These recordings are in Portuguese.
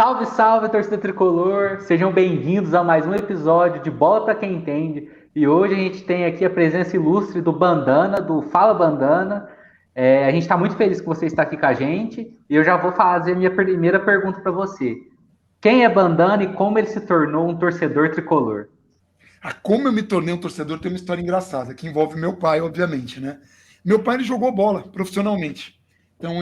Salve, salve, torcida tricolor! Sejam bem-vindos a mais um episódio de Bola para Quem Entende. E hoje a gente tem aqui a presença ilustre do Bandana, do Fala Bandana. A gente está muito feliz que você está aqui com a gente. E eu já vou fazer a minha primeira pergunta para você. Quem é Bandana e como ele se tornou um torcedor tricolor? Como eu me tornei um torcedor tem uma história engraçada, que envolve meu pai, obviamente, né? Meu pai, ele jogou bola profissionalmente. Então,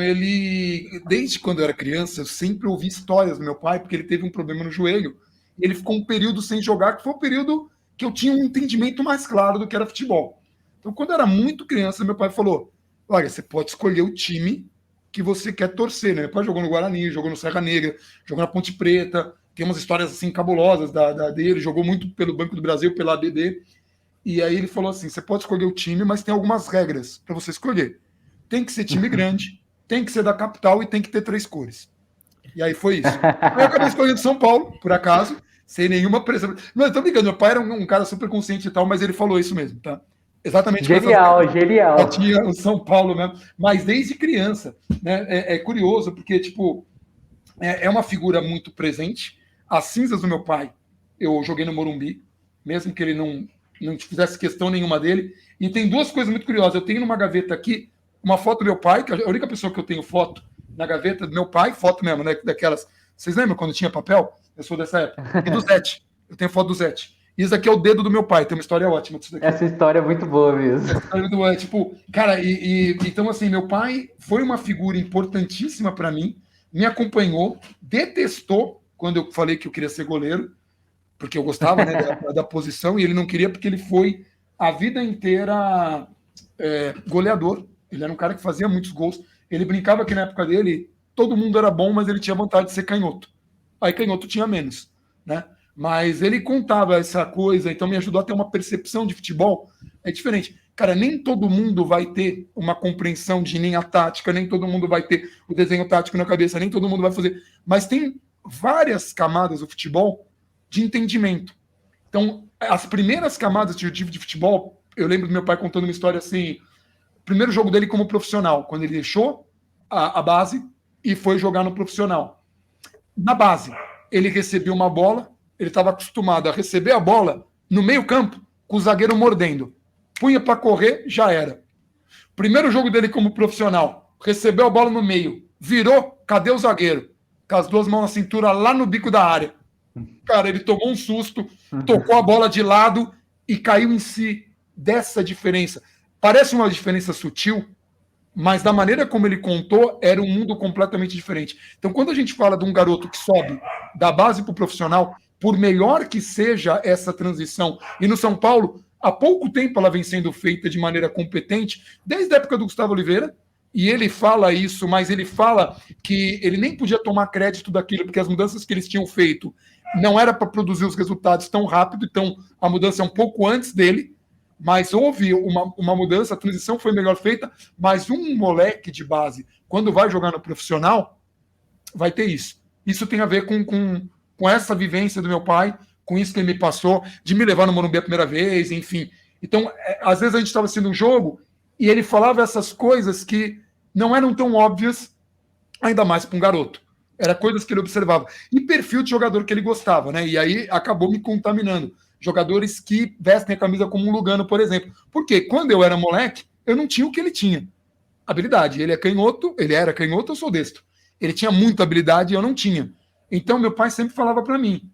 desde quando eu era criança, eu sempre ouvi histórias do meu pai, porque ele teve um problema no joelho. E ele ficou um período sem jogar, que foi o período que eu tinha um entendimento mais claro do que era futebol. Então, quando eu era muito criança, meu pai falou: olha, você pode escolher o time que você quer torcer, né? Meu pai jogou no Guarani, jogou no Serra Negra, jogou na Ponte Preta, tem umas histórias assim cabulosas dele, jogou muito pelo Banco do Brasil, pela ABB. E aí ele falou assim: você pode escolher o time, mas tem algumas regras para você escolher. Tem que ser time grande, tem que ser da capital e tem que ter 3 cores. E aí foi isso. Aí eu acabei escolhendo São Paulo, por acaso, sem nenhuma pressão. Não, eu tô brincando, meu pai era um cara super consciente e tal, mas ele falou isso mesmo, tá? Exatamente com essas Genial, genial. Eu tinha o São Paulo mesmo, mas desde criança, né? É curioso, porque, tipo, é uma figura muito presente. As cinzas do meu pai, eu joguei no Morumbi, mesmo que ele não fizesse questão nenhuma dele. E tem 2 coisas muito curiosas. Eu tenho numa gaveta aqui uma foto do meu pai, que é a única pessoa que eu tenho foto na gaveta do meu pai, foto mesmo, né? Daquelas. Vocês lembram quando tinha papel? Eu sou dessa época. E do Zete. Eu tenho foto do Zete. E isso aqui é o dedo do meu pai, tem uma história ótima disso daqui. Essa história é muito boa mesmo. Essa história é muito boa. Tipo, cara, então assim, meu pai foi uma figura importantíssima para mim, me acompanhou, detestou quando eu falei que eu queria ser goleiro, porque eu gostava, né, da posição, e ele não queria porque ele foi a vida inteira goleador. Ele era um cara que fazia muitos gols. Ele brincava que na época dele todo mundo era bom, mas ele tinha vontade de ser canhoto. Aí canhoto tinha menos, né? Mas ele contava essa coisa, então me ajudou a ter uma percepção de futebol. É diferente. Cara, nem todo mundo vai ter uma compreensão de linha tática, nem todo mundo vai ter o desenho tático na cabeça, nem todo mundo vai fazer. Mas tem várias camadas do futebol de entendimento. Então, as primeiras camadas que eu tive de futebol, eu lembro do meu pai contando uma história assim, o primeiro jogo dele como profissional, quando ele deixou a base e foi jogar no profissional. Na base, ele recebeu uma bola, ele estava acostumado a receber a bola no meio campo, com o zagueiro mordendo. Punha para correr, já era. Primeiro jogo dele como profissional, recebeu a bola no meio, virou, cadê o zagueiro? Com as 2 mãos na cintura, lá no bico da área. Cara, ele tomou um susto, tocou a bola de lado e caiu em si dessa diferença. Parece uma diferença sutil, mas da maneira como ele contou, era um mundo completamente diferente. Então, quando a gente fala de um garoto que sobe da base para o profissional, por melhor que seja essa transição, e no São Paulo, há pouco tempo ela vem sendo feita de maneira competente, desde a época do Gustavo Oliveira, e ele fala isso, mas ele fala que ele nem podia tomar crédito daquilo, porque as mudanças que eles tinham feito não era para produzir os resultados tão rápido, então a mudança é um pouco antes dele, mas houve uma mudança, a transição foi melhor feita, mas um moleque de base, quando vai jogar no profissional, vai ter isso. Isso tem a ver com essa vivência do meu pai, com isso que ele me passou, de me levar no Morumbi a primeira vez, enfim. Então, às vezes a gente estava assistindo um jogo e ele falava essas coisas que não eram tão óbvias, ainda mais para um garoto. Era coisas que ele observava. E perfil de jogador que ele gostava, né? E aí acabou me contaminando. Jogadores que vestem a camisa como um Lugano, por exemplo. Porque quando eu era moleque, eu não tinha o que ele tinha. Habilidade. Ele era canhoto, eu sou destro. Ele tinha muita habilidade e eu não tinha. Então meu pai sempre falava para mim,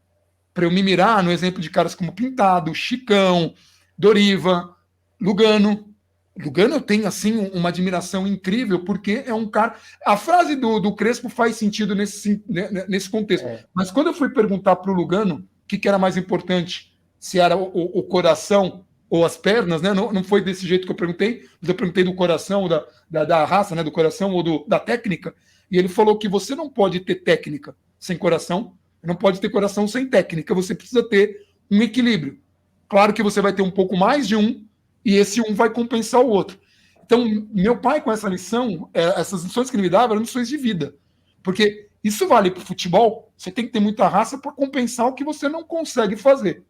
para eu me mirar no exemplo de caras como Pintado, Chicão, Doriva, Lugano. Lugano eu tenho assim uma admiração incrível, porque é um cara. A frase do Crespo faz sentido nesse contexto. Mas quando eu fui perguntar para o Lugano o que era mais importante, se era o coração ou as pernas, né? Não foi desse jeito que eu perguntei, mas eu perguntei do coração, da raça, né? Do coração ou da técnica. E ele falou que você não pode ter técnica sem coração, não pode ter coração sem técnica, você precisa ter um equilíbrio. Claro que você vai ter um pouco mais de um, e esse um vai compensar o outro. Então, meu pai, com essa lição, essas lições que ele me dava eram lições de vida. Porque isso vale para o futebol, você tem que ter muita raça para compensar o que você não consegue fazer.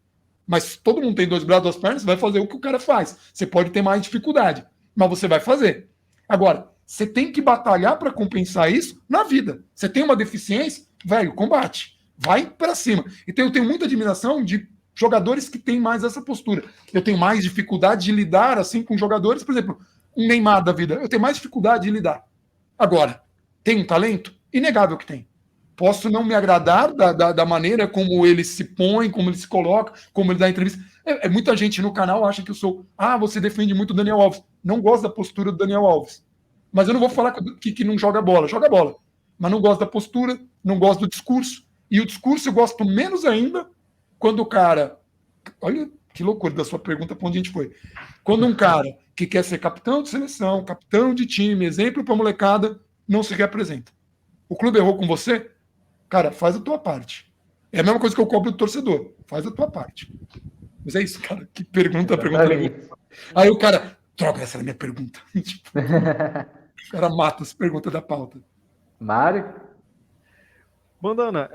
Mas todo mundo tem 2 braços, 2 pernas, você vai fazer o que o cara faz. Você pode ter mais dificuldade, mas você vai fazer. Agora, você tem que batalhar para compensar isso na vida. Você tem uma deficiência, velho, combate. Vai pra cima. Então eu tenho muita admiração de jogadores que têm mais essa postura. Eu tenho mais dificuldade de lidar assim com jogadores, por exemplo, um Neymar da vida. Eu tenho mais dificuldade de lidar. Agora, tem um talento? Inegável que tem. Posso não me agradar da maneira como ele se põe, como ele se coloca, como ele dá entrevista. Muita gente no canal acha que eu sou. Você defende muito o Daniel Alves. Não gosto da postura do Daniel Alves. Mas eu não vou falar que não joga bola. Joga bola. Mas não gosto da postura, não gosto do discurso. E o discurso eu gosto menos ainda quando o cara. Olha que loucura da sua pergunta para onde a gente foi. Quando um cara que quer ser capitão de seleção, capitão de time, exemplo para molecada, não se representa. O clube errou com você? Cara, faz a tua parte. É a mesma coisa que eu cobro do torcedor. Faz a tua parte. Mas é isso, cara. Que pergunta. Aí o cara, droga, essa era a minha pergunta. O cara mata as perguntas da pauta. Mário? Bandana,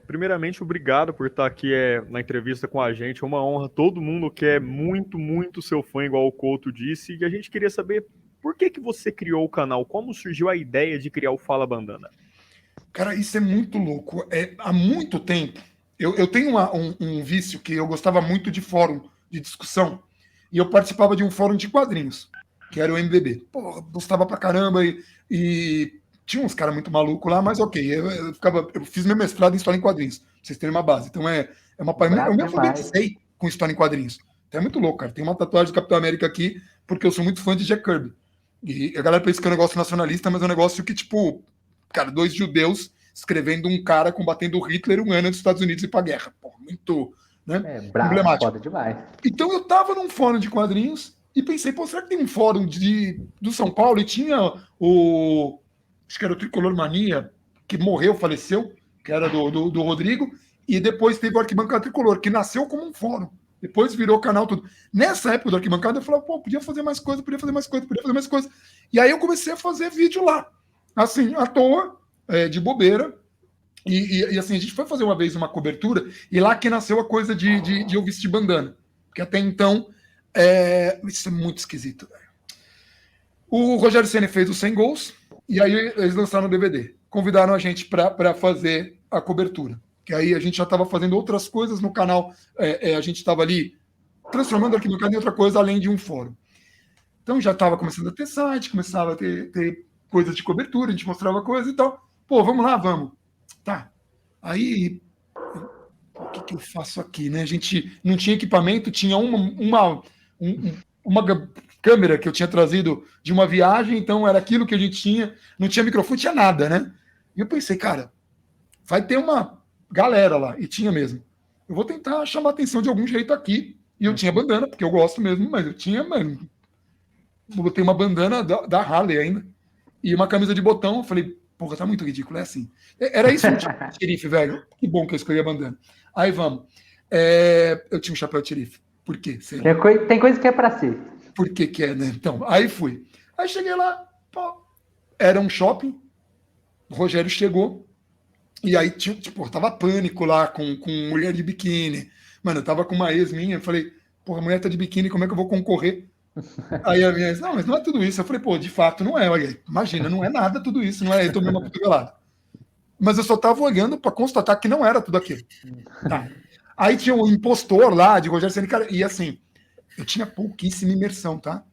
primeiramente, obrigado por estar aqui na entrevista com a gente. É uma honra. Todo mundo que é muito, muito seu fã, igual o Couto disse. E a gente queria saber por que você criou o canal? Como surgiu a ideia de criar o Fala Bandana? Cara, isso é muito louco. Há muito tempo, eu tenho um vício que eu gostava muito de fórum de discussão. E eu participava de um fórum de quadrinhos, que era o MDB. Pô, gostava pra caramba e tinha uns caras muito malucos lá, mas ok. Eu fiz meu mestrado em História em Quadrinhos, pra vocês terem uma base. Então eu me alfabetizei com História em Quadrinhos. Então é muito louco, cara. Tem uma tatuagem do Capitão América aqui, porque eu sou muito fã de Jack Kirby. E a galera pensa que é um negócio nacionalista, mas é um negócio que, tipo, cara, 2 judeus escrevendo um cara combatendo o Hitler 1 ano antes dos Estados Unidos ir pra guerra. Pô, muito, né? Emblemático. Foda demais. Então eu tava num fórum de quadrinhos e pensei, pô, será que tem um fórum do São Paulo? E tinha acho que era o Tricolor Mania, que morreu, faleceu, que era do Rodrigo, e depois teve o Arquibancada Tricolor, que nasceu como um fórum. Depois virou canal, tudo. Nessa época do Arquibancada, eu falava, pô, podia fazer mais coisa. E aí eu comecei a fazer vídeo lá. Assim, à toa, de bobeira. E assim, a gente foi fazer uma vez uma cobertura, e lá que nasceu a coisa de eu vestir bandana. Porque até então, isso é muito esquisito, velho. O Rogério Ceni fez os 100 gols, e aí eles lançaram o DVD. Convidaram a gente para fazer a cobertura. Que aí a gente já estava fazendo outras coisas no canal. A gente estava ali transformando a arquibancada em outra coisa, além de um fórum. Então já estava começando a ter site, começava a ter coisas de cobertura, a gente mostrava coisas e tal. Pô, vamos lá, vamos. Tá. Aí, o que eu faço aqui, né? A gente não tinha equipamento, tinha uma câmera que eu tinha trazido de uma viagem, então era aquilo que a gente tinha, não tinha microfone, tinha nada, né? E eu pensei, cara, vai ter uma galera lá, e tinha mesmo. Eu vou tentar chamar a atenção de algum jeito aqui. E eu tinha bandana, porque eu gosto mesmo, mas eu tinha, mano, botei uma bandana da Harley ainda, e uma camisa de botão, eu falei, porra, tá muito ridículo, é assim. Era isso o chapéu de xerife, velho. Que bom que eu escolhi a bandana. Aí vamos. Eu tinha um chapéu de xerife. Por quê? Tem coisa que é pra ser. Por que é, né? Então, aí fui. Aí cheguei lá, pô, era um shopping, o Rogério chegou, e aí tinha, tipo, tava pânico lá com mulher de biquíni. Mano, eu tava com uma ex minha, eu falei, porra, a mulher tá de biquíni, como é que eu vou concorrer? Aí a minha ex, não, mas não é tudo isso. Eu falei, pô, de fato não é. Olha, imagina, não é nada tudo isso, não é. Eu tomei uma cotovelada. Mas eu só tava olhando para constatar que não era tudo aquilo. Tá. Aí tinha um impostor lá de Rogério Ceni, cara, e assim, eu tinha pouquíssima imersão, tá?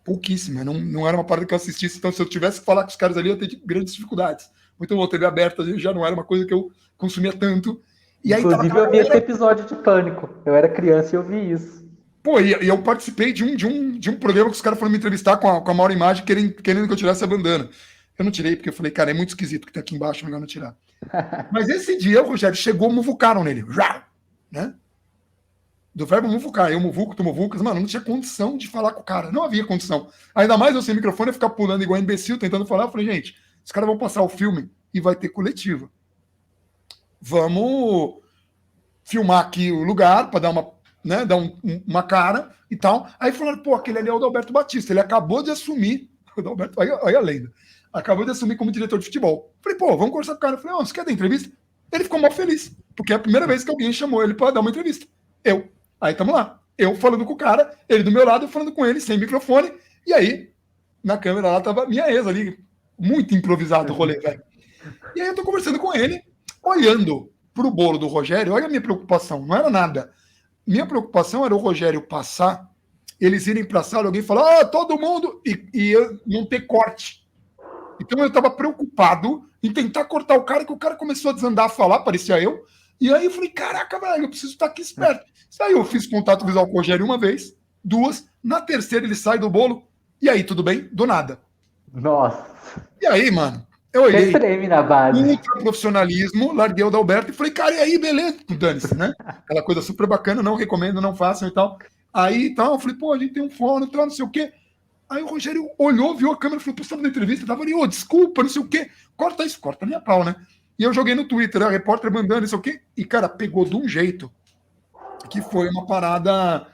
Pouquíssima, não era uma parada que eu assistisse, então se eu tivesse que falar com os caras ali, eu ia ter grandes dificuldades. Muito bom, TV aberta já não era uma coisa que eu consumia tanto. E aí, inclusive, eu vi esse episódio de Pânico. Eu era criança e eu vi isso. Pô, e eu participei de um programa que os caras foram me entrevistar com a Mauro Imagem, querendo que eu tirasse a bandana. Eu não tirei, porque eu falei, cara, é muito esquisito o que tá aqui embaixo, melhor não tirar. Mas esse dia, o Rogério chegou, muvucaram nele. Já! Né? Do verbo muvucar. Eu muvuco, tu muvucas. Mano, não tinha condição de falar com o cara. Não havia condição. Ainda mais eu sem microfone, eu ficar pulando igual imbecil, tentando falar. Eu falei, gente, os caras vão passar o filme e vai ter coletiva. Vamos filmar aqui o lugar para dar uma cara e tal. Aí falaram, pô, aquele ali é o Adalberto Batista. Ele acabou de assumir. Olha a lenda. Acabou de assumir como diretor de futebol. Falei, pô, vamos conversar com o cara. Falei, você quer dar entrevista? Ele ficou mal feliz, porque é a primeira vez que alguém chamou ele para dar uma entrevista. Aí tamo lá. Eu falando com o cara, ele do meu lado, eu falando com ele, sem microfone. E aí, na câmera lá, tava minha ex ali, muito improvisado o rolê, velho. E aí eu tô conversando com ele. olhando para o bolo do Rogério, olha a minha preocupação, não era nada. Minha preocupação era o Rogério passar, eles irem para a sala, alguém falar, todo mundo, e eu não ter corte. Então eu estava preocupado em tentar cortar o cara, que o cara começou a desandar a falar, parecia eu, e aí eu falei, caraca, velho, eu preciso estar aqui esperto. Aí eu fiz contato visual com o Rogério uma vez, duas, na terceira ele sai do bolo, e aí, tudo bem? Do nada. Nossa. E aí, mano, eu olhei, Você treme na base. ultra profissionalismo, larguei o da Alberto e falei, cara, e aí, beleza? Dane-se, né? Aquela coisa super bacana, não recomendo, não façam e tal. Aí, então, eu falei, pô, a gente tem um fone e tal, não sei o quê. Aí o Rogério olhou, viu a câmera, falou, pô, você tava na entrevista, tava ali, desculpa, não sei o quê. Corta isso, corta minha pau, né? E eu joguei no Twitter, a repórter mandando, não sei o quê, e, cara, pegou de um jeito que foi uma parada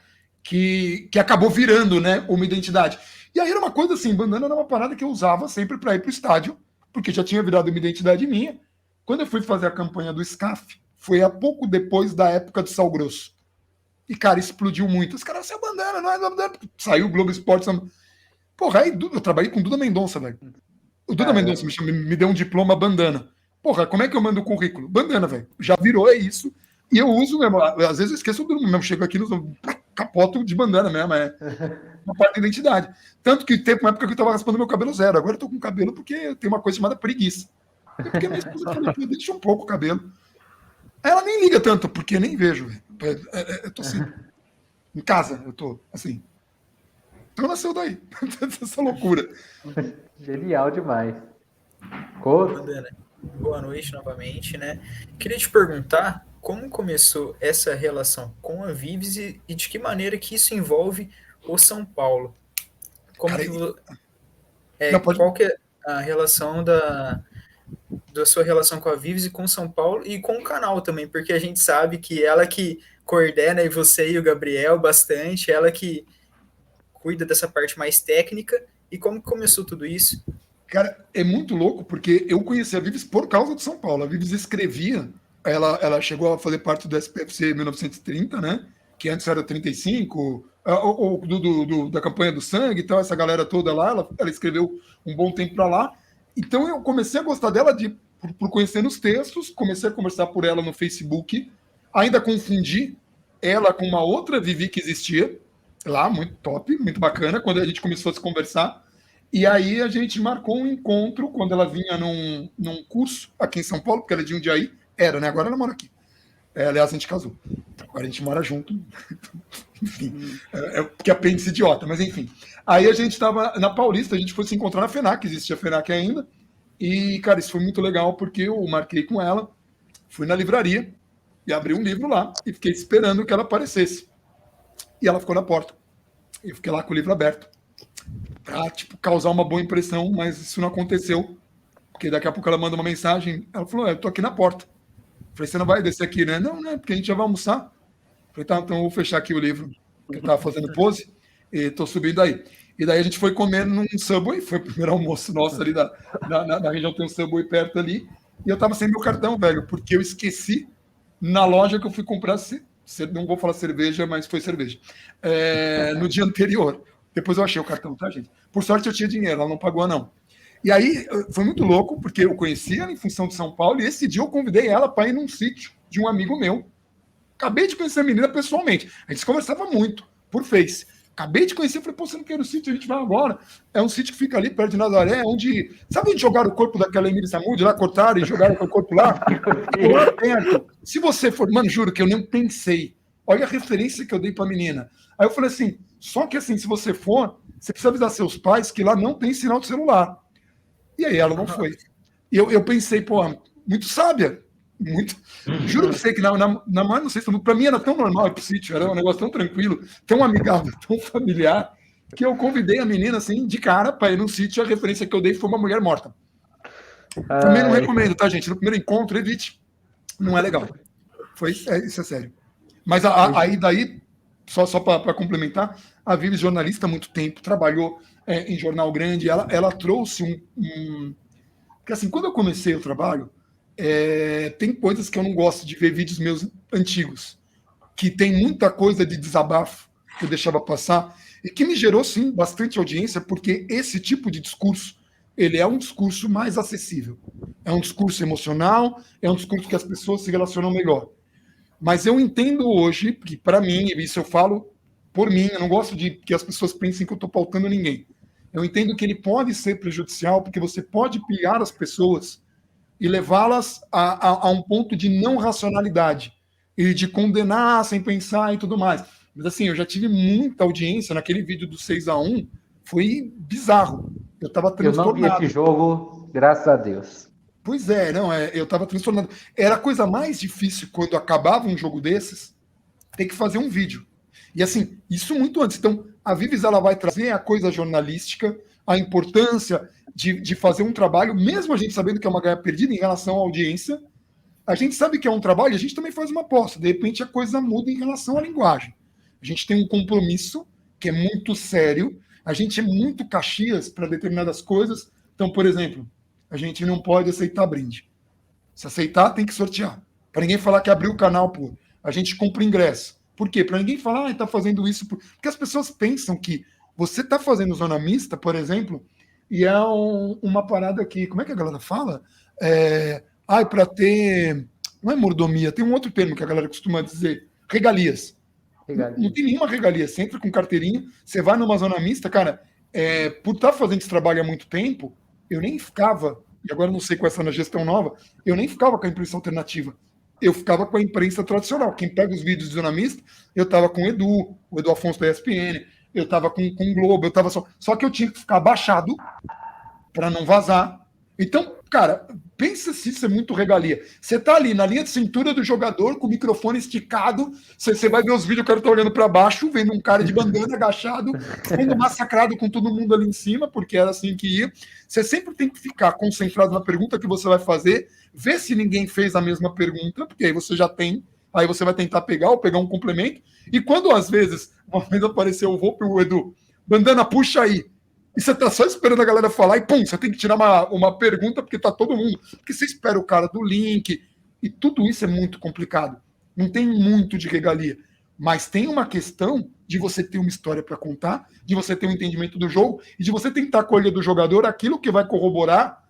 que acabou virando, né, uma identidade. E aí era uma coisa assim, bandana era uma parada que eu usava sempre para ir pro estádio, porque já tinha virado uma identidade minha. Quando eu fui fazer a campanha do SCAF, foi há pouco depois da época do Sal Grosso. E, cara, explodiu muito. Os caras, é bandana, não é bandana. Saiu o Globo Esporte. Porra, aí eu trabalhei com o Duda Mendonça, velho. O Duda Mendonça me deu um diploma bandana. Porra, como é que eu mando o currículo? Bandana, velho. Já virou, é isso. E eu uso mesmo. Às vezes eu esqueço do mesmo. Chego aqui no capoto de bandana mesmo. É uma parte da identidade. Tanto que teve uma época que eu tava raspando meu cabelo zero. Agora eu tô com cabelo porque tem uma coisa chamada preguiça. Porque minha esposa falou, deixa um pouco o cabelo. Ela nem liga tanto, porque nem vejo. Eu tô assim. Em casa, eu tô assim. Então nasceu daí. Essa loucura. Genial demais. Bandana, boa noite novamente, né? Queria te perguntar como começou essa relação com a Vives e de que maneira que isso envolve o São Paulo. Como Cara, que qual que é a relação da sua relação com a Vives e com o São Paulo e com o canal também, porque a gente sabe que ela que coordena e você e o Gabriel bastante, ela que cuida dessa parte mais técnica. E como começou tudo isso? Cara, é muito louco, porque eu conheci a Vives por causa de São Paulo. A Vives escrevia, ela chegou a fazer parte do SPFC 1930, né? Que antes era 35, ou da campanha do sangue e tal, essa galera toda lá, ela escreveu um bom tempo para lá. Então eu comecei a gostar dela por conhecer nos textos, comecei a conversar por ela no Facebook, ainda confundi ela com uma outra Vivi que existia lá, muito top, muito bacana, quando a gente começou a se conversar. E aí a gente marcou um encontro quando ela vinha num curso aqui em São Paulo, porque ela é de Jundiaí, né? Agora ela mora aqui. Aliás, a gente casou. Agora a gente mora junto. Enfim, porque apêndice idiota, mas enfim. Aí a gente estava na Paulista, a gente foi se encontrar na FENAC, existia a FENAC ainda. E, cara, isso foi muito legal, porque eu marquei com ela, fui na livraria e abri um livro lá e fiquei esperando que ela aparecesse. E ela ficou na porta. Eu fiquei lá com o livro aberto. Pra, causar uma boa impressão, mas isso não aconteceu. Porque daqui a pouco ela manda uma mensagem. Ela falou, eu tô aqui na porta. Eu falei, você não vai descer aqui, né? Não, né? Porque a gente já vai almoçar. Eu falei, tá, então eu vou fechar aqui o livro. Que eu tava fazendo pose. E tô subindo aí. E daí a gente foi comer num Subway. Foi o primeiro almoço nosso ali na região, tem um Subway perto ali. E eu tava sem meu cartão, velho. Porque eu esqueci na loja que eu fui comprar... Não vou falar cerveja, mas foi cerveja. No dia anterior. Depois eu achei o cartão, tá, gente? Por sorte eu tinha dinheiro, ela não pagou, não. E aí foi muito louco, porque eu conheci ela em função de São Paulo, e esse dia eu convidei ela para ir num sítio de um amigo meu. Acabei de conhecer a menina pessoalmente. A gente conversava muito, por Face. Acabei de conhecer, falei, pô, você não quer o sítio? A gente vai agora. É um sítio que fica ali perto de Nazaré, onde... Sabe onde jogaram o corpo daquela Emília Samud? Lá cortaram e jogaram o corpo lá? Lá perto. Se você for... Mano, juro que eu nem pensei. Olha a referência que eu dei pra menina. Aí eu falei assim, só que assim, se você for, você precisa avisar seus pais que lá não tem sinal de celular. E aí ela não foi. E eu pensei, pô, muito sábia. Muito. Juro pra você que não sei se pra mim era tão normal ir pro sítio, era um negócio tão tranquilo, tão amigável, tão familiar, que eu convidei a menina assim, de cara, para ir num sítio. A referência que eu dei foi uma mulher morta. Também não recomendo, tá, gente? No primeiro encontro, evite. Não é legal. Isso é sério. Mas aí daí, só para complementar, a Vivi, jornalista há muito tempo, trabalhou em jornal grande, ela trouxe Porque assim, quando eu comecei o trabalho, tem coisas que eu não gosto de ver vídeos meus antigos, que tem muita coisa de desabafo que eu deixava passar, e que me gerou, sim, bastante audiência, porque esse tipo de discurso ele é um discurso mais acessível. É um discurso emocional, é um discurso que as pessoas se relacionam melhor. Mas eu entendo hoje que, para mim, e isso eu falo por mim, eu não gosto de que as pessoas pensem que eu estou pautando ninguém. Eu entendo que ele pode ser prejudicial, porque você pode pilhar as pessoas e levá-las a um ponto de não racionalidade e de condenar sem pensar e tudo mais. Mas assim, eu já tive muita audiência naquele vídeo do 6-1, foi bizarro. Eu estava transtornado. Eu não vi esse jogo, graças a Deus. Pois é, não, eu estava transtornado. Era a coisa mais difícil quando acabava um jogo desses, ter que fazer um vídeo. E assim, isso muito antes. Então, a Vives ela vai trazer a coisa jornalística, a importância de fazer um trabalho, mesmo a gente sabendo que é uma guerra perdida em relação à audiência, a gente sabe que é um trabalho, a gente também faz uma aposta. De repente, a coisa muda em relação à linguagem. A gente tem um compromisso que é muito sério, a gente é muito Caxias para determinadas coisas. Então, por exemplo, a gente não pode aceitar brinde. Se aceitar, tem que sortear. Para ninguém falar que abriu o canal, pô. A gente compra ingresso. Por quê? Para ninguém falar, está fazendo isso. Porque as pessoas pensam que você está fazendo zona mista, por exemplo, e é uma parada que, como é que a galera fala? Para ter, não é mordomia, tem um outro termo que a galera costuma dizer, regalias. Não tem nenhuma regalia. Você entra com carteirinha, você vai numa zona mista, cara, por estar fazendo esse trabalho há muito tempo, eu nem ficava, e agora não sei qual é essa na gestão nova, eu nem ficava com a imprensa alternativa. Eu ficava com a imprensa tradicional. Quem pega os vídeos de zona mista, eu estava com o Edu Afonso da ESPN, eu estava com o Globo, eu estava só que eu tinha que ficar abaixado para não vazar. Então, cara, pensa se isso é muito regalia. Você tá ali na linha de cintura do jogador, com o microfone esticado, você vai ver os vídeos, o cara tá olhando para baixo, vendo um cara de bandana agachado, sendo massacrado com todo mundo ali em cima, porque era assim que ia. Você sempre tem que ficar concentrado na pergunta que você vai fazer, ver se ninguém fez a mesma pergunta, porque aí você já tem, aí você vai tentar pegar ou pegar um complemento, e quando às vezes, uma vez apareceu o Volpe e o Edu, bandana, puxa aí, e você tá só esperando a galera falar e pum, você tem que tirar uma pergunta porque tá todo mundo. Porque você espera o cara do link e tudo isso é muito complicado. Não tem muito de regalia. Mas tem uma questão de você ter uma história para contar, de você ter um entendimento do jogo e de você tentar colher do jogador aquilo que vai corroborar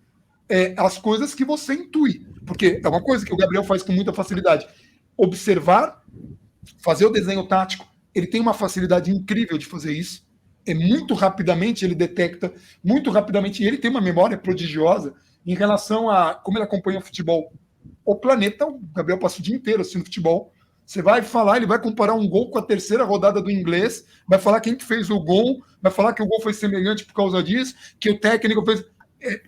as coisas que você intui. Porque é uma coisa que o Gabriel faz com muita facilidade. Observar, fazer o desenho tático. Ele tem uma facilidade incrível de fazer isso. Muito rapidamente ele detecta, muito rapidamente, e ele tem uma memória prodigiosa em relação a como ele acompanha o futebol. O planeta, o Gabriel passa o dia inteiro assistindo futebol. Você vai falar, ele vai comparar um gol com a terceira rodada do inglês, vai falar quem que fez o gol, vai falar que o gol foi semelhante por causa disso, que o técnico fez.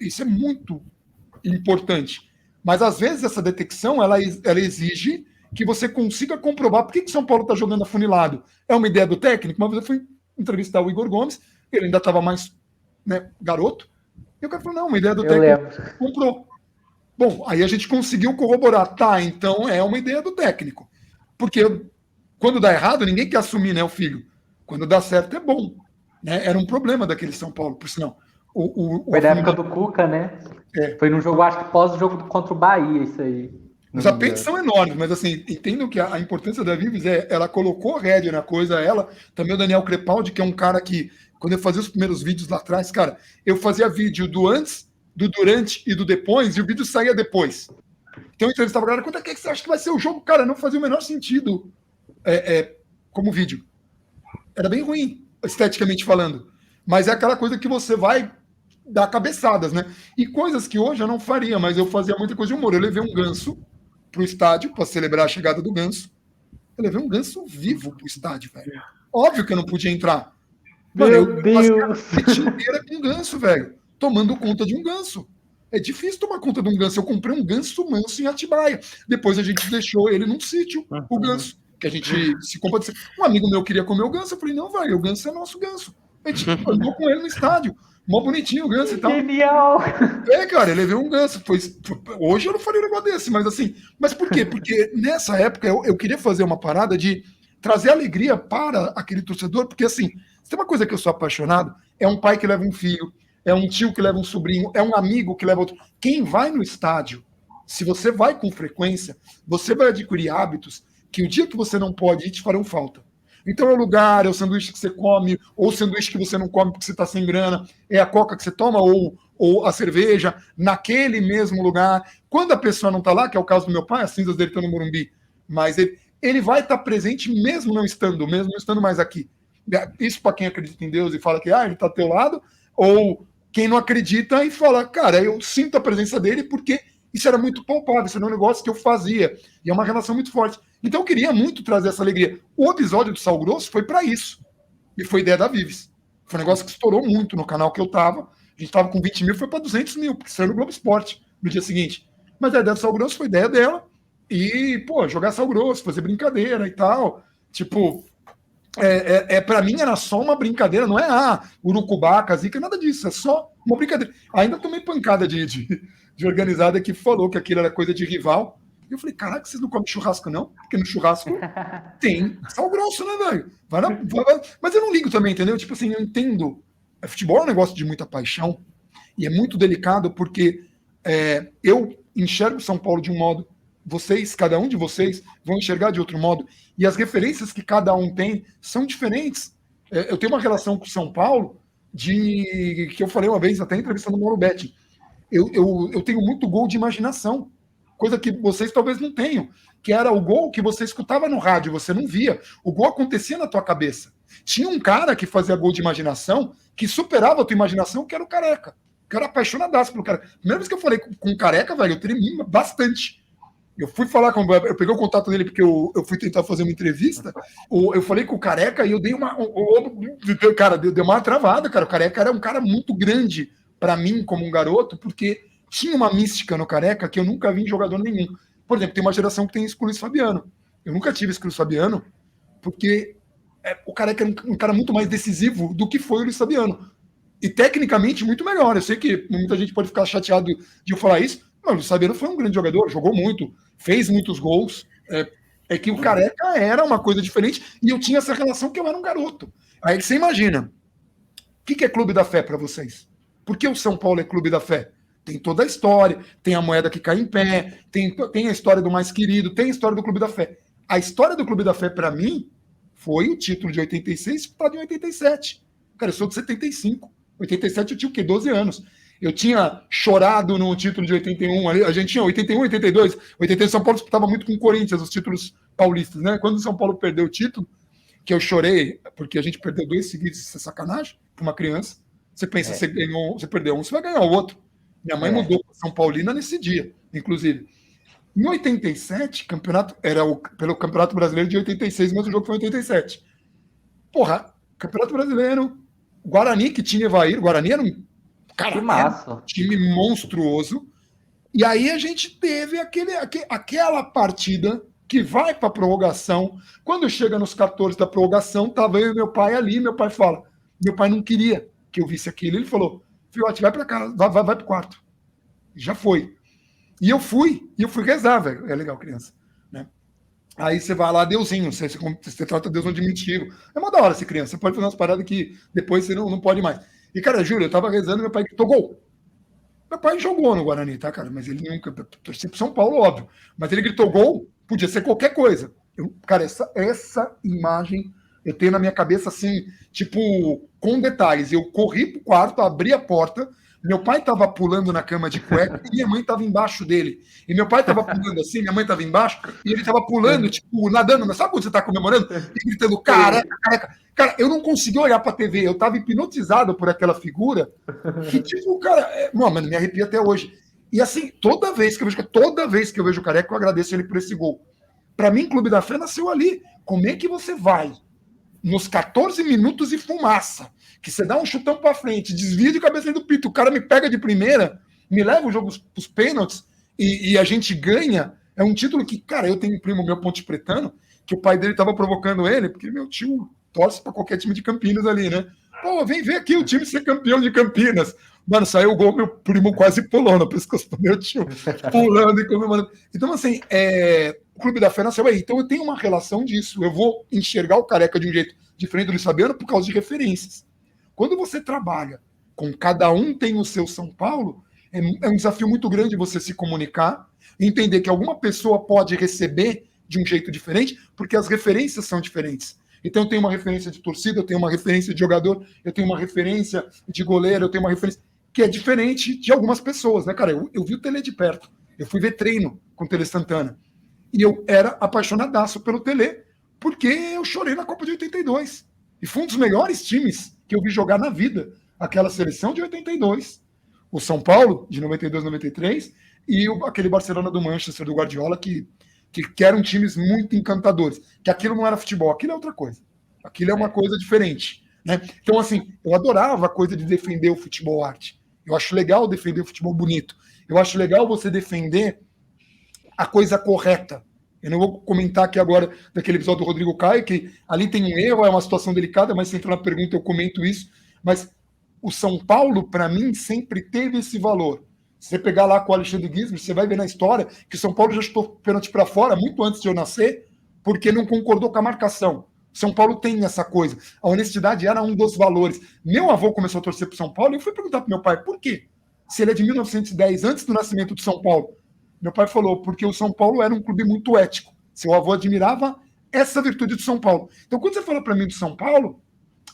Isso é muito importante. Mas às vezes essa detecção ela exige que você consiga comprovar por que o São Paulo está jogando afunilado. É uma ideia do técnico? Uma vez eu fui entrevistar o Igor Gomes, ele ainda estava mais garoto, e o cara falou, não, uma ideia do técnico, comprou. Bom, aí a gente conseguiu corroborar, tá, então é uma ideia do técnico, porque quando dá errado, ninguém quer assumir, né, o filho, quando dá certo é bom, né? Era um problema daquele São Paulo, por sinal. Foi na época do Cuca, né? Foi num jogo, acho que pós o jogo contra o Bahia, isso aí. Os apentos são enormes, mas assim, entendo que a importância da Vives ela colocou rédea na coisa, também o Daniel Crepaldi, que é um cara que, quando eu fazia os primeiros vídeos lá atrás, cara, eu fazia vídeo do antes, do durante e do depois, e o vídeo saía depois. Então eu entrevistava a galera, quanto é que você acha que vai ser o jogo? Cara, não fazia o menor sentido como vídeo. Era bem ruim, esteticamente falando. Mas é aquela coisa que você vai dar cabeçadas, né? E coisas que hoje eu não faria, mas eu fazia muita coisa de humor. Eu levei um ganso pro estádio para celebrar a chegada do ganso. Eu levei um ganso vivo pro estádio, velho. Óbvio que eu não podia entrar. Mano, Meu Deus! Eu inteira com um ganso, velho. Tomando conta de um ganso. É difícil tomar conta de um ganso. Eu comprei um ganso manso em Atibaia. Depois a gente deixou ele num sítio, o ganso. Que a gente se compra. Um amigo meu queria comer o ganso. Eu falei, não, velho, o ganso é nosso ganso. A gente andou com ele no estádio. Mó bonitinho o ganso e tal. Genial! Cara, ele levei um ganso. Hoje eu não faria um negócio desse, mas assim. Mas por quê? Porque nessa época eu queria fazer uma parada de trazer alegria para aquele torcedor, porque assim, se tem uma coisa que eu sou apaixonado, é um pai que leva um filho, é um tio que leva um sobrinho, é um amigo que leva outro. Quem vai no estádio, se você vai com frequência, você vai adquirir hábitos que o dia que você não pode ir te farão falta. Então é o lugar, é o sanduíche que você come, ou o sanduíche que você não come porque você está sem grana, é a coca que você toma, ou ou a cerveja naquele mesmo lugar. Quando a pessoa não está lá, que é o caso do meu pai, as cinzas dele estão no Morumbi, mas ele vai estar presente mesmo não estando mais aqui. Isso para quem acredita em Deus e fala que ele está ao teu lado, ou quem não acredita e fala, cara, eu sinto a presença dele porque isso era muito palpável, isso era um negócio que eu fazia, e é uma relação muito forte. Então eu queria muito trazer essa alegria. O episódio do Sal Grosso foi para isso, e foi ideia da Vives. Foi um negócio que estourou muito no canal que eu tava, a gente tava com 20 mil, foi para 200 mil, porque saiu no Globo Esporte no dia seguinte. Mas a ideia do Sal Grosso foi ideia dela, e, pô, jogar Sal Grosso, fazer brincadeira e tal, tipo... para mim era só uma brincadeira, não é urucubaca, zica, nada disso, é só uma brincadeira. Ainda tomei pancada de organizada que falou que aquilo era coisa de rival. Eu falei, caraca, vocês não comem churrasco, não? Porque no churrasco tem Sal Grosso, né, velho? Mas eu não ligo também, entendeu? Tipo assim, eu entendo. Futebol é um negócio de muita paixão e é muito delicado porque eu enxergo São Paulo de um modo, cada um de vocês, vão enxergar de outro modo. E as referências que cada um tem são diferentes. Eu tenho uma relação com São Paulo que eu falei uma vez, até entrevistando o Mauro Betti. Eu tenho muito gol de imaginação, coisa que vocês talvez não tenham, que era o gol que você escutava no rádio, você não via. O gol acontecia na tua cabeça. Tinha um cara que fazia gol de imaginação, que superava a tua imaginação, que era o Careca. Eu era apaixonadaço pelo Careca. Primeira vez que eu falei com o Careca, velho, eu tremi bastante. Eu fui falar com eu peguei o contato dele porque eu fui tentar fazer uma entrevista. Eu falei com o Careca e eu dei cara, deu uma travada, cara. O Careca era um cara muito grande para mim como um garoto, porque tinha uma mística no Careca que eu nunca vi em jogador nenhum. Por exemplo, tem uma geração que tem isso com o Luiz Fabiano. Eu nunca tive isso com o Luiz Fabiano, porque o Careca era um cara muito mais decisivo do que foi o Luiz Fabiano. E tecnicamente muito melhor. Eu sei que muita gente pode ficar chateado de eu falar isso, mas o Luiz Fabiano foi um grande jogador, jogou muito, fez muitos gols. É que o Careca era uma coisa diferente e eu tinha essa relação que eu era um garoto. Aí você imagina, o que é Clube da Fé para vocês? Por que o São Paulo é Clube da Fé? Tem toda a história, tem a moeda que cai em pé, tem a história do mais querido, tem a história do Clube da Fé. A história do Clube da Fé, para mim, foi o título de 86 disputado em 87. Cara, eu sou de 75. 87 eu tinha o quê? 12 anos. Eu tinha chorado no título de 81, a gente tinha 81, 82. 82 São Paulo disputava muito com o Corinthians, os títulos paulistas, né? Quando o São Paulo perdeu o título, que eu chorei, porque a gente perdeu 2 seguidos, isso é sacanagem para uma criança. Você pensa, você perdeu um, você vai ganhar o outro. Minha mãe mudou para São Paulina nesse dia, inclusive. Em 87, pelo Campeonato Brasileiro de 86, mas o jogo foi em 87. Porra, Campeonato Brasileiro, Guarani, que tinha Evair, Guarani era um time monstruoso. E aí a gente teve aquela partida que vai para a prorrogação. Quando chega nos 14 da prorrogação, tava eu e meu pai ali, meu pai fala, meu pai não queria que eu visse aquilo, ele falou, filhote, vai para casa, vai pro quarto. Já foi. E eu fui rezar, velho. É legal, criança. Né? Aí você vai lá, Deusinho, você trata Deus no diminutivo. É uma da hora ser criança, você pode fazer umas paradas que depois você não pode mais. E, cara, juro, eu tava rezando, meu pai gritou gol. Meu pai jogou no Guarani, tá, cara? Mas ele nunca, torci pro São Paulo, óbvio. Mas ele gritou gol, podia ser qualquer coisa. Cara, essa imagem eu tenho na minha cabeça, assim, tipo, com detalhes. Eu corri pro quarto, abri a porta, meu pai tava pulando na cama de cueca e minha mãe tava embaixo dele. E meu pai tava pulando assim, minha mãe tava embaixo, e ele tava pulando, tipo, nadando. Mas sabe quando você tá comemorando? E gritando, careca. Cara, eu não consegui olhar pra TV, eu tava hipnotizado por aquela figura, que tipo, cara, mano, me arrepia até hoje. E assim, toda vez que eu vejo o Careca, eu agradeço ele por esse gol. Pra mim, Clube da Fé nasceu ali. Como é que você vai nos 14 minutos e fumaça, que você dá um chutão pra frente, desvia de cabeça do pito, o cara me pega de primeira, me leva o jogo pros pênaltis e a gente ganha? É um título que, cara, eu tenho um primo meu ponte pretano, que o pai dele tava provocando ele, porque meu tio torce pra qualquer time de Campinas ali, né? Pô, vem ver aqui o time ser campeão de Campinas. Mano, saiu o gol, meu primo quase pulou no pescoço do meu tio, pulando e comemorando. Então, assim, o Clube da Fé nasceu aí. Então, eu tenho uma relação disso. Eu vou enxergar o Careca de um jeito diferente do Luiz Fabiano por causa de referências. Quando você trabalha com cada um tem o seu São Paulo, é um desafio muito grande você se comunicar, entender que alguma pessoa pode receber de um jeito diferente, porque as referências são diferentes. Então, eu tenho uma referência de torcida, eu tenho uma referência de jogador, eu tenho uma referência de goleiro, eu tenho uma referência... que é diferente de algumas pessoas, né, cara? Eu vi o Tele de perto, eu fui ver treino com o Tele Santana, e eu era apaixonadaço pelo Tele, porque eu chorei na Copa de 82, e foi um dos melhores times que eu vi jogar na vida, aquela seleção de 82, o São Paulo, de 92, 93, e aquele Barcelona do Manchester, do Guardiola, que eram times muito encantadores, que aquilo não era futebol, aquilo é outra coisa, aquilo é uma coisa diferente, né? Então, assim, eu adorava a coisa de defender o futebol arte, eu acho legal defender o futebol bonito, eu acho legal você defender a coisa correta. Eu não vou comentar aqui agora daquele episódio do Rodrigo Caio, que ali tem um erro, é uma situação delicada, mas se entrar na pergunta eu comento isso, mas o São Paulo, para mim, sempre teve esse valor. Se você pegar lá com o Alexandre Guismo, você vai ver na história que o São Paulo já chutou pênalti para fora muito antes de eu nascer, porque não concordou com a marcação. O São Paulo tem essa coisa. A honestidade era um dos valores. Meu avô começou a torcer para o São Paulo e eu fui perguntar para meu pai, por quê? Se ele é de 1910, antes do nascimento do São Paulo. Meu pai falou, porque o São Paulo era um clube muito ético. Seu avô admirava essa virtude do São Paulo. Então, quando você fala para mim do São Paulo,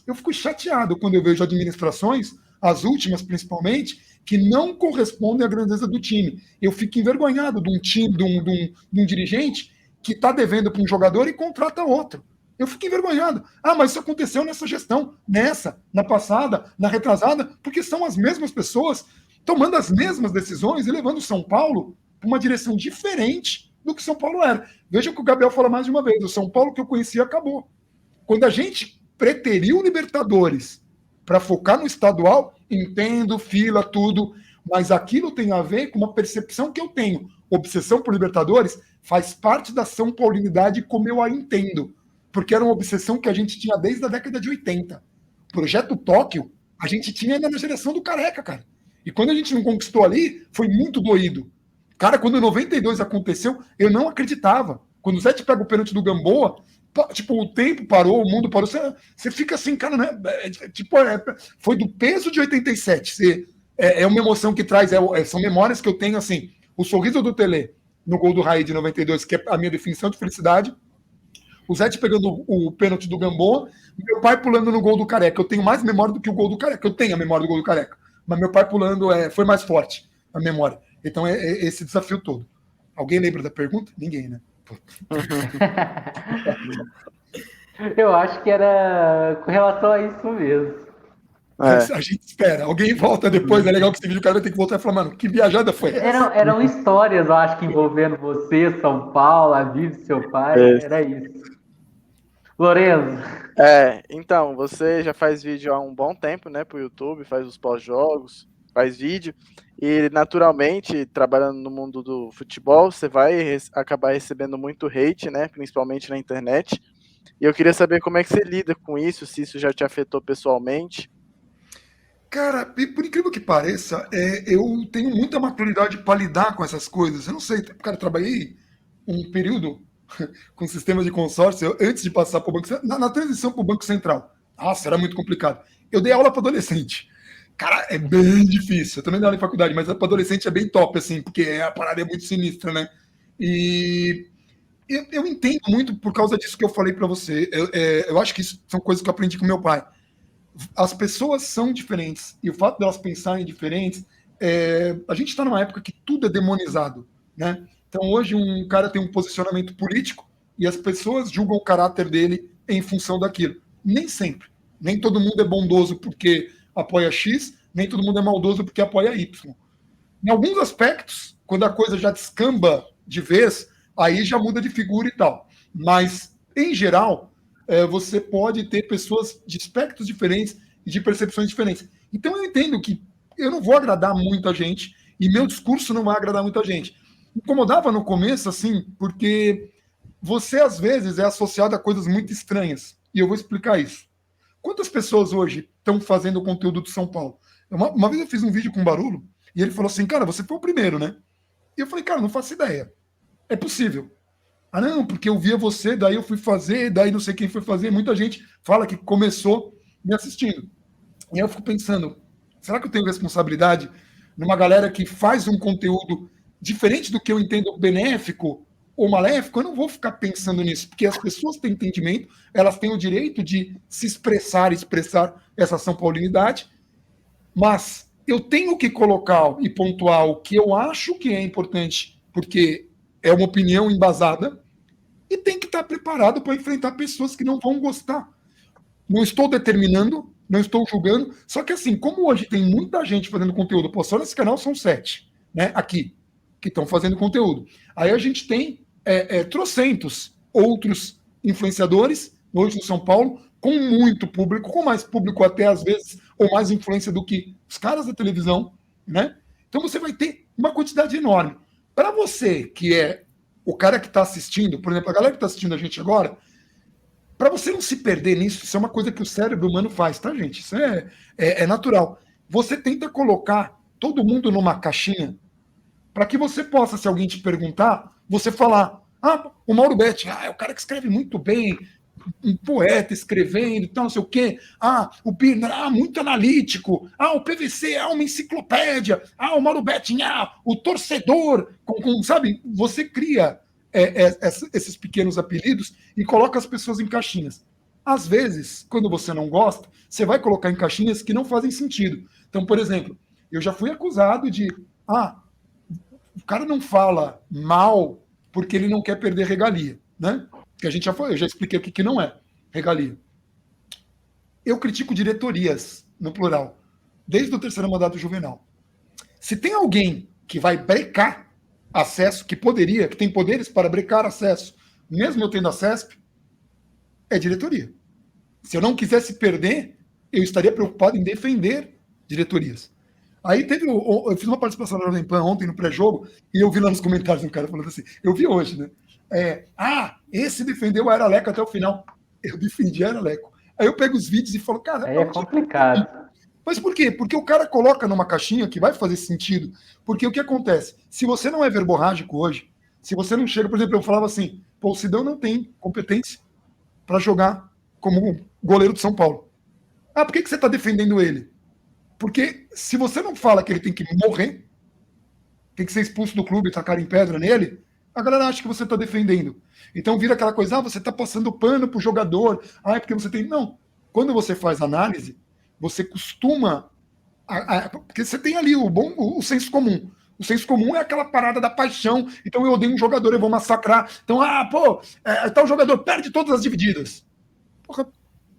eu fico chateado quando eu vejo administrações, as últimas principalmente, que não correspondem à grandeza do time. Eu fico envergonhado de um time, de um dirigente que está devendo para um jogador e contrata outro. Eu fico envergonhado. Ah, mas isso aconteceu nessa gestão, na passada, na retrasada, porque são as mesmas pessoas tomando as mesmas decisões e levando o São Paulo para uma direção diferente do que São Paulo era. Veja o que o Gabriel fala mais de uma vez, o São Paulo que eu conhecia acabou. Quando a gente preteriu o Libertadores para focar no estadual, entendo, fila, tudo, mas aquilo tem a ver com uma percepção que eu tenho. Obsessão por Libertadores faz parte da São Paulinidade como eu a entendo, porque era uma obsessão que a gente tinha desde a década de 80. Projeto Tóquio, a gente tinha ainda na geração do Careca, cara. E quando a gente não conquistou ali, foi muito doído. Cara, quando 92 aconteceu, eu não acreditava. Quando o Zete pega o pênalti do Gamboa, tipo, o tempo parou, o mundo parou, você fica assim, cara, né? Foi do peso de 87. É uma emoção que traz, são memórias que eu tenho, assim, o sorriso do Tele no gol do Raí de 92, que é a minha definição de felicidade, o Zete pegando o pênalti do Gamboa, meu pai pulando no gol do Careca. Eu tenho mais memória do que o gol do Careca. Eu tenho a memória do gol do Careca, mas meu pai pulando foi mais forte a memória. Então é esse desafio todo. Alguém lembra da pergunta? Ninguém, né? Eu acho que era com relação a isso mesmo. A gente espera. Alguém volta depois, é legal que esse vídeo o cara vai ter que voltar e falar, mano, que viajada foi essa? Eram histórias, eu acho, que envolvendo você, São Paulo, a Vivi, seu pai, era isso. Lorenzo. Então, você já faz vídeo há um bom tempo, né, pro YouTube, faz os pós-jogos, faz vídeo, e naturalmente, trabalhando no mundo do futebol, você vai acabar recebendo muito hate, né, principalmente na internet, e eu queria saber como é que você lida com isso, se isso já te afetou pessoalmente. Cara, por incrível que pareça, eu tenho muita maturidade para lidar com essas coisas. Eu não sei, cara, eu trabalhei um período com sistemas de consórcio antes de passar para o Banco Central, na transição para o Banco Central. Nossa, era muito complicado. Eu dei aula para adolescente. Cara, é bem difícil. Eu também dei aula em faculdade, mas para adolescente é bem top, assim, porque a parada é muito sinistra, né? E eu entendo muito por causa disso que eu falei para você. Eu acho que isso são coisas que eu aprendi com meu pai. As pessoas são diferentes, e o fato delas pensarem diferentes, a gente está numa época que tudo é demonizado, né? Então hoje um cara tem um posicionamento político e as pessoas julgam o caráter dele em função daquilo. Nem sempre. Nem todo mundo é bondoso porque apoia X, nem todo mundo é maldoso porque apoia Y. Em alguns aspectos, quando a coisa já descamba de vez, aí já muda de figura e tal. Mas, em geral, você pode ter pessoas de aspectos diferentes e de percepções diferentes. Então eu entendo que eu não vou agradar muita gente e meu discurso não vai agradar muita gente. Me incomodava no começo, assim, porque você, às vezes, é associado a coisas muito estranhas. E eu vou explicar isso. Quantas pessoas hoje estão fazendo o conteúdo do São Paulo? Uma vez eu fiz um vídeo com o Barulho e ele falou assim, cara, você foi o primeiro, né? E eu falei, cara, não faço ideia. É possível. Ah, não, porque eu via você, daí eu fui fazer, daí não sei quem foi fazer. Muita gente fala que começou me assistindo. E aí eu fico pensando, será que eu tenho responsabilidade numa galera que faz um conteúdo diferente do que eu entendo benéfico ou maléfico? Eu não vou ficar pensando nisso, porque as pessoas têm entendimento, elas têm o direito de se expressar essa São Paulinidade, mas eu tenho que colocar e pontuar o que eu acho que é importante, porque é uma opinião embasada, e tem que estar preparado para enfrentar pessoas que não vão gostar. Não estou determinando, não estou julgando, só que assim, como hoje tem muita gente fazendo conteúdo, pô, só nesse canal são 7, né, aqui, que estão fazendo conteúdo. Aí a gente tem trocentos outros influenciadores, hoje no São Paulo, com muito público, com mais público até às vezes, ou mais influência do que os caras da televisão, né? Então você vai ter uma quantidade enorme. Para você, que é o cara que está assistindo, por exemplo, a galera que está assistindo a gente agora, para você não se perder nisso, isso é uma coisa que o cérebro humano faz, tá, gente? Isso é natural. Você tenta colocar todo mundo numa caixinha para que você possa, se alguém te perguntar, você falar, o Mauro Betti, é o cara que escreve muito bem, um poeta escrevendo e tal, não sei o quê. O Birner, muito analítico. O PVC é uma enciclopédia. O Mauro Betti, o torcedor. Sabe, você cria esses pequenos apelidos e coloca as pessoas em caixinhas. Às vezes, quando você não gosta, você vai colocar em caixinhas que não fazem sentido. Então, por exemplo, eu já fui acusado de o cara não fala mal porque ele não quer perder regalia, né? Que eu já expliquei aqui que não é regalia. Eu critico diretorias, no plural, desde o terceiro mandato juvenal. Se tem alguém que vai brecar acesso, que tem poderes para brecar acesso, mesmo eu tendo a CESP, é diretoria. Se eu não quisesse perder, eu estaria preocupado em defender diretorias. Aí eu fiz uma participação na Jovem Pan ontem no pré-jogo, e eu vi lá nos comentários um cara falando assim, eu vi hoje, né? Esse defendeu a Era Leco até o final. Eu defendi a Era Leco. Aí eu pego os vídeos e falo, cara... É complicado. Mas por quê? Porque o cara coloca numa caixinha que vai fazer sentido. Porque o que acontece? Se você não é verborrágico hoje, se você não chega... Por exemplo, eu falava assim, o Sidão não tem competência para jogar como goleiro de São Paulo. Por que você está defendendo ele? Porque se você não fala que ele tem que morrer, tem que ser expulso do clube e tacar em pedra nele, a galera acha que você está defendendo. Então vira aquela coisa, você está passando pano pro jogador, porque você tem... Não. Quando você faz análise, você costuma... porque você tem ali o senso comum. O senso comum é aquela parada da paixão. Então eu odeio um jogador, eu vou massacrar. Então, tal jogador perde todas as divididas. Porra,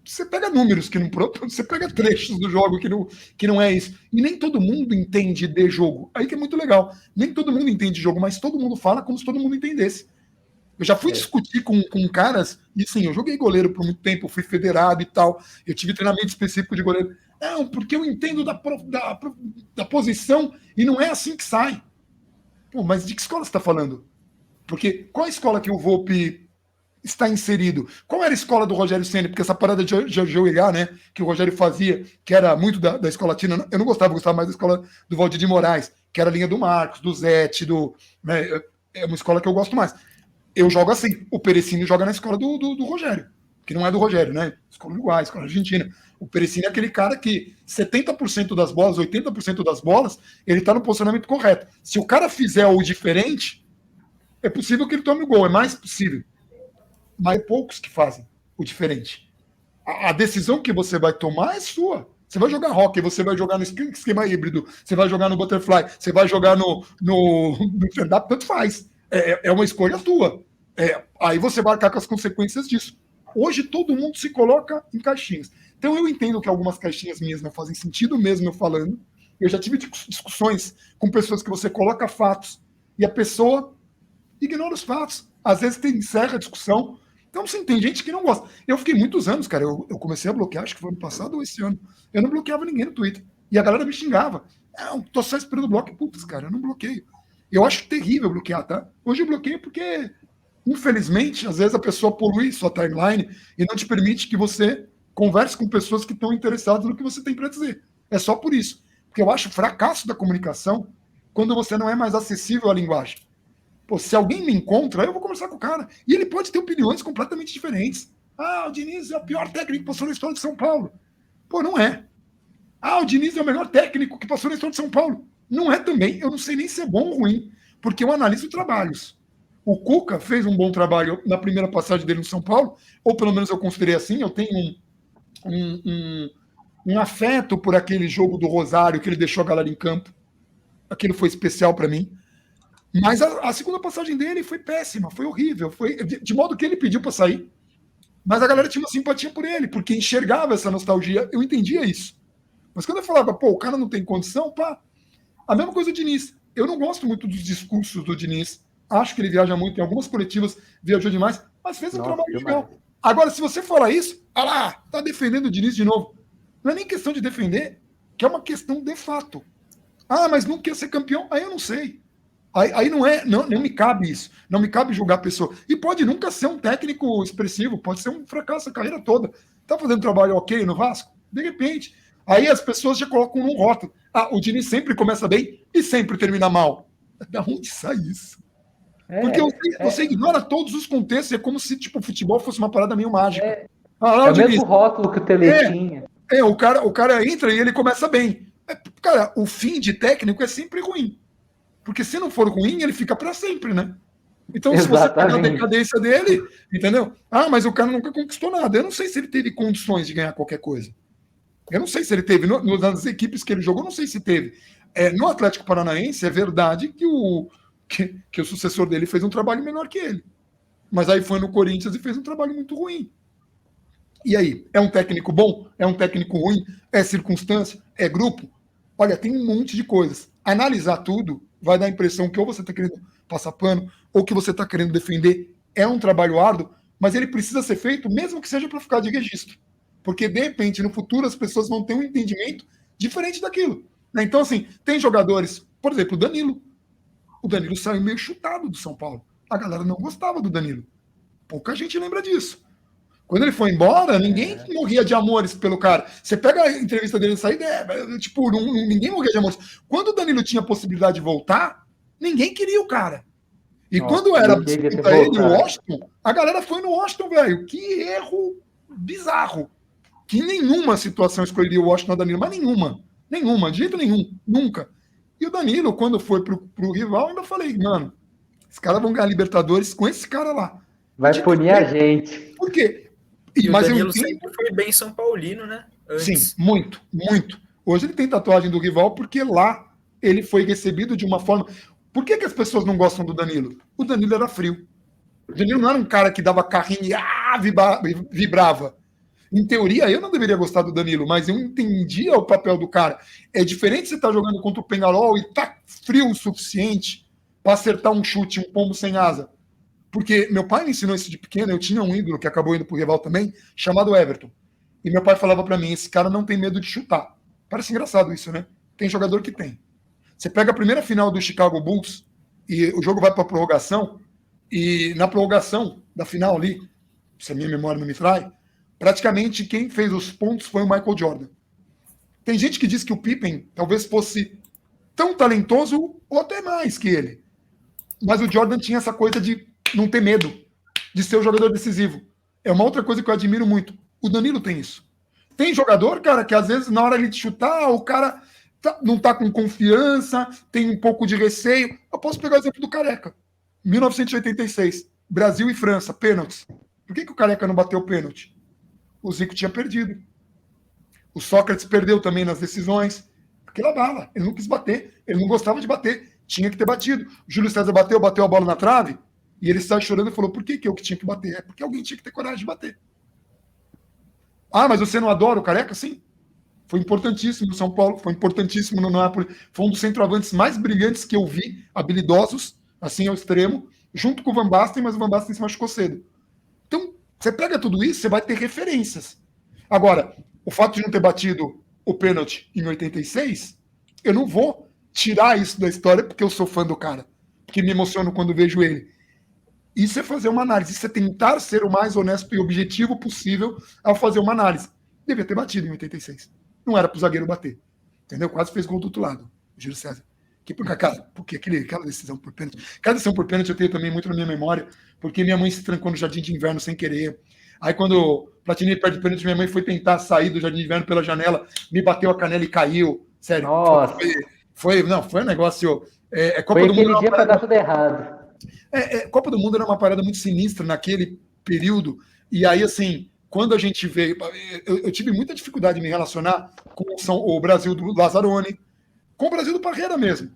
você pega números que não... Você pega trechos do jogo que não é isso. E nem todo mundo entende de jogo. Aí que é muito legal. Nem todo mundo entende de jogo, mas todo mundo fala como se todo mundo entendesse. Eu já fui discutir com caras, e sim, eu joguei goleiro por muito tempo, fui federado e tal. Eu tive treinamento específico de goleiro. Não, porque eu entendo da posição e não é assim que sai. Pô, mas de que escola você está falando? Porque qual a escola que o Volpi está inserido? Qual era a escola do Rogério Ceni? Porque essa parada de ajoelhar, né, que o Rogério fazia, que era muito da escola latina, eu não gostava mais da escola do Valdir de Moraes, que era a linha do Marcos, do Zete, né, é uma escola que eu gosto mais. Eu jogo assim, o Perecini joga na escola do Rogério, que não é do Rogério, né? Escola uruguaia, escola argentina. O Perecini é aquele cara que 70% das bolas, 80% das bolas, ele tá no posicionamento correto. Se o cara fizer o diferente, é possível que ele tome o gol, é mais possível. Mas poucos que fazem o diferente. A decisão que você vai tomar é sua. Você vai jogar hockey, você vai jogar no esquema híbrido, você vai jogar no butterfly, você vai jogar no stand-up, tanto faz. É uma escolha tua. Aí você vai arcar com as consequências disso. Hoje todo mundo se coloca em caixinhas. Então eu entendo que algumas caixinhas minhas não fazem sentido mesmo eu falando. Eu já tive discussões com pessoas que você coloca fatos e a pessoa ignora os fatos. Às vezes encerra a discussão. Então, sim, tem gente que não gosta. Eu fiquei muitos anos, cara. Eu comecei a bloquear, acho que foi ano passado ou esse ano. Eu não bloqueava ninguém no Twitter. E a galera me xingava. Tô só esperando o bloco. Putz, cara, eu não bloqueio. Eu acho terrível bloquear, tá? Hoje eu bloqueio porque, infelizmente, às vezes a pessoa polui sua timeline e não te permite que você converse com pessoas que estão interessadas no que você tem para dizer. É só por isso. Porque eu acho fracasso da comunicação quando você não é mais acessível à linguagem. Pô, se alguém me encontra, eu vou conversar com o cara. E ele pode ter opiniões completamente diferentes. O Diniz é o pior técnico que passou na história de São Paulo. Pô, não é. O Diniz é o melhor técnico que passou na história de São Paulo. Não é também. Eu não sei nem se é bom ou ruim, porque eu analiso trabalhos. O Cuca fez um bom trabalho na primeira passagem dele no São Paulo, ou pelo menos eu considerei assim. Eu tenho um afeto por aquele jogo do Rosário que ele deixou a galera em campo. Aquilo foi especial para mim. Mas a segunda passagem dele foi péssima, foi horrível, foi de modo que ele pediu para sair. Mas a galera tinha uma simpatia por ele, porque enxergava essa nostalgia, eu entendia isso. Mas quando eu falava, pô, o cara não tem condição, pá. A mesma coisa do Diniz. Eu não gosto muito dos discursos do Diniz. Acho que ele viaja muito, em algumas coletivas viajou demais, mas fez um trabalho legal. Agora, se você falar isso, olha lá, tá defendendo o Diniz de novo. Não é nem questão de defender, que é uma questão de fato. Ah, mas não quer ser campeão? Aí eu não sei. Aí não me cabe isso. Não me cabe julgar a pessoa. E pode nunca ser um técnico expressivo, pode ser um fracasso a carreira toda. Tá fazendo trabalho ok no Vasco? De repente. Aí as pessoas já colocam num rótulo. Ah, o Diniz sempre começa bem e sempre termina mal. Da onde sai isso? Porque você ignora todos os contextos, é como se tipo, o futebol fosse uma parada meio mágica. É o mesmo rótulo que o Tele tinha. O cara entra e ele começa bem. Cara, o fim de técnico é sempre ruim. Porque se não for ruim, ele fica para sempre, né? Então, exatamente. Se você pegar a decadência dele, entendeu? Ah, mas o cara nunca conquistou nada. Eu não sei se ele teve condições de ganhar qualquer coisa. Eu não sei se ele teve. Nas equipes que ele jogou, não sei se teve. No Atlético Paranaense, é verdade que o sucessor dele fez um trabalho menor que ele. Mas aí foi no Corinthians e fez um trabalho muito ruim. E aí? É um técnico bom? É um técnico ruim? É circunstância? É grupo? Olha, tem um monte de coisas. Analisar tudo vai dar a impressão que ou você está querendo passar pano, ou que você está querendo defender. É um trabalho árduo, mas ele precisa ser feito, mesmo que seja para ficar de registro. Porque, de repente, no futuro, as pessoas vão ter um entendimento diferente daquilo. Né? Então, assim, tem jogadores, por exemplo, o Danilo. O Danilo saiu meio chutado do São Paulo. A galera não gostava do Danilo. Pouca gente lembra disso. Quando ele foi embora, ninguém morria de amores pelo cara. Você pega a entrevista dele e sai, tipo, ninguém morria de amores. Quando o Danilo tinha a possibilidade de voltar, ninguém queria o cara. E quando era disputa ele e o Washington, a galera foi no Washington, velho. Que erro bizarro. Que nenhuma situação escolheria o Washington ou o Danilo, mas nenhuma. Nenhuma, de jeito nenhum. Nunca. E o Danilo, quando foi pro rival, ainda falei, mano, os caras vão ganhar Libertadores com esse cara lá. Vai punir a gente. Por quê? Mas o Danilo sempre foi bem São Paulino, né? Antes. Sim, muito, muito. Hoje ele tem tatuagem do rival porque lá ele foi recebido de uma forma... Por que as pessoas não gostam do Danilo? O Danilo era frio. O Danilo não era um cara que dava carrinho e vibrava. Em teoria, eu não deveria gostar do Danilo, mas eu entendia o papel do cara. É diferente você estar jogando contra o Peñarol e tá frio o suficiente para acertar um chute, um pombo sem asa. Porque meu pai me ensinou isso de pequeno, eu tinha um ídolo que acabou indo pro rival também, chamado Everton. E meu pai falava para mim, esse cara não tem medo de chutar. Parece engraçado isso, né? Tem jogador que tem. Você pega a primeira final do Chicago Bulls e o jogo vai para prorrogação, e na prorrogação da final ali, se a minha memória não me trai, praticamente quem fez os pontos foi o Michael Jordan. Tem gente que diz que o Pippen talvez fosse tão talentoso ou até mais que ele. Mas o Jordan tinha essa coisa de não ter medo de ser o jogador decisivo. É uma outra coisa que eu admiro muito. O Danilo tem isso. Tem jogador, cara, que às vezes na hora de chutar, o cara não tá com confiança, tem um pouco de receio. Eu posso pegar o exemplo do Careca. 1986, Brasil e França, pênaltis. Por que o Careca não bateu o pênalti? O Zico tinha perdido. O Sócrates perdeu também nas decisões. Aquela bala. Ele não quis bater. Ele não gostava de bater. Tinha que ter batido. O Júlio César bateu a bola na trave. E ele saiu chorando e falou, por que eu que tinha que bater? É porque alguém tinha que ter coragem de bater. Ah, mas você não adora o Careca? Sim. Foi importantíssimo no São Paulo, foi importantíssimo no Napoli. Foi um dos centroavantes mais brilhantes que eu vi, habilidosos, assim ao extremo, junto com o Van Basten, mas o Van Basten se machucou cedo. Então, você pega tudo isso, você vai ter referências. Agora, o fato de não ter batido o pênalti em 86, eu não vou tirar isso da história porque eu sou fã do cara, porque me emociono quando vejo ele. Isso é fazer uma análise, isso é tentar ser o mais honesto e objetivo possível ao fazer uma análise. Devia ter batido em 86. Não era pro zagueiro bater. Entendeu? Quase fez gol do outro lado, o Júlio César. Porque aquela decisão por pênalti. Aquela decisão por pênalti eu tenho também muito na minha memória, porque minha mãe se trancou no Jardim de Inverno sem querer. Aí quando o Platini perde pênalti, minha mãe foi tentar sair do Jardim de Inverno pela janela, me bateu a canela e caiu. Sério. Nossa. Foi um negócio... Copa foi do aquele mundo dia para dar tudo errado. Copa do Mundo era uma parada muito sinistra naquele período, e aí, assim, quando a gente veio... Eu tive muita dificuldade de me relacionar com o Brasil do Lazzaroni, com o Brasil do Parreira mesmo.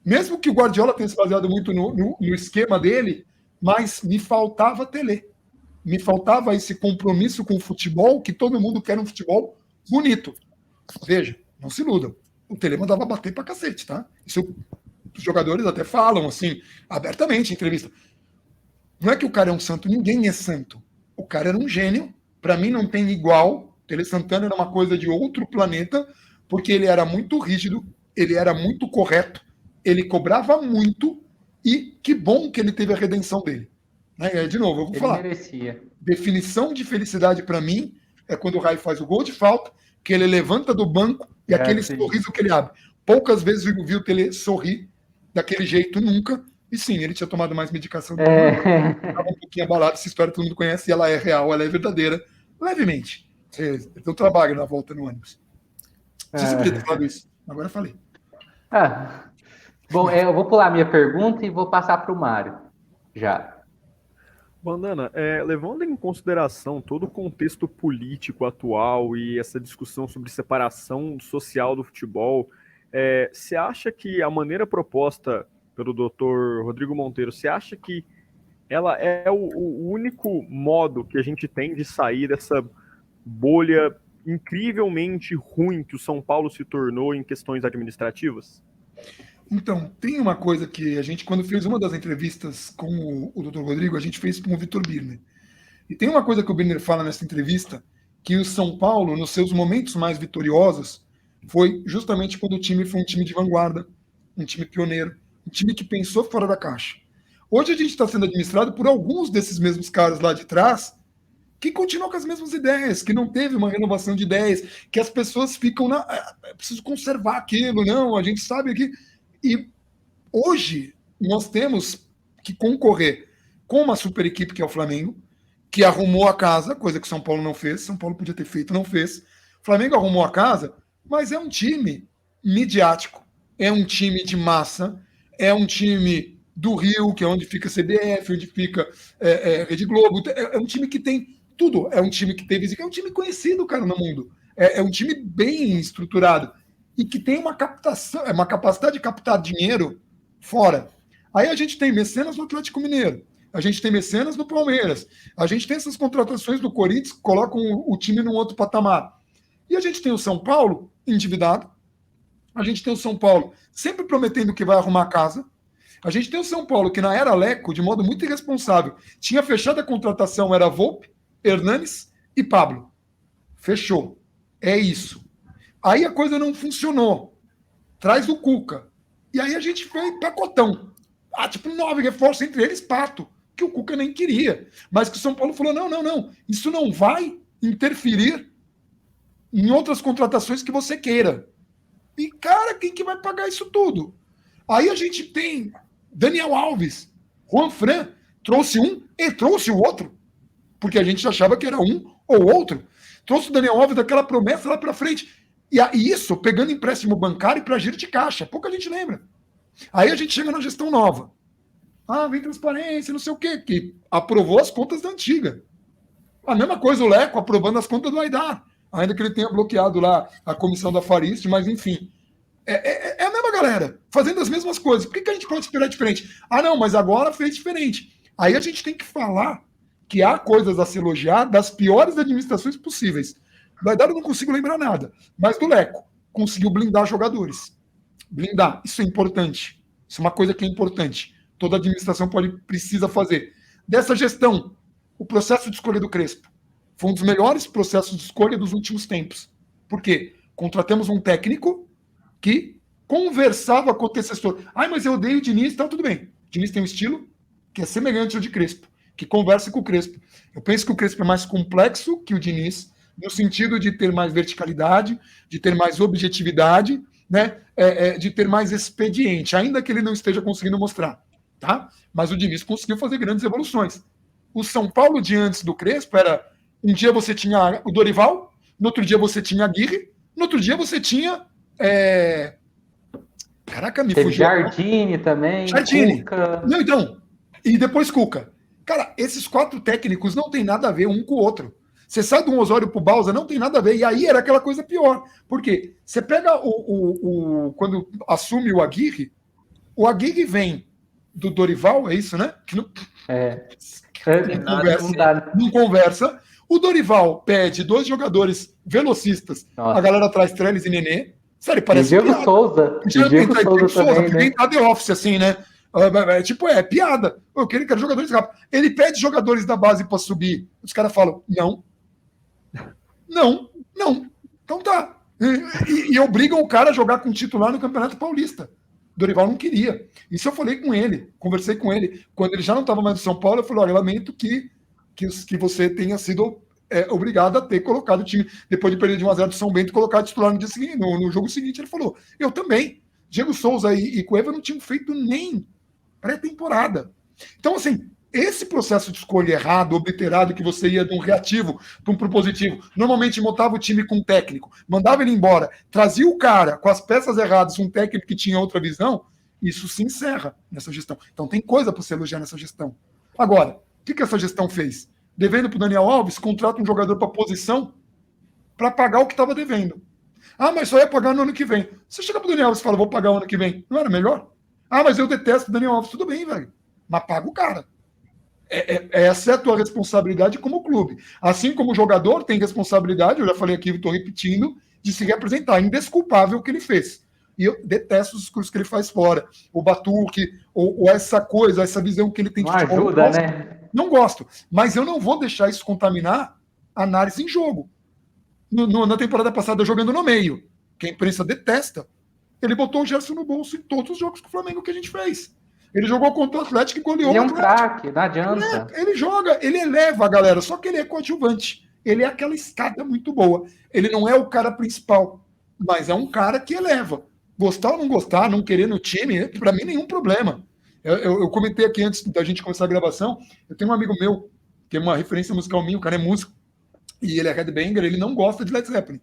Mesmo que o Guardiola tenha se baseado muito no esquema dele, mas me faltava Tele. Me faltava esse compromisso com o futebol, que todo mundo quer um futebol bonito. Veja, não se iludam. O Tele mandava bater pra cacete, tá? Isso os jogadores até falam, assim, abertamente em entrevista. Não é que o cara é um santo, ninguém é santo. O cara era um gênio, pra mim não tem igual. Tele Santana era uma coisa de outro planeta, porque ele era muito rígido, ele era muito correto, ele cobrava muito, e que bom que ele teve a redenção dele. Né? De novo, eu vou falar. Merecia. Definição de felicidade para mim é quando o Rai faz o gol de falta, que ele levanta do banco e aquele sorriso que ele abre. Poucas vezes eu vi o Tele sorrir daquele jeito, nunca. E sim, ele tinha tomado mais medicação. Estava um pouquinho abalado, essa história todo mundo conhece, e ela é real, ela é verdadeira, levemente. Eu trabalho na volta no ônibus. Não sei se eu podia ter falado isso, agora eu falei. Bom, eu vou pular minha pergunta e vou passar para o Mário. Já. Bandana, levando em consideração todo o contexto político atual e essa discussão sobre separação social do futebol, você acha que a maneira proposta pelo Dr. Rodrigo Monteiro, você acha que ela é o único modo que a gente tem de sair dessa bolha incrivelmente ruim que o São Paulo se tornou em questões administrativas? Então, tem uma coisa que a gente, quando fez uma das entrevistas com o Dr. Rodrigo, a gente fez com o Vitor Birner. E tem uma coisa que o Birner fala nessa entrevista, que o São Paulo, nos seus momentos mais vitoriosos, foi justamente quando o time foi um time de vanguarda, um time pioneiro, um time que pensou fora da caixa. Hoje a gente está sendo administrado por alguns desses mesmos caras lá de trás, que continuam com as mesmas ideias, que não teve uma renovação de ideias, que as pessoas ficam preciso conservar aquilo, não, a gente sabe que... E hoje nós temos que concorrer com uma super equipe que é o Flamengo, que arrumou a casa, coisa que o São Paulo não fez. São Paulo podia ter feito, não fez. O Flamengo arrumou a casa, mas é um time midiático, é um time de massa, é um time do Rio, que é onde fica a CBF, onde fica Rede Globo. É um time que tem tudo. É um time que teve... É um time conhecido, cara, no mundo. É um time bem estruturado. E que tem uma captação, uma capacidade de captar dinheiro fora. Aí a gente tem mecenas no Atlético Mineiro, a gente tem mecenas no Palmeiras, a gente tem essas contratações do Corinthians que colocam o time num outro patamar. E a gente tem o São Paulo endividado, a gente tem o São Paulo sempre prometendo que vai arrumar a casa, a gente tem o São Paulo que na era Leco, de modo muito irresponsável, tinha fechado a contratação, era Volpe, Hernanes e Pablo. Fechou. É isso. Aí a coisa não funcionou. Traz o Cuca. E aí a gente foi pacotão. Tipo 9 reforços, entre eles Pato, que o Cuca nem queria. Mas que o São Paulo falou, não. Isso não vai interferir em outras contratações que você queira. E, cara, quem que vai pagar isso tudo? Aí a gente tem Daniel Alves, Juan Fran, trouxe um e trouxe o outro. Porque a gente achava que era um ou outro. Trouxe o Daniel Alves daquela promessa lá para frente. E isso pegando empréstimo bancário para giro de caixa. Pouca gente lembra. Aí a gente chega na gestão nova. Vem transparência, não sei o quê, que aprovou as contas da antiga. A mesma coisa o Leco aprovando as contas do Aidar, ainda que ele tenha bloqueado lá a comissão da Farist, mas enfim. É a mesma galera, fazendo as mesmas coisas. Por que a gente pode esperar diferente? Não, mas agora fez diferente. Aí a gente tem que falar que há coisas a se elogiar das piores administrações possíveis. Do Aidar eu não consigo lembrar nada, mas do Leco conseguiu blindar jogadores. Blindar, isso é importante. Isso é uma coisa que é importante. Toda administração precisa fazer. Dessa gestão, o processo de escolha do Crespo foi um dos melhores processos de escolha dos últimos tempos. Por quê? Contratamos um técnico que conversava com o antecessor. Mas eu odeio o Diniz, então tudo bem. O Diniz tem um estilo que é semelhante ao de Crespo, que conversa com o Crespo. Eu penso que o Crespo é mais complexo que o Diniz, no sentido de ter mais verticalidade, de ter mais objetividade, né? De ter mais expediente, ainda que ele não esteja conseguindo mostrar. Tá? Mas o Diniz conseguiu fazer grandes evoluções. O São Paulo de antes do Crespo era, um dia você tinha o Dorival, no outro dia você tinha a Aguirre, no outro dia você tinha caraca, me fugiu. Jardine também, Jardine. Cuca. Não, então, e depois Cuca. Cara, esses 4 técnicos não tem nada a ver um com o outro. Você sai de um Osório pro Bausa, não tem nada a ver. E aí era aquela coisa pior. Por quê? Você pega quando assume o Aguirre vem do Dorival, é isso, né? Que não conversa. O Dorival pede 2 jogadores velocistas. Nossa. A galera traz Trellis e Nenê. Sério, parece Diego Souza. Diego Souza também, né? Tá The Office, assim, né? É piada. Eu quero jogadores rápidos. Ele pede jogadores da base para subir. Os caras falam, não. Então tá. E obrigam o cara a jogar com titular no Campeonato Paulista. Dorival não queria. Isso eu falei com ele, conversei com ele. Quando ele já não estava mais no São Paulo, eu falei, olha, eu lamento que você tenha sido obrigado a ter colocado o time, depois de perder de 1-0 do São Bento, colocar titular no dia seguinte, no jogo seguinte. Ele falou, eu também. Diego Souza e Cueva não tinham feito nem pré-temporada. Então, assim, esse processo de escolha errado, obliterado, que você ia de um reativo para um propositivo, normalmente montava o time com um técnico, mandava ele embora, trazia o cara com as peças erradas, um técnico que tinha outra visão, isso se encerra nessa gestão. Então tem coisa para você elogiar nessa gestão. Agora, o que essa gestão fez? Devendo para o Daniel Alves, contrata um jogador para posição para pagar o que estava devendo. Ah, mas só ia pagar no ano que vem. Você chega para o Daniel Alves e fala, vou pagar o ano que vem. Não era melhor? Ah, mas eu detesto o Daniel Alves. Tudo bem, velho. Mas paga o cara. Essa é a tua responsabilidade como clube. Assim como o jogador tem responsabilidade, eu já falei aqui, estou repetindo, de se representar. Indesculpável o que ele fez. E eu detesto os discursos que ele faz fora. O batuque, ou essa coisa, essa visão que ele tem de futebol. Ajuda, né? Não gosto. Mas eu não vou deixar isso contaminar a análise em jogo. Na temporada passada, jogando no meio, que a imprensa detesta, ele botou o Gerson no bolso em todos os jogos com o Flamengo que a gente fez. Ele jogou contra o Atlético e goleou. Ele é um craque, não adianta. Ele joga, ele eleva a galera, só que ele é coadjuvante. Ele é aquela escada muito boa. Ele não é o cara principal, mas é um cara que eleva. Gostar ou não gostar, não querer no time, para mim, nenhum problema. Eu comentei aqui antes da gente começar a gravação, eu tenho um amigo meu, que é uma referência musical minha, o cara é músico, e ele é headbanger, ele não gosta de Led Zeppelin.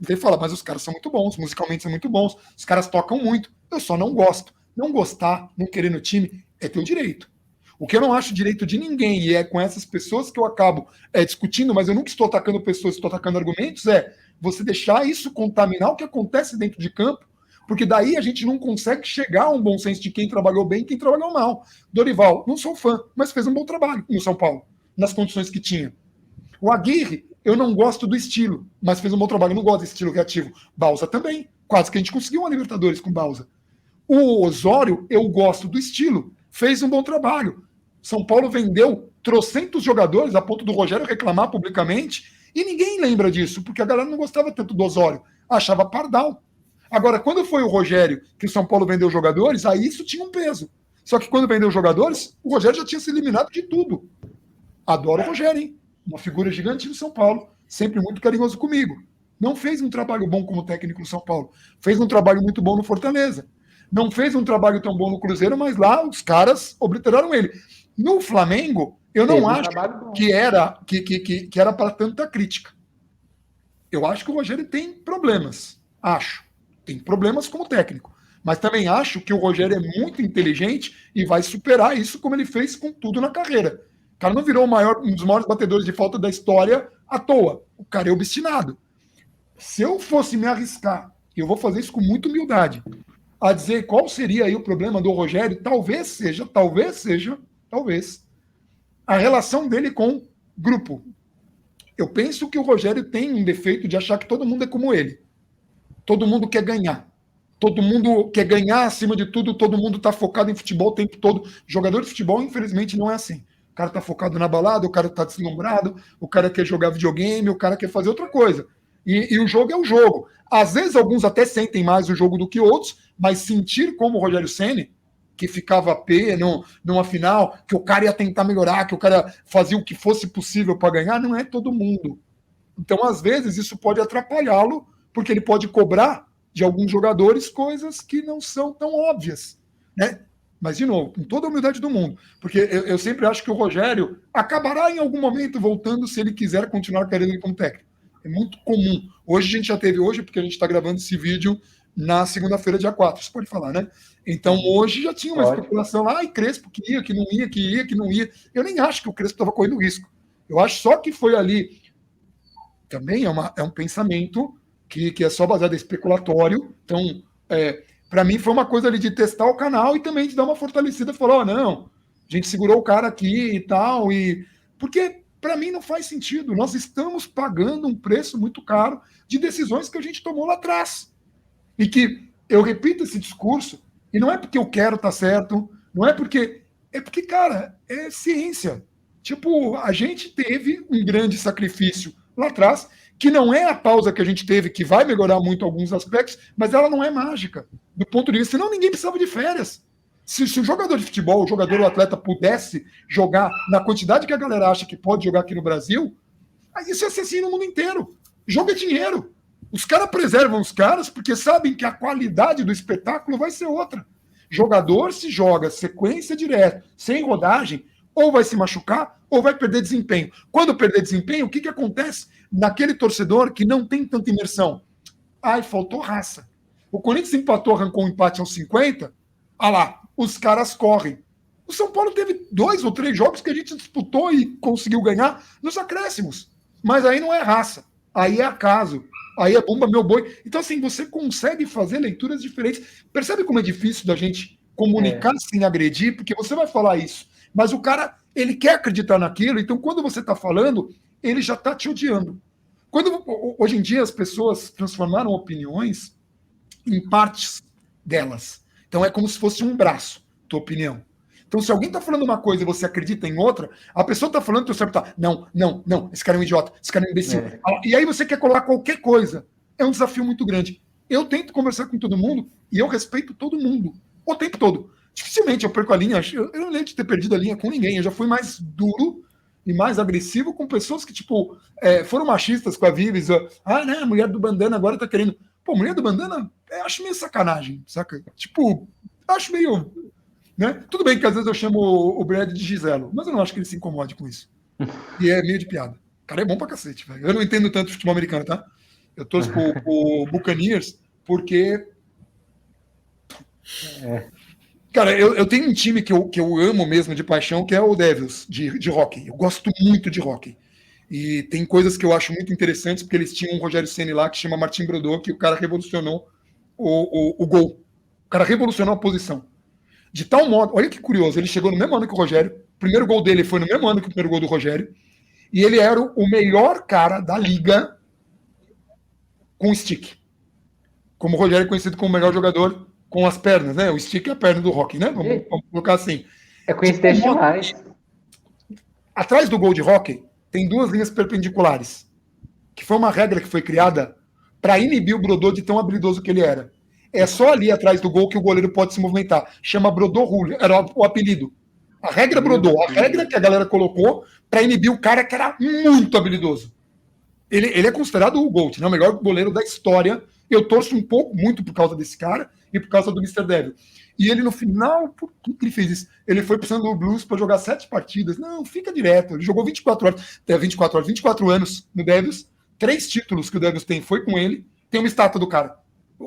Ele fala, mas os caras são muito bons, musicalmente são muito bons, os caras tocam muito, eu só não gosto. Não gostar, não querer no time, é teu direito. O que eu não acho direito de ninguém, e é com essas pessoas que eu acabo discutindo, mas eu nunca estou atacando pessoas, estou atacando argumentos, você deixar isso contaminar o que acontece dentro de campo, porque daí a gente não consegue chegar a um bom senso de quem trabalhou bem e quem trabalhou mal. Dorival, não sou fã, mas fez um bom trabalho no São Paulo, nas condições que tinha. O Aguirre, eu não gosto do estilo, mas fez um bom trabalho, eu não gosto do estilo reativo. Bausa também, quase que a gente conseguiu uma Libertadores com Bausa. O Osório, eu gosto do estilo, fez um bom trabalho. São Paulo vendeu trocentos jogadores, a ponto do Rogério reclamar publicamente, e ninguém lembra disso, porque a galera não gostava tanto do Osório, achava pardal. Agora, quando foi o Rogério que o São Paulo vendeu jogadores, aí isso tinha um peso. Só que quando vendeu jogadores, o Rogério já tinha se eliminado de tudo. Adoro o Rogério, hein? Uma figura gigante no São Paulo, sempre muito carinhoso comigo. Não fez um trabalho bom como técnico no São Paulo, fez um trabalho muito bom no Fortaleza. Não fez um trabalho tão bom no Cruzeiro, mas lá os caras obliteraram ele. No Flamengo, eu não acho que era para tanta crítica. Eu acho que o Rogério tem problemas. Acho. Tem problemas como técnico. Mas também acho que o Rogério é muito inteligente e vai superar isso como ele fez com tudo na carreira. O cara não virou um dos maiores batedores de falta da história à toa. O cara é obstinado. Se eu fosse me arriscar, e eu vou fazer isso com muita humildade, a dizer qual seria aí o problema do Rogério, talvez seja, a relação dele com grupo. Eu penso que o Rogério tem um defeito de achar que todo mundo é como ele. Todo mundo quer ganhar. Todo mundo quer ganhar acima de tudo, todo mundo está focado em futebol o tempo todo. Jogador de futebol, infelizmente, não é assim. O cara está focado na balada, o cara está deslumbrado, o cara quer jogar videogame, o cara quer fazer outra coisa. E o jogo é o jogo. Às vezes, alguns até sentem mais o jogo do que outros, mas sentir como o Rogério Ceni, que ficava P numa final, que o cara ia tentar melhorar, que o cara fazia o que fosse possível para ganhar, não é todo mundo. Então, às vezes, isso pode atrapalhá-lo, porque ele pode cobrar de alguns jogadores coisas que não são tão óbvias, né? Mas, de novo, com toda a humildade do mundo, porque eu sempre acho que o Rogério acabará em algum momento voltando se ele quiser continuar a carreira dele como técnico. É muito comum. Hoje a gente já teve, porque a gente está gravando esse vídeo na segunda-feira, dia 4, você pode falar, né? Então, hoje já tinha uma especulação lá, Crespo que ia, que não ia. Eu nem acho que o Crespo estava correndo risco. Eu acho só que foi ali também é um pensamento que é só baseado em especulatório. Então, para mim, foi uma coisa ali de testar o canal e também de dar uma fortalecida. Falou, não, a gente segurou o cara aqui e tal. Porque, para mim, não faz sentido. Nós estamos pagando um preço muito caro de decisões que a gente tomou lá atrás. E que eu repito esse discurso, e não é porque eu quero estar certo, não é porque... É porque, cara, é ciência. Tipo, a gente teve um grande sacrifício lá atrás, que não é a pausa que a gente teve, que vai melhorar muito alguns aspectos, mas ela não é mágica, do ponto de vista, senão ninguém precisava de férias. Se o jogador de futebol, o jogador ou atleta pudesse jogar na quantidade que a galera acha que pode jogar aqui no Brasil, isso ia ser assim no mundo inteiro. Jogo é dinheiro. Os caras preservam os caras porque sabem que a qualidade do espetáculo vai ser outra. Jogador se joga sequência direta, sem rodagem, ou vai se machucar, ou vai perder desempenho. Quando perder desempenho, o que acontece naquele torcedor que não tem tanta imersão? Ai, faltou raça. O Corinthians empatou, arrancou um empate aos 50, lá, os caras correm. O São Paulo teve 2 ou 3 jogos que a gente disputou e conseguiu ganhar nos acréscimos. Mas aí não é raça, aí é acaso, aí é bomba meu boi. Então, assim, você consegue fazer leituras diferentes. Percebe como é difícil da gente comunicar sem agredir? Porque você vai falar isso, mas o cara, ele quer acreditar naquilo, então quando você está falando, ele já está te odiando. Hoje em dia as pessoas transformaram opiniões em partes delas. Então é como se fosse um braço, tua opinião. Então se alguém está falando uma coisa e você acredita em outra, a pessoa está falando, teu cérebro está, não, esse cara é um idiota, esse cara é um imbecil. E aí você quer colocar qualquer coisa. É um desafio muito grande. Eu tento conversar com todo mundo e eu respeito todo mundo, o tempo todo. Dificilmente eu perco a linha. Eu não lembro de ter perdido a linha com ninguém. Eu já fui mais duro e mais agressivo com pessoas que, tipo, foram machistas com a Vives. Né, a mulher do bandana agora tá querendo... Pô, mulher do bandana, eu acho meio sacanagem, saca? Tipo, acho meio... Né? Tudo bem que às vezes eu chamo o Brad de Giselo, mas eu não acho que ele se incomode com isso. E é meio de piada. O cara é bom pra cacete, velho. Eu não entendo tanto de futebol americano, tá? Eu torço pro Buccaneers porque... Cara, eu tenho um time que eu amo mesmo de paixão, que é o Devils, de hockey. Eu gosto muito de hockey. E tem coisas que eu acho muito interessantes, porque eles tinham um Rogério Ceni lá, que chama Martin Brodeur, que o cara revolucionou o gol. O cara revolucionou a posição. De tal modo, olha que curioso, ele chegou no mesmo ano que o Rogério, o primeiro gol dele foi no mesmo ano que o primeiro gol do Rogério, e ele era o melhor cara da liga com stick. Como o Rogério é conhecido como o melhor jogador com as pernas, né? O stick é a perna do hockey, né? Vamos colocar assim. É coincidência demais. Atrás do gol de hockey tem 2 linhas perpendiculares, que foi uma regra que foi criada para inibir o Brodeur de tão habilidoso que ele era. É só ali atrás do gol que o goleiro pode se movimentar. Chama Brodeur Rule, era o apelido. A regra Brodeur, a regra que a galera colocou para inibir o cara que era muito habilidoso. Ele é considerado o GOAT, né? O melhor goleiro da história. Eu torço um pouco, muito por causa desse cara e por causa do Mr. Devil. E ele, no final, por que ele fez isso? Ele foi pro St. Louis Blues para jogar 7 partidas. Não, fica direto. Ele jogou 24 anos no Devils. 3 títulos que o Devils tem foi com ele. Tem uma estátua do cara,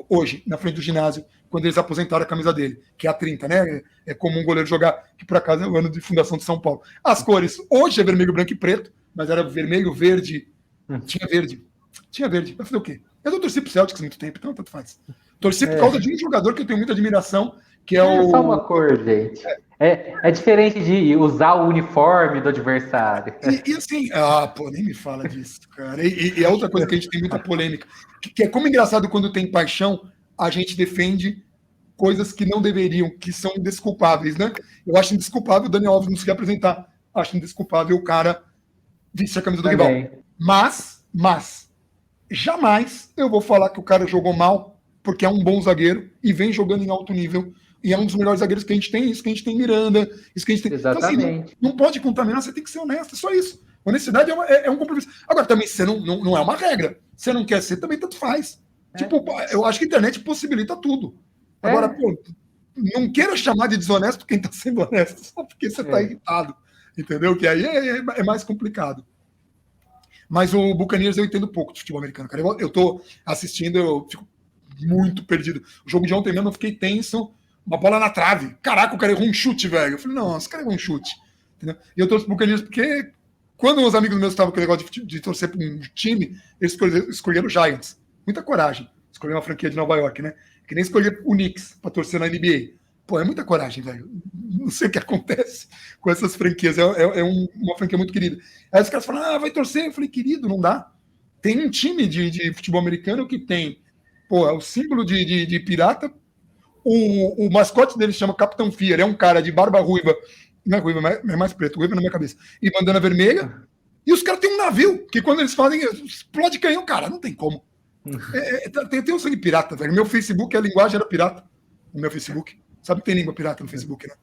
hoje, na frente do ginásio, quando eles aposentaram a camisa dele, que é a 30, né? É comum um goleiro jogar, que por acaso é o ano de fundação de São Paulo. As cores, hoje é vermelho, branco e preto, mas era vermelho, verde. Tinha verde. Vai fazer o quê? Eu não torci pro Celtics há muito tempo, então tanto faz. Torci por causa de um jogador que eu tenho muita admiração, que é o... só uma cor, gente. É diferente de usar o uniforme do adversário. E assim, nem me fala disso, cara. E é outra coisa que a gente tem muita polêmica, que é como engraçado quando tem paixão, a gente defende coisas que não deveriam, que são indesculpáveis, né? Eu acho indesculpável o Daniel Alves não se apresentar. Acho indesculpável o cara vestir a camisa do rival. Mas, jamais eu vou falar que o cara jogou mal porque é um bom zagueiro e vem jogando em alto nível e é um dos melhores zagueiros que a gente tem, isso que a gente tem Miranda, isso que a gente tem... Exatamente. Então, assim, não pode contaminar, você tem que ser honesto, é só isso. Honestidade é um compromisso. Agora, também, você não é uma regra. Você não quer ser, também tanto faz. Tipo, eu acho que a internet possibilita tudo. Agora, pô, não queira chamar de desonesto quem tá sendo honesto, só porque você tá irritado. Entendeu? Que aí é mais complicado. Mas o Buccaneers eu entendo pouco de futebol americano, cara. Eu tô assistindo, eu fico muito perdido. O jogo de ontem mesmo eu fiquei tenso, uma bola na trave. Caraca, o cara errou um chute, velho. Eu falei, não, esse cara errou um chute. Entendeu? E eu torço pro Buccaneers porque Quando os amigos meus estavam com o negócio de torcer para um time, eles escolheram o Giants. Muita coragem. Escolher uma franquia de Nova York, né? Que nem escolher o Knicks para torcer na NBA. Pô, é muita coragem, velho. Não sei o que acontece com essas franquias. É uma franquia muito querida. Aí os caras falam, vai torcer. Eu falei, querido, não dá. Tem um time de futebol americano que tem, o símbolo de pirata. O mascote dele chama Capitão Fear. É um cara de barba ruiva. Não é ruiva, é mais preto. Ruiva na minha cabeça. E bandana vermelha. E os caras têm um navio, que quando eles fazem, explode canhão. Cara, não tem como. Tem um sangue pirata, velho. Meu Facebook, a linguagem era pirata. O meu Facebook. Sabe que tem língua pirata no Facebook, né?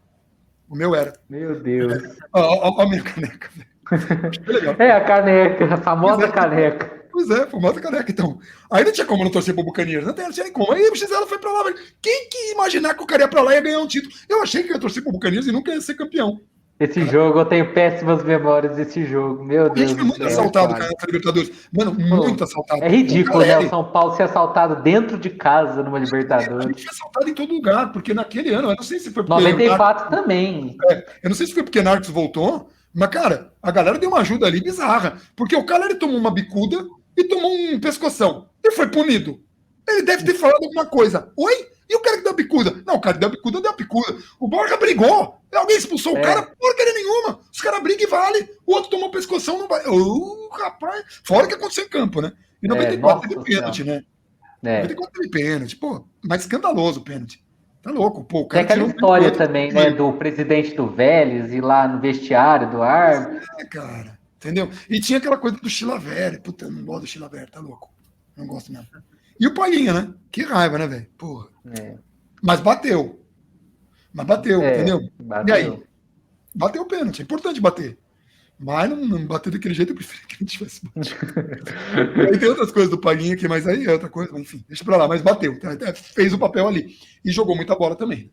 O meu era. Meu Deus. Olha a minha caneca, velho. A caneca, a famosa caneca. Pois é, famosa caneca, então. Aí não tinha como não torcer pro Buccaneers, não tinha nem como. Aí a Gisela foi pra lá, velho. Quem que ia imaginar que o cara ia pra lá e ia ganhar um título? Eu achei que ia torcer pro Buccaneers e nunca ia ser campeão. Esse jogo, eu tenho péssimas memórias desse jogo. Meu Deus. A gente foi muito assaltado, cara, na Libertadores. Mano, muito assaltado. É ridículo, né? O São Paulo ser assaltado dentro de casa numa Libertadores. A gente foi assaltado em todo lugar, porque naquele ano, eu não sei se foi porque... 94 também. Eu não sei se foi porque Narcos voltou, mas, cara, a galera deu uma ajuda ali bizarra. Porque o cara, ele tomou uma bicuda e tomou um pescoção. E foi punido. Ele deve ter falado alguma coisa. Oi? E o cara que deu a bicuda? Não, o cara que deu a bicuda. O Borja brigou. Alguém expulsou o cara? Porcaria nenhuma. Os caras brigam e vale. O outro tomou pescoção, não vai. Rapaz. Fora o que aconteceu em campo, né? E 94 teve pênalti, né? 94 teve pênalti. Pô, mas escandaloso o pênalti. Tá louco. Pô, o cara tem aquela história também, né? Do presidente do Vélez ir lá no vestiário do árbitro. Cara. Entendeu? E tinha aquela coisa do Chilavert. Puta, eu não gosto do Chilavert, tá louco. Não gosto mesmo. E o Palhinha, né? Que raiva, né, velho? Porra. Mas bateu. Entendeu? Bateu. E aí? Bateu o pênalti. É importante bater. Mas não bater daquele jeito, eu prefiro que a gente tivesse batido. Aí tem outras coisas do Palhinha aqui, mas aí é outra coisa. Mas enfim, deixa pra lá. Mas bateu. Fez o papel ali. E jogou muita bola também.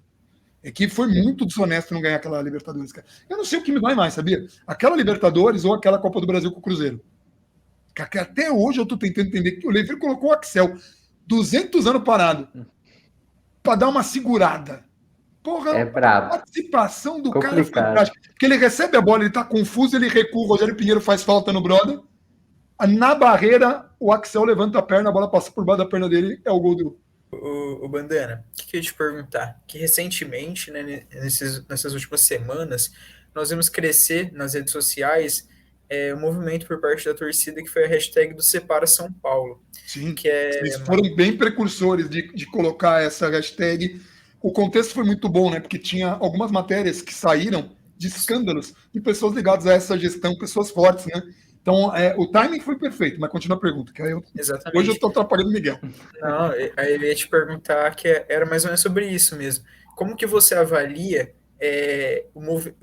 É que foi muito desonesto não ganhar aquela Libertadores, cara. Eu não sei o que me dói mais, sabia? Aquela Libertadores ou aquela Copa do Brasil com o Cruzeiro. Que até hoje eu tô tentando entender que o Levi colocou o Axel 200 anos parado para dar uma segurada. Porra, brabo. A participação do cara é fantástica. Porque ele recebe a bola, ele tá confuso, ele recua, o Rogério Pinheiro faz falta no brother. Na barreira, o Axel levanta a perna, a bola passa por baixo da perna dele, é o gol do... O Bandana, o que eu ia te perguntar? Que recentemente, né, nessas últimas semanas, nós vimos crescer nas redes sociais um movimento por parte da torcida que foi a hashtag do Separa São Paulo. Sim, eles foram bem precursores de colocar essa hashtag. O contexto foi muito bom, né? Porque tinha algumas matérias que saíram de escândalos de pessoas ligadas a essa gestão, pessoas fortes, né? Então, o timing foi perfeito, mas continua a pergunta. Que Exatamente. Hoje eu estou atrapalhando o Miguel. Não, aí eu ia te perguntar que era mais ou menos sobre isso mesmo. Como que você avalia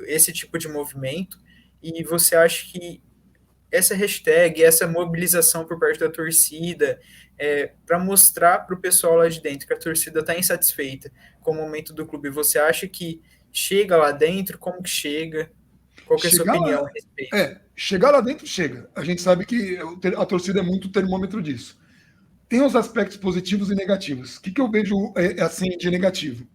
esse tipo de movimento e você acha que essa hashtag, essa mobilização por parte da torcida para mostrar para o pessoal lá de dentro que a torcida está insatisfeita com o momento do clube, você acha que chega lá dentro? Como que chega? Qual que é a sua opinião a respeito? Chegar lá dentro, chega. A gente sabe que a torcida é muito termômetro disso. Tem os aspectos positivos e negativos. O que eu vejo assim de negativo?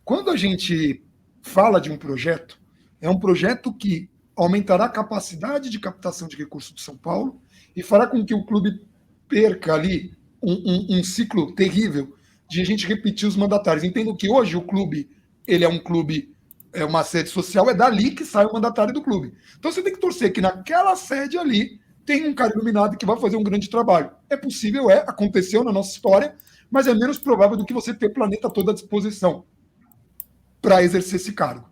Quando a gente fala de um projeto, é um projeto que aumentará a capacidade de captação de recursos de São Paulo e fará com que o clube perca ali um ciclo terrível de a gente repetir os mandatários. Entendo que hoje o clube, ele é um clube, é uma sede social, é dali que sai o mandatário do clube. Então você tem que torcer que naquela sede ali tem um cara iluminado que vai fazer um grande trabalho. É possível, aconteceu na nossa história, mas é menos provável do que você ter o planeta todo à disposição para exercer esse cargo.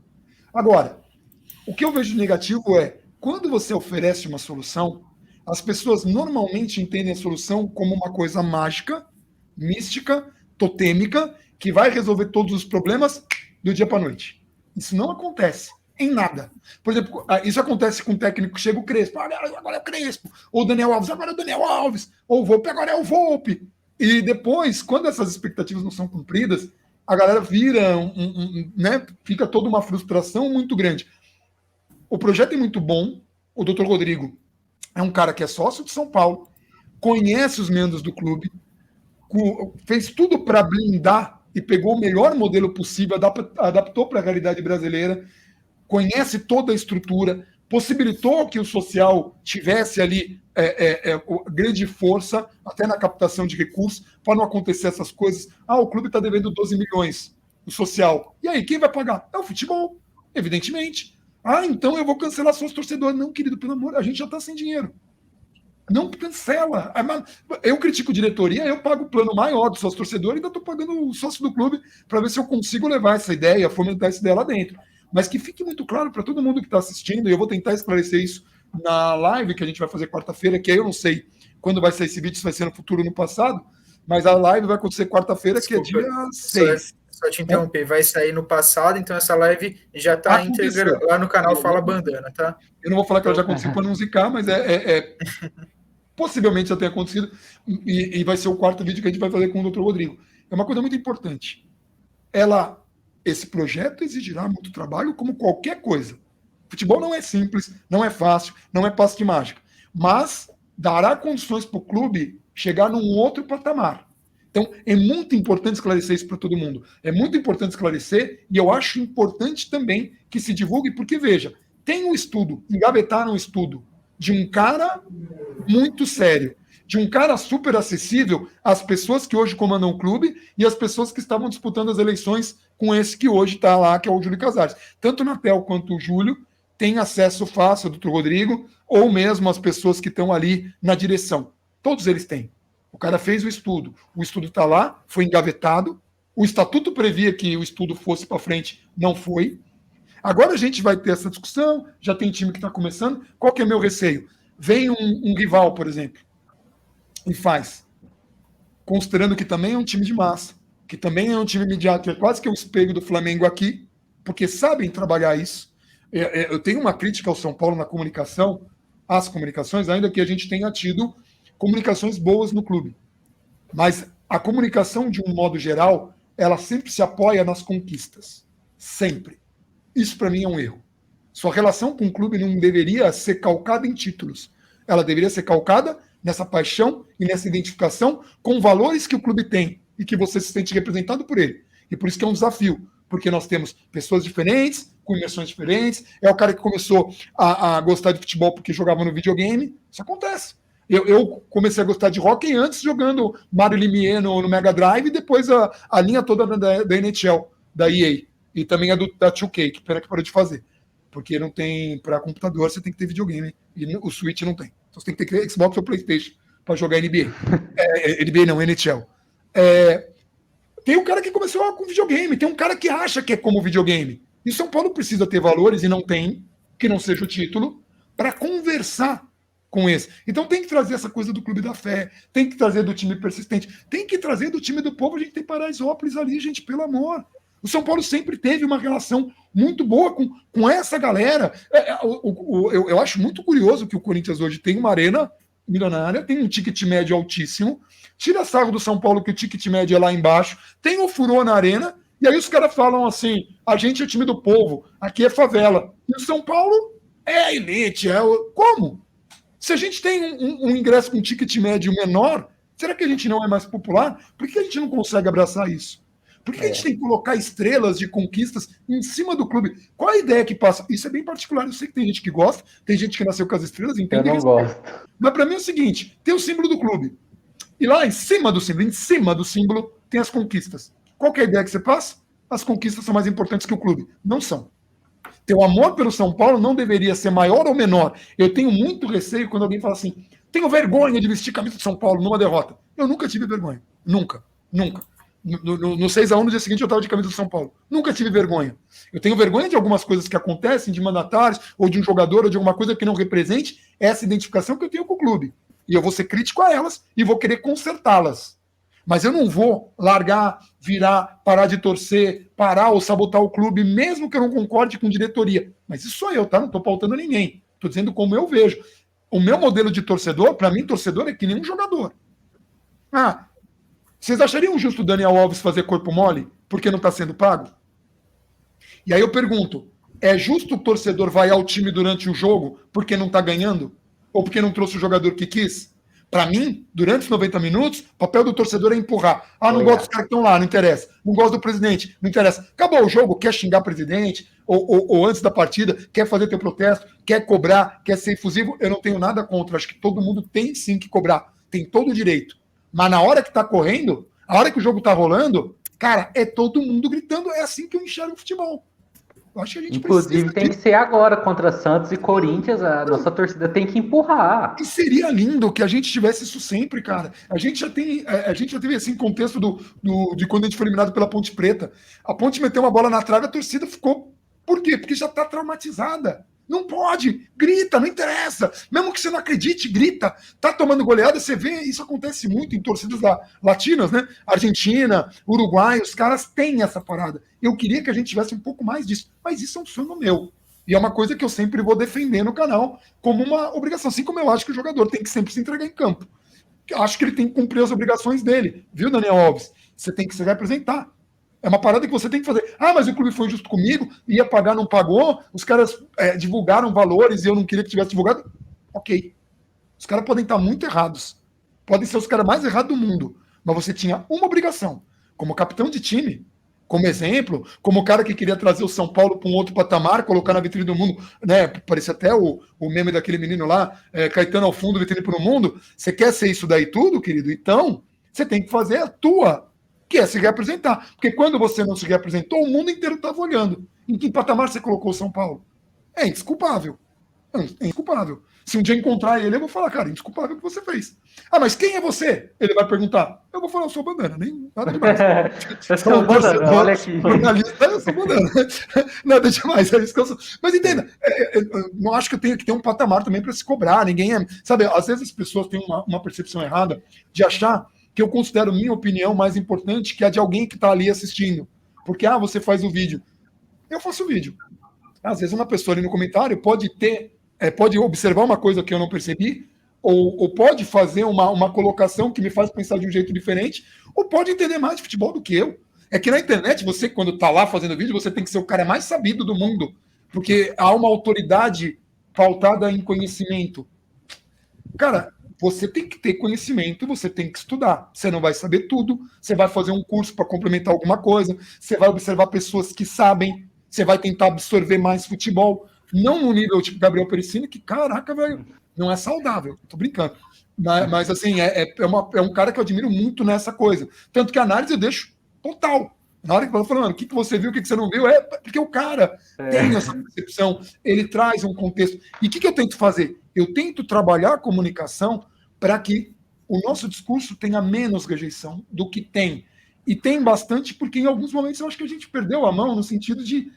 Agora, o que eu vejo de negativo é, quando você oferece uma solução, as pessoas normalmente entendem a solução como uma coisa mágica, mística, totêmica, que vai resolver todos os problemas do dia para a noite. Isso não acontece em nada. Por exemplo, isso acontece com o técnico que chega o Crespo, agora é o Crespo, ou o Daniel Alves, agora é o Daniel Alves, ou o Volpe, agora é o Volpe. E depois, quando essas expectativas não são cumpridas, a galera vira, né, fica toda uma frustração muito grande. O projeto é muito bom. O Dr. Rodrigo é um cara que é sócio de São Paulo, conhece os membros do clube, fez tudo para blindar e pegou o melhor modelo possível, adaptou para a realidade brasileira, conhece toda a estrutura. possibilitou que o social tivesse ali grande força, até na captação de recursos, para não acontecer essas coisas. O clube está devendo 12 milhões, o social. E aí, quem vai pagar? É o futebol, evidentemente. Então eu vou cancelar sócio torcedor. Não, querido, pelo amor, a gente já está sem dinheiro. Não cancela. Eu critico diretoria, eu pago o plano maior do sócio torcedor e ainda estou pagando o sócio do clube para ver se eu consigo levar essa ideia, fomentar essa ideia lá dentro. Mas que fique muito claro para todo mundo que está assistindo, e eu vou tentar esclarecer isso na live que a gente vai fazer quarta-feira, que aí eu não sei quando vai sair esse vídeo, se vai ser no futuro ou no passado, mas a live vai acontecer quarta-feira, que é dia 6. Só te interromper, vai sair no passado, então essa live já está íntegra lá no canal Fala Bandana, tá? Eu não vou falar que ela já aconteceu para não zicar, mas possivelmente já tenha acontecido, e vai ser o quarto vídeo que a gente vai fazer com o Dr. Rodrigo. É uma coisa muito importante. Esse projeto exigirá muito trabalho, como qualquer coisa. Futebol não é simples, não é fácil, não é passe de mágica, mas dará condições para o clube chegar num outro patamar. Então, é muito importante esclarecer isso para todo mundo. É muito importante esclarecer, e eu acho importante também que se divulgue, porque, veja, tem um estudo, engavetaram um estudo de um cara muito sério, de um cara super acessível às pessoas que hoje comandam o clube e às pessoas que estavam disputando as eleições com esse que hoje está lá, que é o Júlio Casares. Tanto o Natel quanto o Júlio têm acesso fácil ao doutor Rodrigo, ou mesmo as pessoas que estão ali na direção. Todos eles têm. O cara fez o estudo está lá, foi engavetado, o estatuto previa que o estudo fosse para frente, não foi. Agora a gente vai ter essa discussão, já tem time que está começando. Qual que é meu receio? Vem um rival, por exemplo, e faz, considerando que também é um time de massa, que também é um time midiático, que é quase que o espelho do Flamengo aqui, porque sabem trabalhar isso. Eu tenho uma crítica ao São Paulo na comunicação, às comunicações, ainda que a gente tenha tido comunicações boas no clube. Mas a comunicação, de um modo geral, ela sempre se apoia nas conquistas. Sempre. Isso, para mim, é um erro. Sua relação com o clube não deveria ser calcada em títulos. Ela deveria ser calcada nessa paixão e nessa identificação com valores que o clube tem e que você se sente representado por ele. E por isso que é um desafio, porque nós temos pessoas diferentes, com imersões diferentes. É o cara que começou a gostar de futebol porque jogava no videogame. Isso acontece. Eu comecei a gostar de hockey antes jogando Mario Lemieux no Mega Drive e depois a linha toda da NHL, da EA. E também a da 2K, que pena que parou de fazer. Porque não tem, para computador, você tem que ter videogame. E o Switch não tem. Então você tem que ter Xbox ou PlayStation para jogar NBA. NBA não, NHL. Tem um cara que começou com videogame, tem um cara que acha que é como videogame. E São Paulo precisa ter valores, e não tem, que não seja o título, para conversar com esse. Então tem que trazer essa coisa do clube da fé, tem que trazer do time persistente, tem que trazer do time do povo. A gente tem Paraisópolis ali, gente, pelo amor. O São Paulo sempre teve uma relação muito boa com essa galera. Eu acho muito curioso que o Corinthians hoje tem uma arena milionária, tem um ticket médio altíssimo, tira sarro do São Paulo que o ticket médio é lá embaixo, tem o furor na arena, e aí os caras falam assim, a gente é o time do povo, aqui é favela. E o São Paulo é a elite. Como? Se a gente tem um ingresso com ticket médio menor, será que a gente não é mais popular? Por que a gente não consegue abraçar isso? Por que a gente tem que colocar estrelas de conquistas em cima do clube? Qual a ideia que passa? Isso é bem particular. Eu sei que tem gente que gosta, tem gente que nasceu com as estrelas, entende? Eu não gosto. Mas para mim é o seguinte, tem o símbolo do clube. E lá em cima do símbolo, tem as conquistas. Qual que é a ideia que você passa? As conquistas são mais importantes que o clube. Não são. Teu amor pelo São Paulo não deveria ser maior ou menor. Eu tenho muito receio quando alguém fala assim, tenho vergonha de vestir camisa de São Paulo numa derrota. Eu nunca tive vergonha. Nunca. No 6-1 no dia seguinte eu estava de camisa do São Paulo. Nunca tive vergonha. Eu tenho vergonha de algumas coisas que acontecem, de mandatários, ou de um jogador, ou de alguma coisa que não represente essa identificação que eu tenho com o clube. E eu vou ser crítico a elas e vou querer consertá-las. Mas eu não vou largar, virar, parar de torcer, parar ou sabotar o clube, mesmo que eu não concorde com diretoria. Mas isso sou eu, tá? Não estou pautando ninguém. Estou dizendo como eu vejo. O meu modelo de torcedor, para mim, torcedor é que nem um jogador. Vocês achariam justo o Daniel Alves fazer corpo mole porque não está sendo pago? E aí eu pergunto, é justo o torcedor vaiar o time durante o jogo porque não está ganhando? Ou porque não trouxe o jogador que quis? Para mim, durante os 90 minutos, o papel do torcedor é empurrar. Não gosto dos caras que estão lá, não interessa. Não gosto do presidente, não interessa. Acabou o jogo, quer xingar o presidente, ou antes da partida, quer fazer teu protesto, quer cobrar, quer ser efusivo, eu não tenho nada contra. Acho que todo mundo tem sim que cobrar. Tem todo o direito. Mas na hora que tá correndo, a hora que o jogo tá rolando, cara, é todo mundo gritando. É assim que eu enxergo o futebol. Eu acho que a gente inclusive, tem que ser agora contra Santos e Corinthians. A nossa torcida tem que empurrar. E seria lindo que a gente tivesse isso sempre, cara. A gente já teve assim, contexto de quando a gente foi eliminado pela Ponte Preta. A Ponte meteu uma bola na trave, a torcida ficou. Por quê? Porque já tá traumatizada. Não pode, grita, não interessa. Mesmo que você não acredite, grita. Tá tomando goleada, você vê, isso acontece muito em torcidas latinas, né? Argentina, Uruguai, os caras têm essa parada. Eu queria que a gente tivesse um pouco mais disso, mas isso é um sonho meu. E é uma coisa que eu sempre vou defender no canal como uma obrigação. Assim como eu acho que o jogador tem que sempre se entregar em campo. Eu acho que ele tem que cumprir as obrigações dele. Viu, Daniel Alves? Você tem que se representar. É uma parada que você tem que fazer. Mas o clube foi injusto comigo, ia pagar, não pagou, os caras divulgaram valores e eu não queria que tivesse divulgado. Ok. Os caras podem estar muito errados. Podem ser os caras mais errados do mundo. Mas você tinha uma obrigação. Como capitão de time, como exemplo, como o cara que queria trazer o São Paulo para um outro patamar, colocar na vitrine do mundo, né? Parecia até o meme daquele menino lá, Caetano ao fundo, vitrine para o mundo. Você quer ser isso daí tudo, querido? Então, você tem que fazer a tua, que é se representar. Porque quando você não se representou, o mundo inteiro estava olhando. Em que patamar você colocou o São Paulo? É indesculpável. É indesculpável. Se um dia encontrar ele, eu vou falar, cara, indesculpável o que você fez. Mas quem é você? Ele vai perguntar. Eu vou falar, eu sou Bandana, nem nada demais. Eu sou Bandana, olha aqui. Jornalista, eu sou Bandana. Nada demais, é isso que eu sou. Mas entenda, eu não acho que eu tenho que ter um patamar também para se cobrar. Ninguém é. Sabe, às vezes as pessoas têm uma percepção errada de achar que eu considero minha opinião mais importante que a de alguém que está ali assistindo. Porque, você faz o vídeo. Eu faço o vídeo. Às vezes uma pessoa ali no comentário pode observar uma coisa que eu não percebi, ou pode fazer uma colocação que me faz pensar de um jeito diferente, ou pode entender mais de futebol do que eu. É que na internet, você, quando está lá fazendo vídeo, você tem que ser o cara mais sabido do mundo, porque há uma autoridade pautada em conhecimento. Cara, você tem que ter conhecimento, você tem que estudar. Você não vai saber tudo, você vai fazer um curso para complementar alguma coisa, você vai observar pessoas que sabem, você vai tentar absorver mais futebol. Não no nível tipo Gabriel Perissini, que, caraca, velho, não é saudável. Tô brincando. Mas assim, é um cara que eu admiro muito nessa coisa. Tanto que a análise eu deixo total. Na hora que eu falo, mano, o que você viu, o que você não viu, porque o cara tem essa percepção, ele traz um contexto. E o que eu tento fazer? Eu tento trabalhar a comunicação para que o nosso discurso tenha menos rejeição do que tem. E tem bastante, porque em alguns momentos eu acho que a gente perdeu a mão no sentido de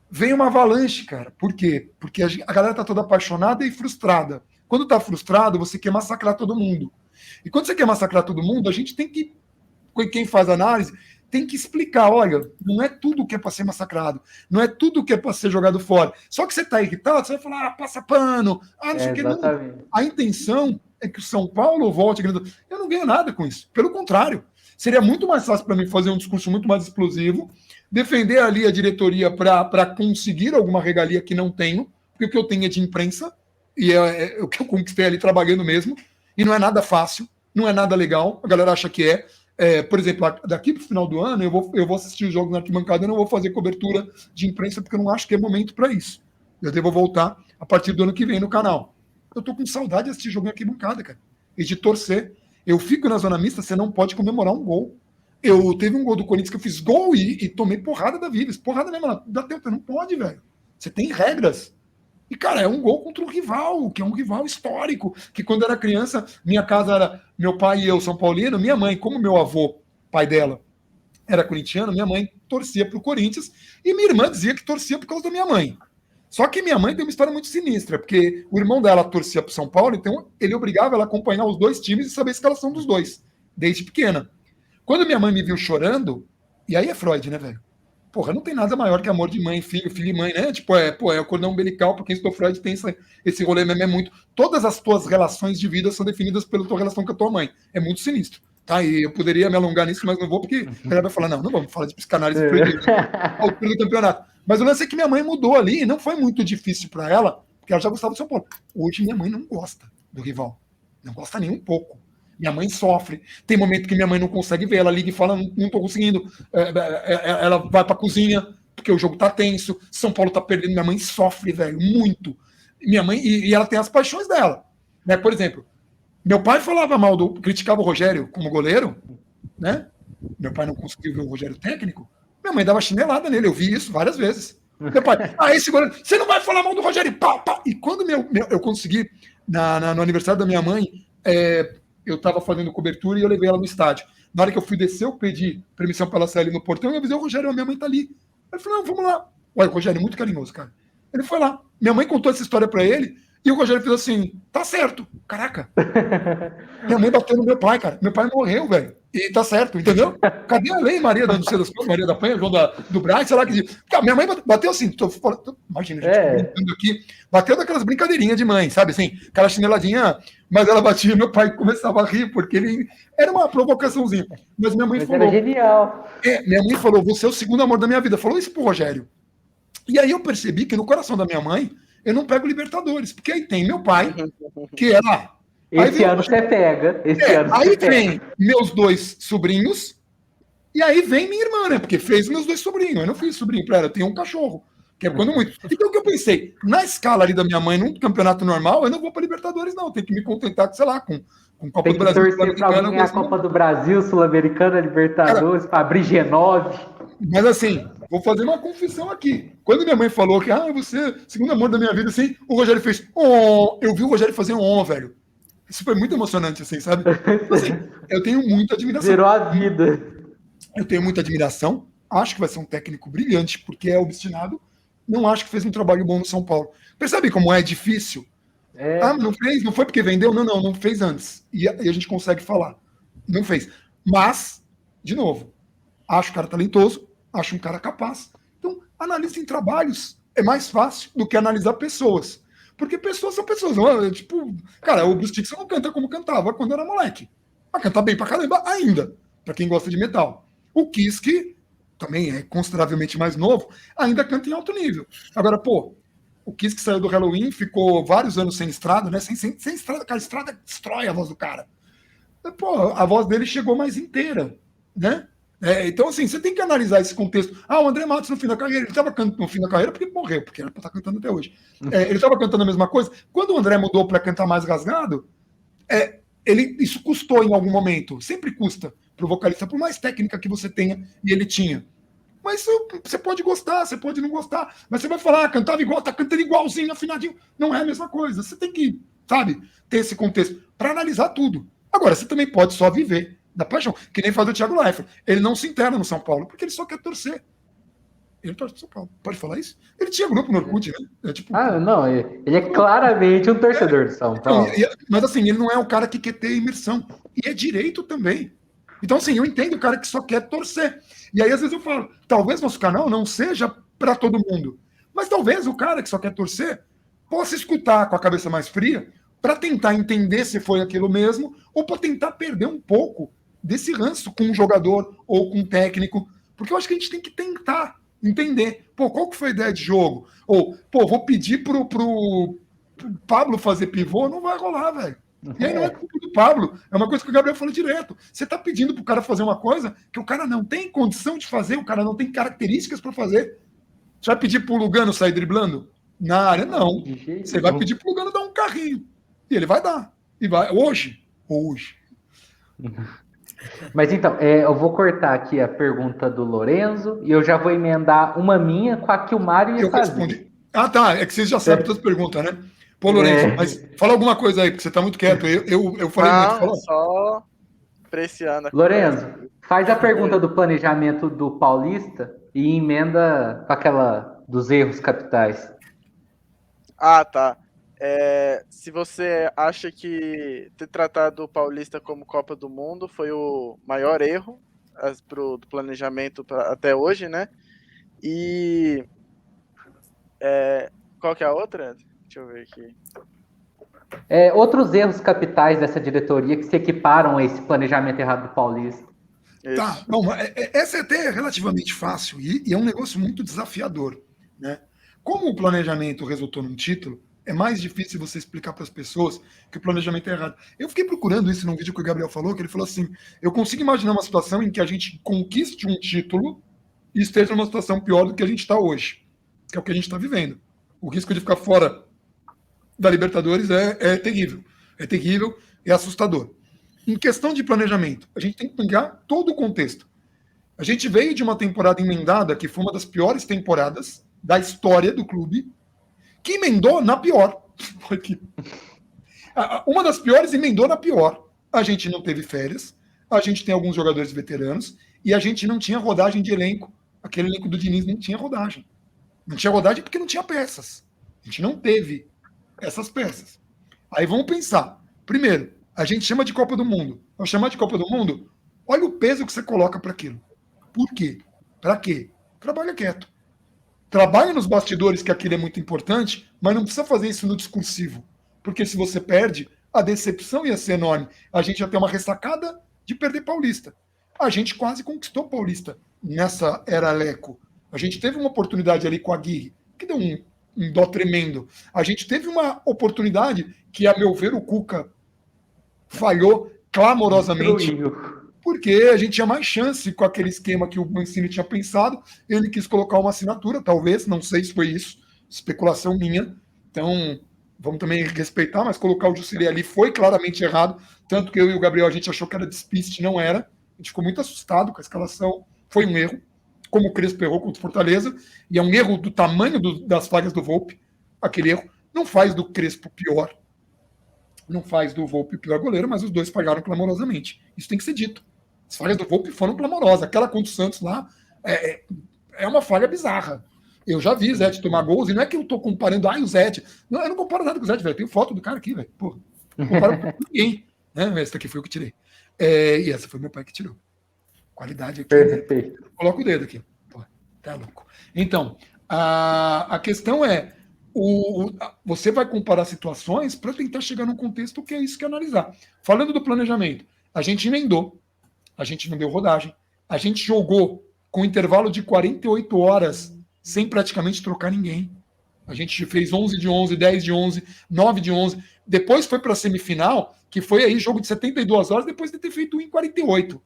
vem uma avalanche, cara. Por quê? Porque a galera tá toda apaixonada e frustrada. Quando tá frustrado, você quer massacrar todo mundo. E quando você quer massacrar todo mundo, a gente tem que, quem faz análise, tem que explicar, olha, não é tudo que é para ser massacrado, não é tudo que é para ser jogado fora. Só que você tá irritado, você vai falar, passa pano, não sei o que. Não. A intenção é que o São Paulo volte. Eu não ganho nada com isso. Pelo contrário, seria muito mais fácil para mim fazer um discurso muito mais explosivo, defender ali a diretoria para conseguir alguma regalia que não tenho, porque o que eu tenho é de imprensa, e é o que eu conquistei ali trabalhando mesmo, e não é nada fácil, não é nada legal, a galera acha que é. Por exemplo, daqui para o final do ano, eu vou assistir os jogos na arquibancada, eu não vou fazer cobertura de imprensa, porque eu não acho que é momento para isso. Eu devo voltar a partir do ano que vem no canal. Eu tô com saudade de assistir jogo na arquibancada, cara, e de torcer. Eu fico na zona mista, você não pode comemorar um gol. Teve um gol do Corinthians que eu fiz gol e tomei porrada da Vives. Porrada mesmo, dá tempo, não pode, velho. Você tem regras. E, cara, é um gol contra um rival, que é um rival histórico, que quando eu era criança, minha casa era meu pai e eu, São Paulino, minha mãe, como meu avô, pai dela, era corintiano, minha mãe torcia pro Corinthians, e minha irmã dizia que torcia por causa da minha mãe. Só que minha mãe tem uma história muito sinistra, porque o irmão dela torcia pro São Paulo, então ele obrigava ela a acompanhar os dois times e saber a escalação dos dois, desde pequena. Quando minha mãe me viu chorando, e aí é Freud, né, velho? Porra, não tem nada maior que amor de mãe, filho, filho e mãe, né? Tipo, é o cordão umbilical, porque isso do Freud tem esse rolê mesmo, é muito. Todas as tuas relações de vida são definidas pela tua relação com a tua mãe. É muito sinistro. Tá? E eu poderia me alongar nisso, mas não vou, porque a galera vai falar, não vamos falar de psicanálise ao fim do campeonato. Mas o lance é que minha mãe mudou ali, e não foi muito difícil para ela, porque ela já gostava do São Paulo. Hoje minha mãe não gosta do rival. Não gosta nem um pouco. Minha mãe sofre. Tem momento que minha mãe não consegue ver. Ela liga e fala, não tô conseguindo. Ela vai pra cozinha, porque o jogo tá tenso. São Paulo tá perdendo. Minha mãe sofre, velho, muito. Minha mãe, e ela tem as paixões dela. Né? Por exemplo, meu pai falava mal, criticava o Rogério como goleiro, né? Meu pai não conseguiu ver o Rogério técnico. Minha mãe dava chinelada nele. Eu vi isso várias vezes. Meu pai, esse goleiro, você não vai falar mal do Rogério. Pá, pá. E quando eu consegui, no aniversário da minha mãe, eu estava fazendo cobertura e eu levei ela no estádio. Na hora que eu fui descer, eu pedi permissão para ela sair ali no portão e eu avisei o Rogério, minha mãe tá ali. Ele falou, não, vamos lá. Olha, o Rogério é muito carinhoso, cara. Ele foi lá. Minha mãe contou essa história para ele e o Rogério fez assim, tá certo. Caraca. Minha mãe bateu no meu pai, cara. Meu pai morreu, velho. E tá certo, entendeu? Cadê a lei, Maria da Coisas, Maria da Penha, João do Braz, sei lá que. Minha mãe bateu assim, imagina, a gente brincando aqui, bateu daquelas brincadeirinhas de mãe, sabe assim? Aquela chineladinha, mas ela batia, meu pai começava a rir, porque ele era uma provocaçãozinha. Mas minha mãe falou. Era genial. Minha mãe falou, você é o segundo amor da minha vida. Falou isso pro Rogério. E aí eu percebi que no coração da minha mãe, eu não pego Libertadores, porque aí tem meu pai, que é lá. Esse ano você pega. Aí vem meus 2 sobrinhos, e aí vem minha irmã, né? Porque fez meus 2 sobrinhos. Eu não fiz sobrinho pra ela, eu tenho um cachorro. Que é quando muito. Então o que eu pensei? Na escala ali da minha mãe, num campeonato normal, eu não vou pra Libertadores, não. Eu tenho que me contentar com, sei lá, com Copa do Brasil. Tem que torcer pra ganhar a Copa do Brasil, Sul-Americana, Libertadores, pra abrir G9. Mas assim, vou fazer uma confissão aqui. Quando minha mãe falou que, você, segundo amor da minha vida, assim, o Rogério fez, eu vi o Rogério fazer velho. Isso foi muito emocionante, assim, sabe? Assim, eu tenho muita admiração. Virou a vida. Eu tenho muita admiração. Acho que vai ser um técnico brilhante, porque é obstinado. Não acho que fez um trabalho bom no São Paulo. Percebe como é difícil? Não fez? Não foi porque vendeu? Não fez antes. E a gente consegue falar. Não fez. Mas, de novo, acho o cara talentoso, acho um cara capaz. Então, analisem trabalhos. É mais fácil do que analisar pessoas. Porque pessoas são pessoas. Tipo, cara, o Bruce Dickinson não canta como cantava quando era moleque. Mas canta bem pra caramba ainda, pra quem gosta de metal. O Kiske, também é consideravelmente mais novo, ainda canta em alto nível. Agora, o Kiske saiu do Halloween, ficou vários anos sem estrada, né? Sem estrada, cara, a estrada destrói a voz do cara. A voz dele chegou mais inteira, né? Então, assim, você tem que analisar esse contexto. O André Matos no fim da carreira, ele estava cantando no fim da carreira porque morreu, porque era para estar cantando até hoje. Ele estava cantando a mesma coisa. Quando o André mudou para cantar mais rasgado, isso custou em algum momento. Sempre custa para o vocalista, por mais técnica que você tenha, e ele tinha. Mas você pode gostar, você pode não gostar. Mas você vai falar, cantava igual, tá cantando igualzinho, afinadinho. Não é a mesma coisa. Você tem que, sabe, ter esse contexto para analisar tudo. Agora, você também pode só viver da paixão, que nem faz o Thiago Leifert. Ele não se interna no São Paulo, porque ele só quer torcer. Ele torce pro São Paulo. Pode falar isso? Ele tinha grupo no Orkut, né? Não, ele é claramente um torcedor de São Paulo. Mas assim, ele não é o cara que quer ter imersão. E é direito também. Então, assim, eu entendo o cara que só quer torcer. E aí, às vezes, eu falo, talvez nosso canal não seja para todo mundo. Mas talvez o cara que só quer torcer possa escutar com a cabeça mais fria para tentar entender se foi aquilo mesmo, ou para tentar perder um pouco desse ranço com um jogador ou com um técnico, porque eu acho que a gente tem que tentar entender, qual que foi a ideia de jogo? Ou, vou pedir pro Pablo fazer pivô, não vai rolar, velho. E aí não é culpa do Pablo, é uma coisa que o Gabriel fala direto. Você tá pedindo pro cara fazer uma coisa que o cara não tem condição de fazer, o cara não tem características para fazer. Você vai pedir pro Lugano sair driblando? Na área, não. Você vai pedir pro Lugano dar um carrinho. E ele vai dar. E vai. Hoje. Mas então, eu vou cortar aqui a pergunta do Lorenzo e eu já vou emendar uma minha com a que o Mário ia fazer. Respondi. Tá. É que vocês já sabem todas as perguntas, né? Lorenzo, mas fala alguma coisa aí, porque você tá muito quieto. Eu falei muito. Falou? Só apreciando. Lorenzo, faz a pergunta do planejamento do Paulista e emenda com aquela dos erros capitais. Tá. Se você acha que ter tratado o Paulista como Copa do Mundo foi o maior erro do planejamento até hoje, né? E qual que é a outra? Deixa eu ver aqui. Outros erros capitais dessa diretoria que se equiparam a esse planejamento errado do Paulista. Tá, bom, essa é até relativamente fácil e é um negócio muito desafiador, né? Como o planejamento resultou num título, é mais difícil você explicar para as pessoas que o planejamento é errado. Eu fiquei procurando isso num vídeo que o Gabriel falou, que ele falou assim, eu consigo imaginar uma situação em que a gente conquiste um título e esteja numa situação pior do que a gente está hoje, que é o que a gente está vivendo. O risco de ficar fora da Libertadores é terrível. É terrível, é assustador. Em questão de planejamento, a gente tem que pegar todo o contexto. A gente veio de uma temporada emendada, que foi uma das piores temporadas da história do clube, que emendou na pior. Uma das piores emendou na pior. A gente não teve férias, a gente tem alguns jogadores veteranos, e a gente não tinha rodagem de elenco. Aquele elenco do Diniz não tinha rodagem. Não tinha rodagem porque não tinha peças. A gente não teve essas peças. Aí vamos pensar. Primeiro, a gente chama de Copa do Mundo. Ao chamar de Copa do Mundo, olha o peso que você coloca para aquilo. Por quê? Para quê? Trabalha quieto. Trabalha nos bastidores, que aquilo é muito importante, mas não precisa fazer isso no discursivo. Porque se você perde, a decepção ia ser enorme. A gente ia ter uma ressacada de perder Paulista. A gente quase conquistou Paulista nessa era Leco. A gente teve uma oportunidade ali com a Aguirre, que deu um dó tremendo. A gente teve uma oportunidade que, a meu ver, o Cuca falhou clamorosamente. Porque a gente tinha mais chance com aquele esquema que o Mancini tinha pensado. Ele quis colocar uma assinatura, talvez, não sei se foi isso, especulação minha. Então, vamos também respeitar, mas colocar o Jusilei ali foi claramente errado. Tanto que eu e o Gabriel, a gente achou que era despiste, não era. A gente ficou muito assustado com a escalação. Foi um erro, como o Crespo errou contra o Fortaleza. E é um erro do tamanho das falhas do Volpi. Aquele erro não faz do Crespo pior. Não faz do Volpi pior goleiro, mas os dois falharam clamorosamente. Isso tem que ser dito. As falhas do Volpi foram clamorosas. Aquela contra o Santos lá é uma falha bizarra. Eu já vi Zete tomar gols, e não é que eu tô comparando, o Zete. Não, eu não comparo nada com o Zete, velho. Tem foto do cara aqui, velho. Pô, não comparo com ninguém. Né? Essa aqui foi eu que tirei. E essa foi meu pai que tirou. Qualidade aqui. Perfeito. Né? Coloca o dedo aqui. Pô, tá louco. Então, a questão é, você vai comparar situações para tentar chegar num contexto que é isso que é analisar. Falando do planejamento, a gente emendou. A gente não deu rodagem. A gente jogou com intervalo de 48 horas sem praticamente trocar ninguém. A gente fez 11 de 11, 10 de 11, 9 de 11. Depois foi para a semifinal, que foi aí jogo de 72 horas, depois de ter feito 1 em 48.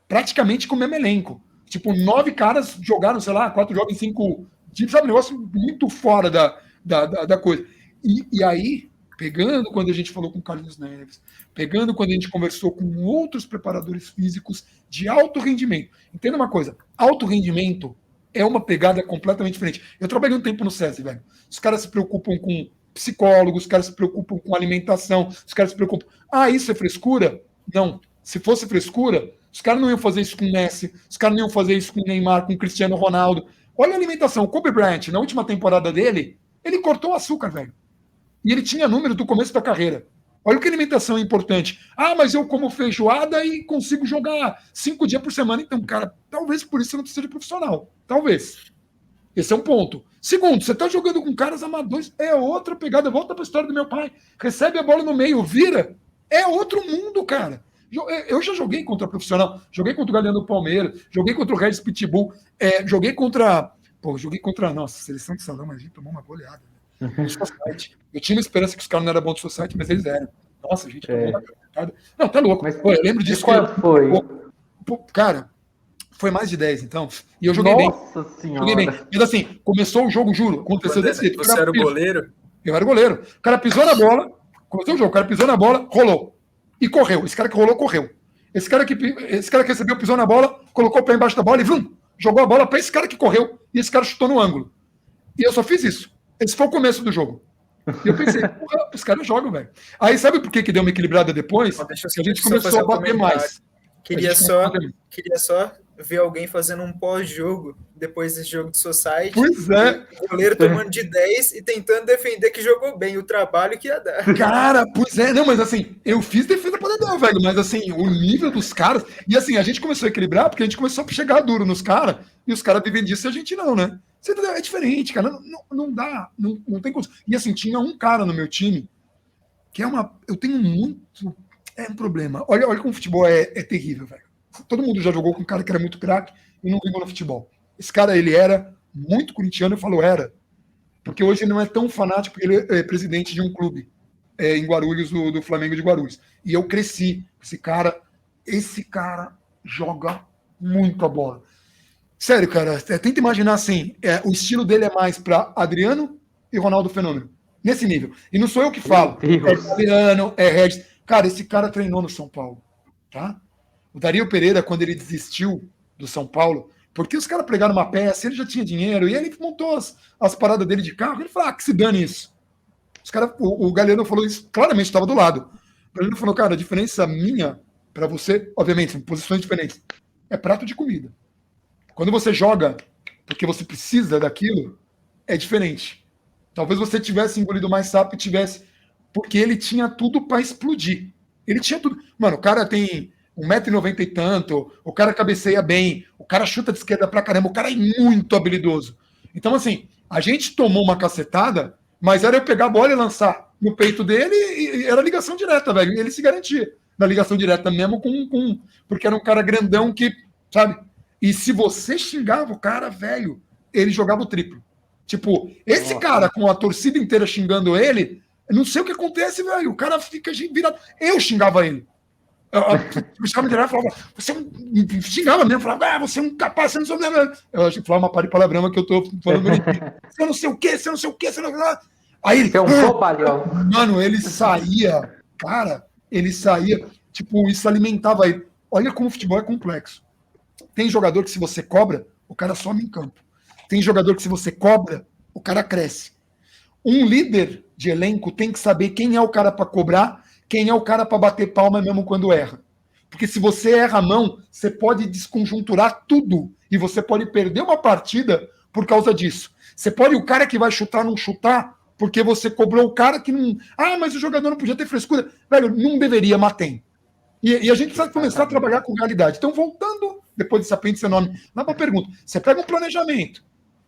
Praticamente com o mesmo elenco. Tipo, 9 caras jogaram, sei lá, 4 jogos em 5 dias. Sabe, um negócio muito fora da coisa. E aí, pegando quando a gente falou com o Carlos Neves, pegando quando a gente conversou com outros preparadores físicos de alto rendimento. Entenda uma coisa, alto rendimento é uma pegada completamente diferente. Eu trabalhei um tempo no SESI, velho. Os caras se preocupam com psicólogos, os caras se preocupam com alimentação, os caras se preocupam... isso é frescura? Não. Se fosse frescura, os caras não iam fazer isso com o Messi, os caras não iam fazer isso com o Neymar, com o Cristiano Ronaldo. Olha a alimentação. O Kobe Bryant, na última temporada dele, ele cortou o açúcar, velho. E ele tinha número do começo da carreira. Olha que alimentação é importante. Mas eu como feijoada e consigo jogar 5 dias por semana. Então, cara, talvez por isso você não precisa de profissional. Talvez. Esse é um ponto. Segundo, você está jogando com caras amadores, é outra pegada. Volta para a história do meu pai. Recebe a bola no meio, vira. É outro mundo, cara. Eu já joguei contra profissional. Joguei contra o Galeano do Palmeiras. Joguei contra o Regis Pitbull. Joguei contra... Nossa, a seleção de salão, mas a gente tomou uma goleada. Eu tinha uma esperança que os caras não eram bons de society, mas eles eram. Nossa, a gente não, tá louco. Mas, eu lembro disso. Quanto foi? Cara, foi mais de 10, então. E eu joguei bem. Nossa senhora. Joguei bem. Mas assim, começou o jogo, juro. Aconteceu desse jeito. Você era o goleiro? Eu era o goleiro. O cara pisou na bola, começou o jogo, o cara pisou na bola, rolou. E correu. Esse cara que rolou, correu. Esse cara que recebeu, pisou na bola, colocou o pé embaixo da bola e jogou a bola para esse cara que correu. E esse cara chutou no ângulo. E eu só fiz isso. Esse foi o começo do jogo. E eu pensei, porra, os caras jogam, velho. Aí sabe por que deu uma equilibrada depois? Que a gente começou a bater mais. Queria só ver alguém fazendo um pós-jogo depois desse jogo de society. Pois é. O goleiro tomando de 10 e tentando defender que jogou bem, o trabalho que ia dar. Cara, pois é. Não, mas assim, eu fiz defesa para dar, velho. Mas assim, o nível dos caras... E assim, a gente começou a equilibrar porque a gente começou a chegar duro nos caras e os caras vivem disso e a gente não, né? É diferente, cara. Não dá. Não tem como. E assim, tinha um cara no meu time que eu tenho muito... É um problema. Olha como o futebol é terrível, velho. Todo mundo já jogou com um cara que era muito craque e não vingou no futebol. Esse cara, ele era muito corintiano, eu falo era. porque hoje ele não é tão fanático, porque ele é presidente de um clube em Guarulhos, do Flamengo de Guarulhos. E eu cresci. Esse cara joga muita bola. Sério, cara, tenta imaginar assim, o estilo dele é mais para Adriano e Ronaldo Fenômeno. Nesse nível. E não sou eu que falo. É Adriano, é Regis. Cara, esse cara treinou no São Paulo. Tá? O Dario Pereira, quando ele desistiu do São Paulo, porque os caras pregaram uma peça, ele já tinha dinheiro, e ele montou as paradas dele de carro, ele falou, que se dane isso. O Galeno falou isso, claramente estava do lado. O Galeno falou, cara, a diferença minha para você, obviamente, são posições diferentes, é prato de comida. Quando você joga porque você precisa daquilo, é diferente. Talvez você tivesse engolido mais rápido e tivesse... Porque ele tinha tudo para explodir. Ele tinha tudo. Mano, o cara tem 1,90 m e tanto, o cara cabeceia bem, o cara chuta de esquerda pra caramba, o cara é muito habilidoso. Então, assim, a gente tomou uma cacetada, mas era eu pegar a bola e lançar no peito dele e era ligação direta, velho. E ele se garantia na ligação direta mesmo porque era um cara grandão que, sabe? E se você xingava o cara, velho, ele jogava o triplo. Tipo, esse cara com a torcida inteira xingando ele, eu não sei o que acontece, velho. O cara fica virado. Eu xingava ele. Eu falava, você xingava mesmo, falava, você é um capaz, você não sabe nada. Eu falava uma palavrão que eu tô falando bonitinho. Você não sei o quê, você não sei o quê, você não sei o quê. Aí ele. É um bobalhão. Mano, ele saía, cara, tipo, isso alimentava ele. Olha como o futebol é complexo. Tem jogador que se você cobra, o cara some em campo. Tem jogador que se você cobra, o cara cresce. Um líder de elenco tem que saber quem é o cara para cobrar, quem é o cara para bater palma mesmo quando erra. Porque se você erra a mão, você pode desconjunturar tudo e você pode perder uma partida por causa disso. Você pode, o cara que vai chutar, não chutar, porque você cobrou o cara que não... mas o jogador não podia ter frescura. Velho, não deveria, mas tem. E a gente precisa começar a trabalhar com realidade. Então, voltando, depois desse apêndice enorme, lá para a pergunta. Você pega um planejamento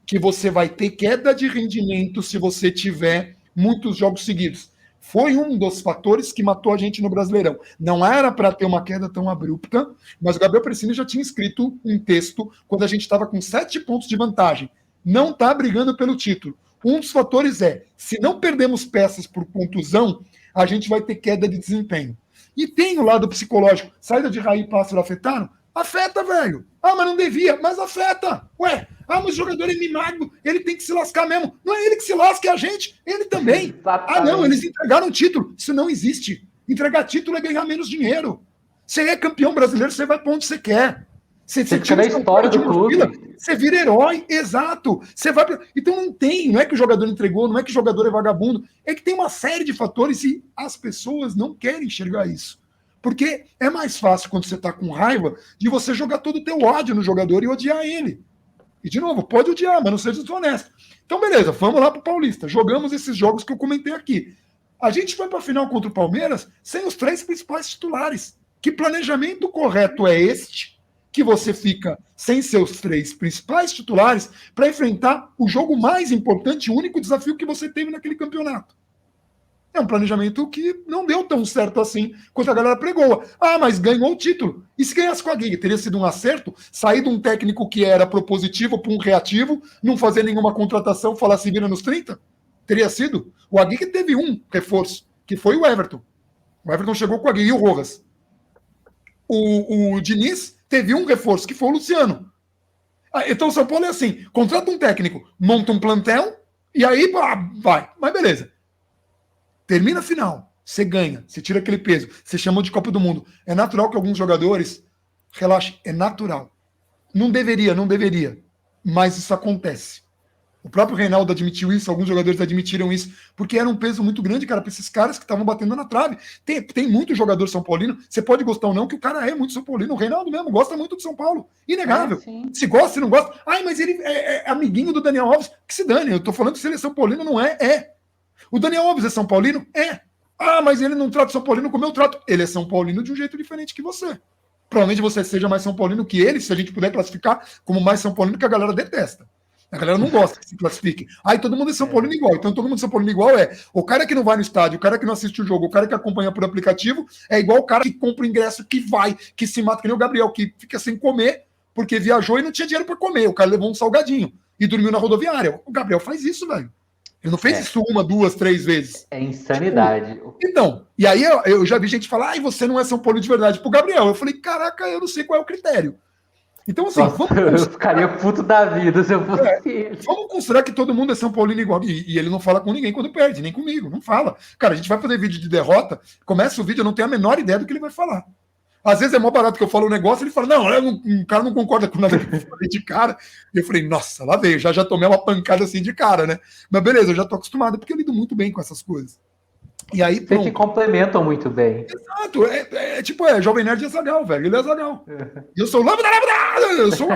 que você vai ter queda de rendimento se você tiver muitos jogos seguidos. Foi um dos fatores que matou a gente no Brasileirão. Não era para ter uma queda tão abrupta, mas o Gabriel Pressini já tinha escrito um texto quando a gente estava com 7 pontos de vantagem. Não está brigando pelo título. Um dos fatores se não perdemos peças por contusão, a gente vai ter queda de desempenho. E tem o lado psicológico. Saída de Raí e Pássaro afetaram? Afeta, velho. Mas não devia, mas afeta. Ué, mas o jogador é mimado, ele tem que se lascar mesmo. Não é ele que se lasca, é a gente. Ele também. Não, eles entregaram o título. Isso não existe. Entregar título é ganhar menos dinheiro. Você é campeão brasileiro, você vai para onde você quer. Você fica na história do clube. Você vira herói, exato. Você vai pra... Então não é que o jogador entregou, não é que o jogador é vagabundo, é que tem uma série de fatores e as pessoas não querem enxergar isso. Porque é mais fácil quando você está com raiva de você jogar todo o teu ódio no jogador e odiar ele. E, de novo, pode odiar, mas não seja desonesto. Então, beleza, vamos lá para o Paulista. Jogamos esses jogos que eu comentei aqui. A gente foi para a final contra o Palmeiras sem os 3 principais titulares. Que planejamento correto é este que você fica sem seus 3 principais titulares para enfrentar o jogo mais importante, o único desafio que você teve naquele campeonato? É um planejamento que não deu tão certo assim quanto a galera pregou. Mas ganhou o título. E se ganhasse com a Guiga, teria sido um acerto? Sair de um técnico que era propositivo para um reativo, não fazer nenhuma contratação, falar se vira nos 30? Teria sido? O Aguirre teve um reforço, que foi o Everton. O Everton chegou com o Aguirre e o Rojas. O Diniz teve um reforço, que foi o Luciano. Então o São Paulo é assim, contrata um técnico, monta um plantel, e aí vai. Mas beleza. Termina a final, você ganha, você tira aquele peso, você chamou de Copa do Mundo. É natural que alguns jogadores relaxem, é natural. Não deveria, mas isso acontece. O próprio Reinaldo admitiu isso, alguns jogadores admitiram isso, porque era um peso muito grande, cara, para esses caras que estavam batendo na trave. Tem muito jogador São Paulino, você pode gostar ou não, que o cara é muito São Paulino. O Reinaldo mesmo gosta muito do São Paulo. Inegável. Se gosta, se não gosta. Mas ele é amiguinho do Daniel Alves. Que se dane, eu tô falando que se ele é São Paulino, não é. O Daniel Alves é São Paulino? É. Mas ele não trata São Paulino como eu trato. Ele é São Paulino de um jeito diferente que você. Provavelmente você seja mais São Paulino que ele, se a gente puder classificar como mais São Paulino, que a galera detesta. A galera não gosta que se classifique. Todo mundo é São Paulino igual. Então todo mundo é São Paulino igual o cara que não vai no estádio, o cara que não assiste o jogo, o cara que acompanha por aplicativo, é igual o cara que compra o ingresso, que vai, que se mata, que nem o Gabriel, que fica sem comer porque viajou e não tinha dinheiro para comer. O cara levou um salgadinho e dormiu na rodoviária. O Gabriel faz isso, velho. Ele não fez isso 1, 2, 3 vezes. É insanidade. Então, e aí eu já vi gente falar, ai, você não é São Paulo de verdade. Pro Gabriel, eu falei, caraca, eu não sei qual é o critério. Então, assim, Nossa, eu ficaria puto da vida se eu fosse ele. Vamos considerar que todo mundo é São Paulino igual. E ele não fala com ninguém quando perde, nem comigo, não fala. Cara, a gente vai fazer vídeo de derrota, começa o vídeo, eu não tenho a menor ideia do que ele vai falar. Às vezes é mó barato que eu falo um negócio, ele fala, não, o cara não concorda com nada que eu falei de cara. E eu falei, nossa, lá veio, já tomei uma pancada assim de cara, né? Mas beleza, eu já tô acostumado, porque eu lido muito bem com essas coisas. E aí, vocês se complementam muito bem. Exato, tipo, Jovem Nerd e Azaghal, velho, ele é Azaghal. E eu sou lambda,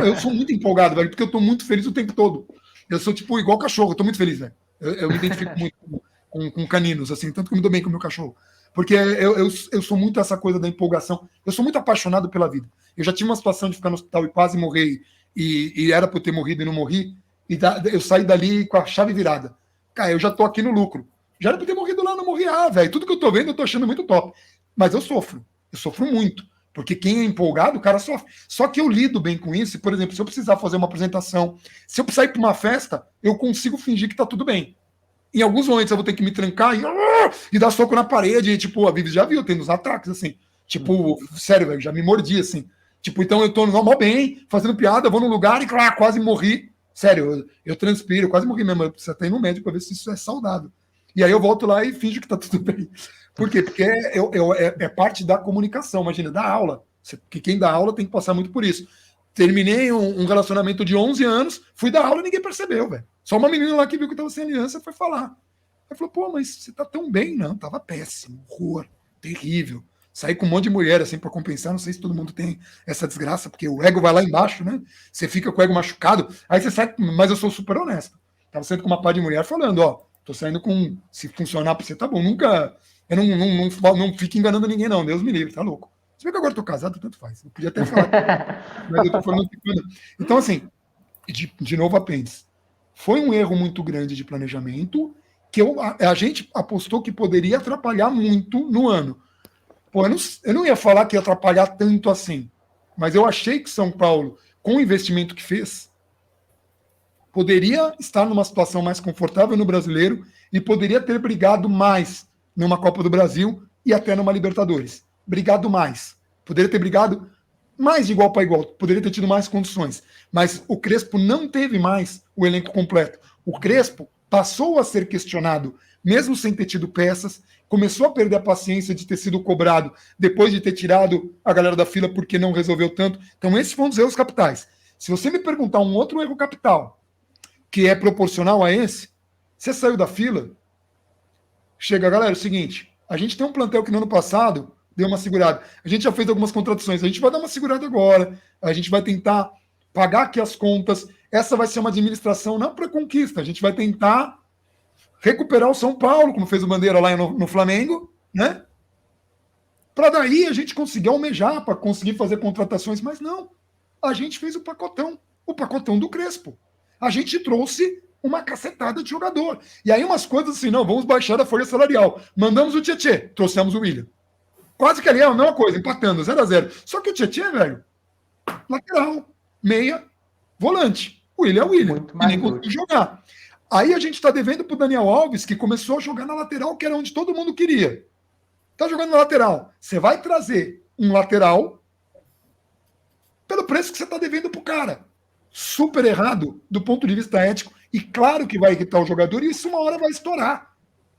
eu sou muito empolgado, velho, porque eu tô muito feliz o tempo todo. Eu sou, tipo, igual cachorro, eu tô muito feliz, velho. Eu me identifico muito com caninos, assim, tanto que eu me dou bem com o meu cachorro. Porque eu sou muito essa coisa da empolgação. Eu sou muito apaixonado pela vida. Eu já tive uma situação de ficar no hospital e quase morrer, e era pra eu ter morrido e não morri, e eu saí dali com a chave virada. Cara, eu já tô aqui no lucro. Já era pra ter morrido lá, não morri. Velho, tudo que eu tô vendo, eu tô achando muito top. Mas eu sofro muito. Porque quem é empolgado, o cara sofre. Só que eu lido bem com isso. Por exemplo, se eu precisar fazer uma apresentação, se eu precisar ir pra uma festa, eu consigo fingir que tá tudo bem. Em alguns momentos eu vou ter que me trancar e dar soco na parede. E, tipo, a Vivi já viu, tem uns ataques, assim. Tipo, sério, velho, já me mordi, assim. Tipo, então eu tô normal bem, fazendo piada, eu vou num lugar e quase morri. Sério, eu transpiro, eu quase morri mesmo. Eu preciso até ir no médico pra ver se isso é saudável. E aí eu volto lá e finjo que tá tudo bem. Por quê? Porque é parte da comunicação, imagina, da aula. Porque quem dá aula tem que passar muito por isso. Terminei um relacionamento de 11 anos, fui dar aula e ninguém percebeu, velho. Só uma menina lá que viu que eu tava sem aliança foi falar. Aí falou, pô, mas você tá tão bem? Não, tava péssimo, horror, terrível. Saí com um monte de mulher, assim, pra compensar. Não sei se todo mundo tem essa desgraça, porque o ego vai lá embaixo, né? Você fica com o ego machucado. Aí você sai, mas eu sou super honesto. Tava saindo com uma par de mulher falando, ó, tô saindo com. Se funcionar pra você, tá bom. Nunca. Eu não fico enganando ninguém, não. Deus me livre, tá louco. Se bem que agora eu tô casado, tanto faz. Eu podia até falar. Mas eu tô falando. Então, assim, de novo, apêndice. Foi um erro muito grande de planejamento que a gente apostou que poderia atrapalhar muito no ano. Pô, eu não ia falar que ia atrapalhar tanto assim. Mas eu achei que São Paulo, com o investimento que fez, poderia estar numa situação mais confortável no Brasileiro e poderia ter brigado mais numa Copa do Brasil e até numa Libertadores. Brigado mais. Poderia ter brigado mais de igual para igual. Poderia ter tido mais condições. Mas o Crespo não teve mais o elenco completo. O Crespo passou a ser questionado, mesmo sem ter tido peças, começou a perder a paciência de ter sido cobrado depois de ter tirado a galera da fila porque não resolveu tanto. Então esses foram os erros capitais. Se você me perguntar um outro erro capital que é proporcional a esse, você saiu da fila, chega, galera, é o seguinte, a gente tem um plantel que no ano passado deu uma segurada. A gente já fez algumas contratações, a gente vai dar uma segurada agora, a gente vai tentar pagar aqui as contas, essa vai ser uma administração não para conquista, a gente vai tentar recuperar o São Paulo, como fez o Bandeira lá no Flamengo, né? Para daí a gente conseguir almejar, para conseguir fazer contratações, mas não, a gente fez o pacotão do Crespo. A gente trouxe uma cacetada de jogador. E aí umas coisas assim, não, vamos baixar a folha salarial. Mandamos o Tietê, trouxemos o William. Quase que ali é a mesma coisa, empatando, 0-0. Só que o Tietê, velho, lateral, meia, volante. O William é o William. E nem conseguiu jogar. Aí a gente está devendo para o Daniel Alves, que começou a jogar na lateral, que era onde todo mundo queria. Tá jogando na lateral. Você vai trazer um lateral pelo preço que você está devendo para o cara. Super errado do ponto de vista ético. E claro que vai irritar o jogador e isso uma hora vai estourar.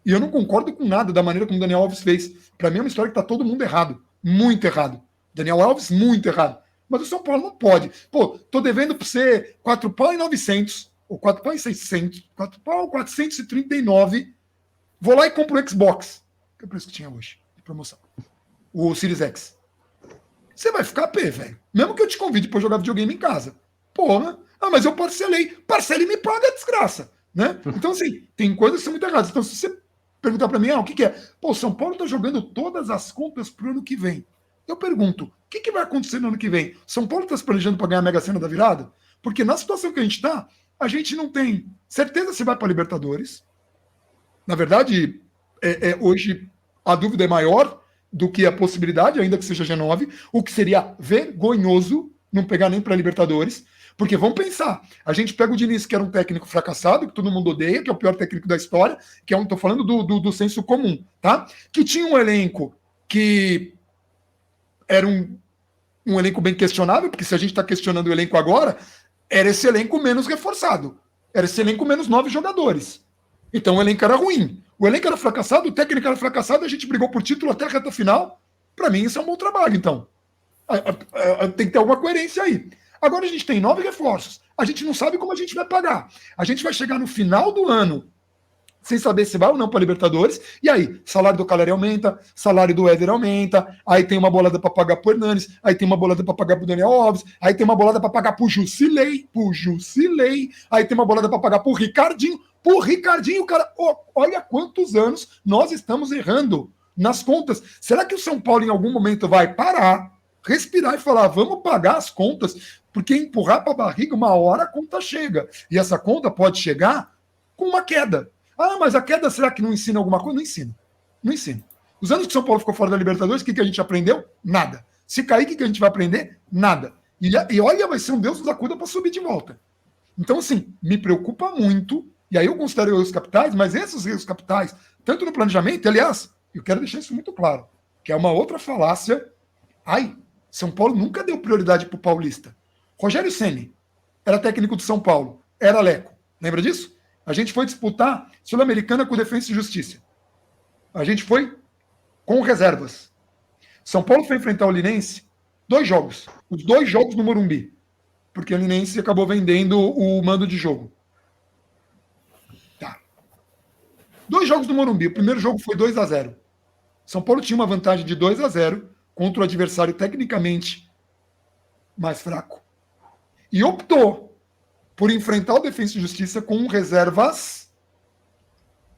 E eu não concordo com nada da maneira como o Daniel Alves fez. Para mim é uma história que está todo mundo errado. Muito errado. Daniel Alves, muito errado. Mas o São Paulo não pode. Pô, tô devendo para você 4 pau e 900. Ou 4 pau e 600. 4 pau 439. Vou lá e compro o Xbox. Que é o preço que tinha hoje. De promoção. O Series X. Você vai ficar pé, velho. Mesmo que eu te convide para jogar videogame em casa. Porra. Ah, mas eu parcelei. Parcela e me paga a desgraça. Né? Então, assim, tem coisas que são muito erradas. Então, se você perguntar para mim, o que é? Pô, São Paulo tá jogando todas as contas pro ano que vem. Eu pergunto, o que vai acontecer no ano que vem? São Paulo está se planejando para ganhar a Mega Sena da virada? Porque na situação que a gente está, a gente não tem certeza se vai para a Libertadores. Na verdade, hoje a dúvida é maior do que a possibilidade, ainda que seja G9, o que seria vergonhoso não pegar nem para a Libertadores, Porque vamos pensar, a gente pega o Diniz, que era um técnico fracassado, que todo mundo odeia, que é o pior técnico da história, que é estou falando do senso comum, tá? Que tinha um elenco que era um elenco bem questionável, porque se a gente está questionando o elenco agora, era esse elenco menos reforçado. Era esse elenco menos 9 jogadores. Então o elenco era ruim. O elenco era fracassado, o técnico era fracassado, a gente brigou por título até a reta final. Para mim, isso é um bom trabalho, então. Tem que ter alguma coerência aí. Agora a gente tem 9 reforços. A gente não sabe como a gente vai pagar. A gente vai chegar no final do ano sem saber se vai ou não para Libertadores. E aí, salário do Caleri aumenta, salário do Éder aumenta, aí tem uma bolada para pagar pro Hernanes, aí tem uma bolada para pagar pro Daniel Alves, aí tem uma bolada para pagar pro Jusilei, aí tem uma bolada para pagar pro Ricardinho. Pro Ricardinho, cara, olha quantos anos nós estamos errando nas contas. Será que o São Paulo em algum momento vai parar, respirar e falar, vamos pagar as contas, porque empurrar para a barriga, uma hora a conta chega. E essa conta pode chegar com uma queda. Ah, mas a queda, será que não ensina alguma coisa? Não ensina. Não ensina. Os anos que o São Paulo ficou fora da Libertadores, o que a gente aprendeu? Nada. Se cair, o que a gente vai aprender? Nada. E olha, vai ser um Deus nos acuda para subir de volta. Então, assim, me preocupa muito, e aí eu considero os capitais, mas esses erros capitais, tanto no planejamento, aliás, eu quero deixar isso muito claro, que é uma outra falácia. São Paulo nunca deu prioridade para o paulista. Rogério Ceni era técnico do São Paulo, era Leco. Lembra disso? A gente foi disputar Sul-Americana com Defensa e Justiça. A gente foi com reservas. São Paulo foi enfrentar o Linense 2 jogos. Os 2 jogos no Morumbi. Porque o Linense acabou vendendo o mando de jogo. Tá. 2 jogos no Morumbi. O primeiro jogo foi 2-0. São Paulo tinha uma vantagem de 2-0 contra o adversário tecnicamente mais fraco. E optou por enfrentar o Defensa e Justiça com reservas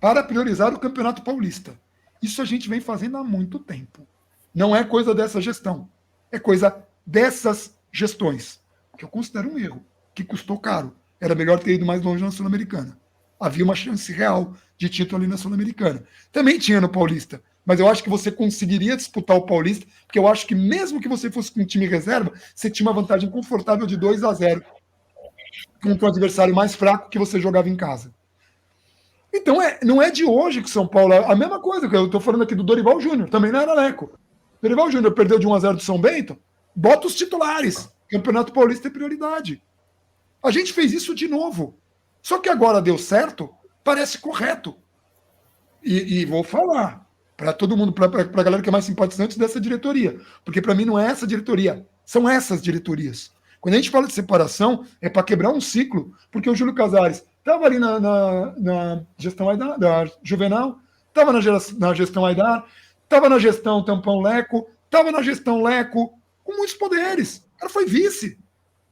para priorizar o Campeonato Paulista. Isso a gente vem fazendo há muito tempo. Não é coisa dessa gestão. É coisa dessas gestões. Que eu considero um erro, que custou caro. Era melhor ter ido mais longe na Sul-Americana. Havia uma chance real de título ali na Sul-Americana. Também tinha no Paulista. Mas eu acho que você conseguiria disputar o Paulista, porque eu acho que mesmo que você fosse com um time reserva, você tinha uma vantagem confortável de 2-0 contra o adversário mais fraco que você jogava em casa. Então, não é de hoje que São Paulo... A mesma coisa que eu estou falando aqui do Dorival Júnior, também não era Leco. Dorival Júnior perdeu de 1-0 do São Bento, bota os titulares. Campeonato Paulista é prioridade. A gente fez isso de novo. Só que agora deu certo, parece correto. E vou falar para todo mundo, para a galera que é mais simpatizante dessa diretoria. Porque para mim não é essa diretoria, são essas diretorias. Quando a gente fala de separação, é para quebrar um ciclo, porque o Júlio Casares estava ali na gestão Aidar, da Juvenal, estava na gestão Aidar, estava na gestão Tampão Leco, estava na gestão Leco, com muitos poderes. O cara foi vice.